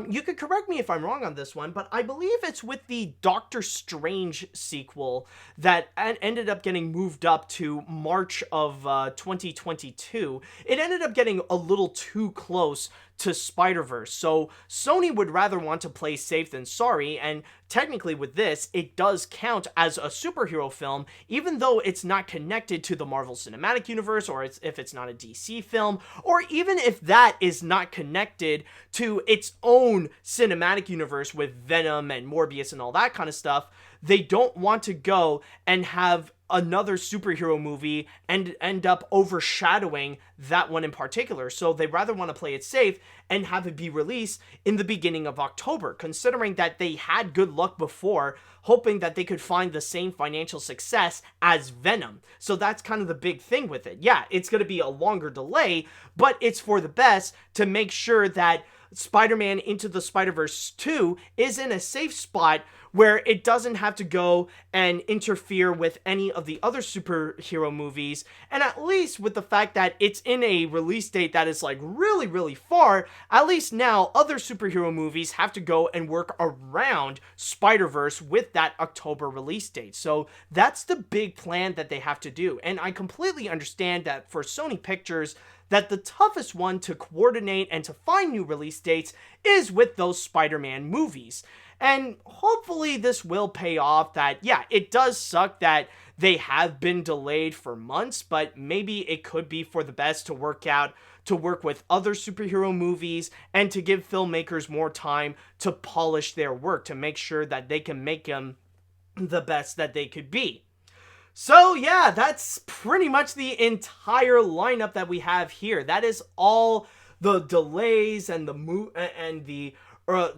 [SPEAKER 3] you could correct me if I'm wrong on this one, but I believe it's with the Doctor Strange sequel that ended up getting moved up to March of 2022. It ended up getting a little too close to Spider-Verse. So Sony would rather want to play safe than sorry, and technically with this, it does count as a superhero film, even though it's not connected to the Marvel Cinematic Universe, or if it's not a DC film, or even if that is not connected to its own cinematic universe with Venom and Morbius and all that kind of stuff. They don't want to go and have another superhero movie and end up overshadowing that one in particular. So they rather want to play it safe and have it be released in the beginning of October, considering that they had good luck before, hoping that they could find the same financial success as Venom. So that's kind of the big thing with it. Yeah, it's going to be a longer delay, but it's for the best to make sure that Spider-Man Into the Spider-Verse 2 is in a safe spot where it doesn't have to go and interfere with any of the other superhero movies, and at least with the fact that it's in a release date that is like really, really far, at least now other superhero movies have to go and work around Spider-Verse with that October release date. So that's the big plan that they have to do, and I completely understand that for Sony Pictures, that the toughest one to coordinate and to find new release dates is with those Spider-Man movies. And hopefully this will pay off. That, yeah, it does suck that they have been delayed for months, but maybe it could be for the best to work with other superhero movies and to give filmmakers more time to polish their work, to make sure that they can make them the best that they could be. So yeah, that's pretty much the entire lineup that we have here. That is all the delays and the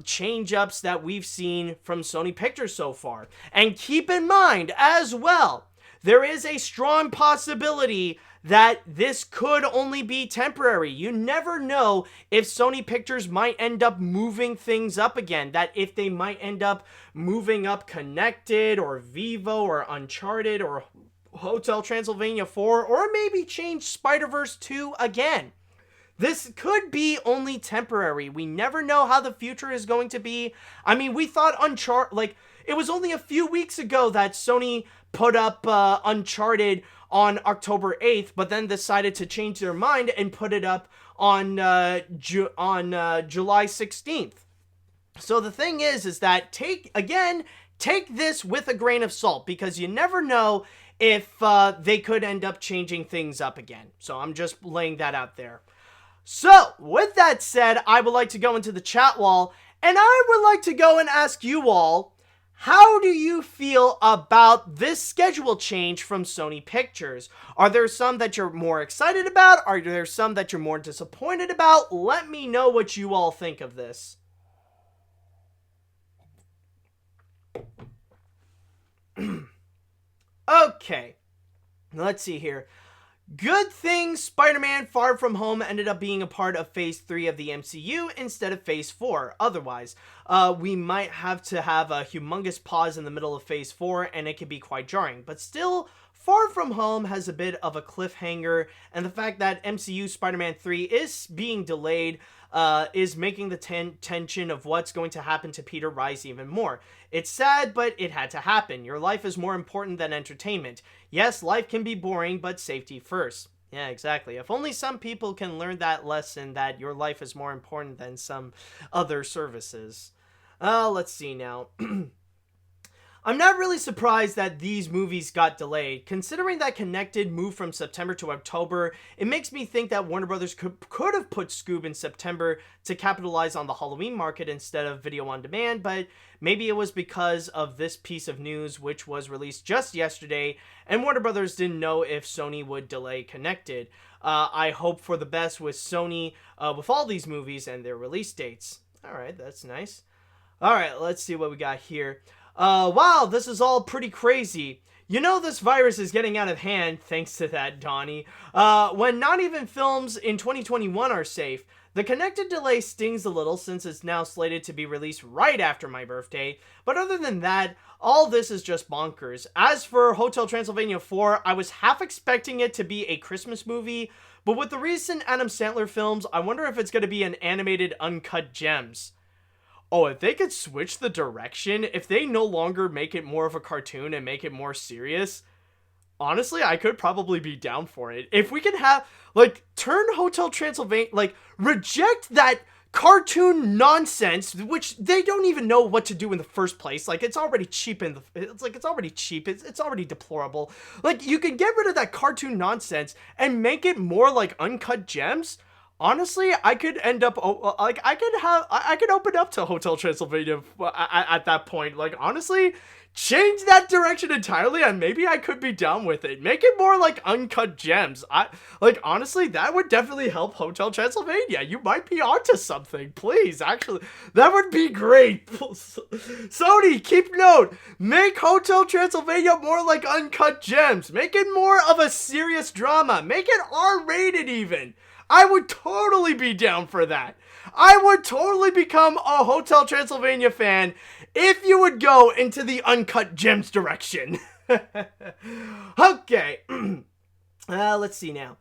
[SPEAKER 3] change-ups that we've seen from Sony Pictures so far. And keep in mind as well, there is a strong possibility that this could only be temporary. You never know if Sony Pictures might end up moving things up again, that if they might end up moving up Connected or Vivo or Uncharted or Hotel Transylvania 4, or maybe change Spider-Verse 2 again. This could be only temporary. We never know how the future is going to be. I mean, we thought it was only a few weeks ago that Sony put up Uncharted on October 8th, but then decided to change their mind and put it up on July 16th. So the thing is that take this with a grain of salt, because you never know if they could end up changing things up again. So I'm just laying that out there. So, with that said, I would like to go into the chat wall, and I would like to go and ask you all, How do you feel about this schedule change from Sony Pictures? Are there some that you're more excited about? Are there some that you're more disappointed about? Let me know what you all think of this. Okay, let's see here. Good thing Spider-Man Far From Home ended up being a part of Phase 3 of the MCU instead of Phase 4. Otherwise, we might have to have a humongous pause in the middle of Phase 4, and it could be quite jarring. But still, Far From Home has a bit of a cliffhanger, and the fact that MCU Spider-Man 3 is being delayed is making the tension of what's going to happen to Peter rise even more. It's sad, but it had to happen. Your life is more important than entertainment. Yes, life can be boring, but safety first. Yeah, exactly. If only some people can learn that lesson, that your life is more important than some other services. Let's see now. I'm not really surprised that these movies got delayed. Considering that Connected moved from September to October, it makes me think that Warner Brothers could have put Scoob in September to capitalize on the Halloween market instead of video on demand, but maybe it was because of this piece of news, which was released just yesterday, and Warner Brothers didn't know if Sony would delay Connected. I hope for the best with Sony with all these movies and their release dates. Alright, that's nice. Alright, let's see what we got here. Wow, this is all pretty crazy. You know this virus is getting out of hand, thanks to that, Donnie. When not even films in 2021 are safe. The Connected delay stings a little since it's now slated to be released right after my birthday, but other than that, all this is just bonkers. As for Hotel Transylvania 4, I was half expecting it to be a Christmas movie, but with the recent Adam Sandler films, I wonder if it's going to be an animated Uncut Gems. Oh, if they could switch the direction, if they no longer make it more of a cartoon and make it more serious, honestly, I could probably be down for it. If we could have, turn Hotel Transylvania, reject that cartoon nonsense, which they don't even know what to do in the first place. It's already cheap it's already cheap. It's already deplorable. You can get rid of that cartoon nonsense and make it more like Uncut Gems. Honestly, I could end up, I could open up to Hotel Transylvania at that point. Honestly, change that direction entirely and maybe I could be down with it. Make it more like Uncut Gems. Honestly, that would definitely help Hotel Transylvania. You might be onto something. Please, actually, that would be great. Sony, keep note. Make Hotel Transylvania more like Uncut Gems. Make it more of a serious drama. Make it R-rated even. I would totally be down for that. I would totally become a Hotel Transylvania fan if you would go into the Uncut Gems direction. Okay. Let's see now.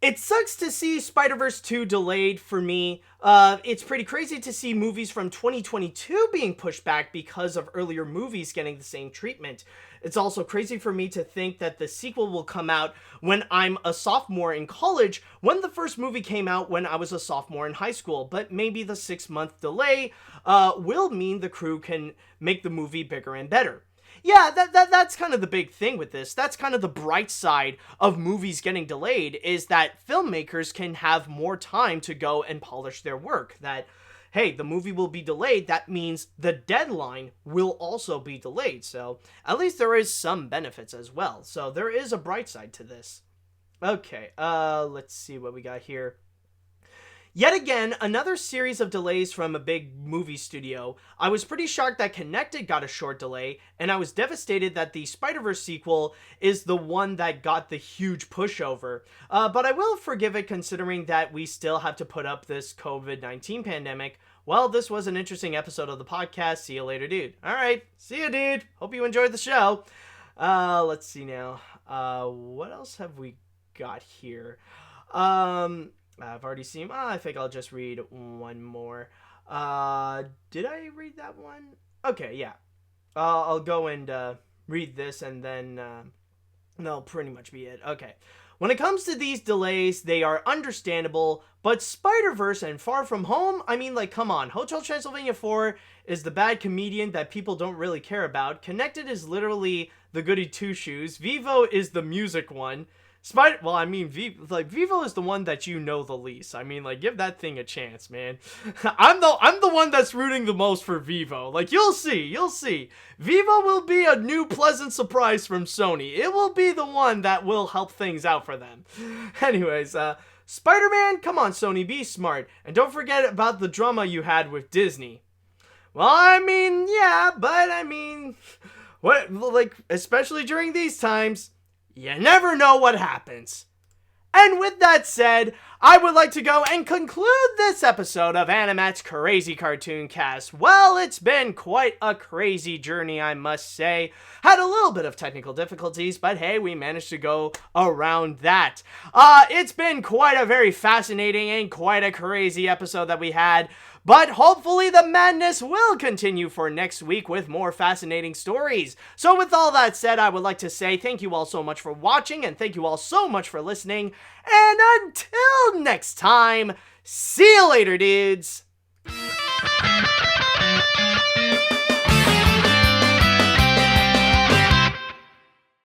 [SPEAKER 3] It sucks to see Spider-Verse 2 delayed for me. It's pretty crazy to see movies from 2022 being pushed back because of earlier movies getting the same treatment. It's also crazy for me to think that the sequel will come out when I'm a sophomore in college, when the first movie came out when I was a sophomore in high school. But maybe the 6-month delay will mean the crew can make the movie bigger and better. Yeah, that's kind of the big thing with this. That's kind of the bright side of movies getting delayed, is that filmmakers can have more time to go and polish their work. That, hey, the movie will be delayed. That means the deadline will also be delayed. So at least there is some benefits as well. So there is a bright side to this. Okay, let's see what we got here. Yet again, another series of delays from a big movie studio. I was pretty shocked that Connected got a short delay, and I was devastated that the Spider-Verse sequel is the one that got the huge pushover. But I will forgive it considering that we still have to put up this COVID-19 pandemic. Well, this was an interesting episode of the podcast. See you later, dude. Alright, see you, dude. Hope you enjoyed the show. Let's see now. What else have we got here? I've already seen. I think I'll just read one more. Did I read that one? Okay, yeah. I'll go and read this and then that'll pretty much be it. Okay. When it comes to these delays, they are understandable, but Spider-Verse and Far From Home, I mean, come on. Hotel Transylvania 4 is the bad comedian that people don't really care about. Connected is literally the goody two-shoes. Vivo is the music one. Well, I mean, Vivo is the one that you know the least. I mean, like, give that thing a chance, man. I'm the one that's rooting the most for Vivo. Like, you'll see. Vivo will be a new pleasant surprise from Sony. It will be the one that will help things out for them. Anyways, Spider-Man, come on, Sony, be smart. And don't forget about the drama you had with Disney. Well, I mean, yeah, but I mean, what, like, especially during these times, you never know what happens. And with that said, I would like to go and conclude this episode of AniMat's Crazy Cartoon Cast. Well, it's been quite a crazy journey, I must say. Had a little bit of technical difficulties, but hey, we managed to go around that. It's been quite a very fascinating and quite a crazy episode that we had. But hopefully the madness will continue for next week with more fascinating stories. So with all that said, I would like to say thank you all so much for watching and thank you all so much for listening. And until next time, see you later, dudes.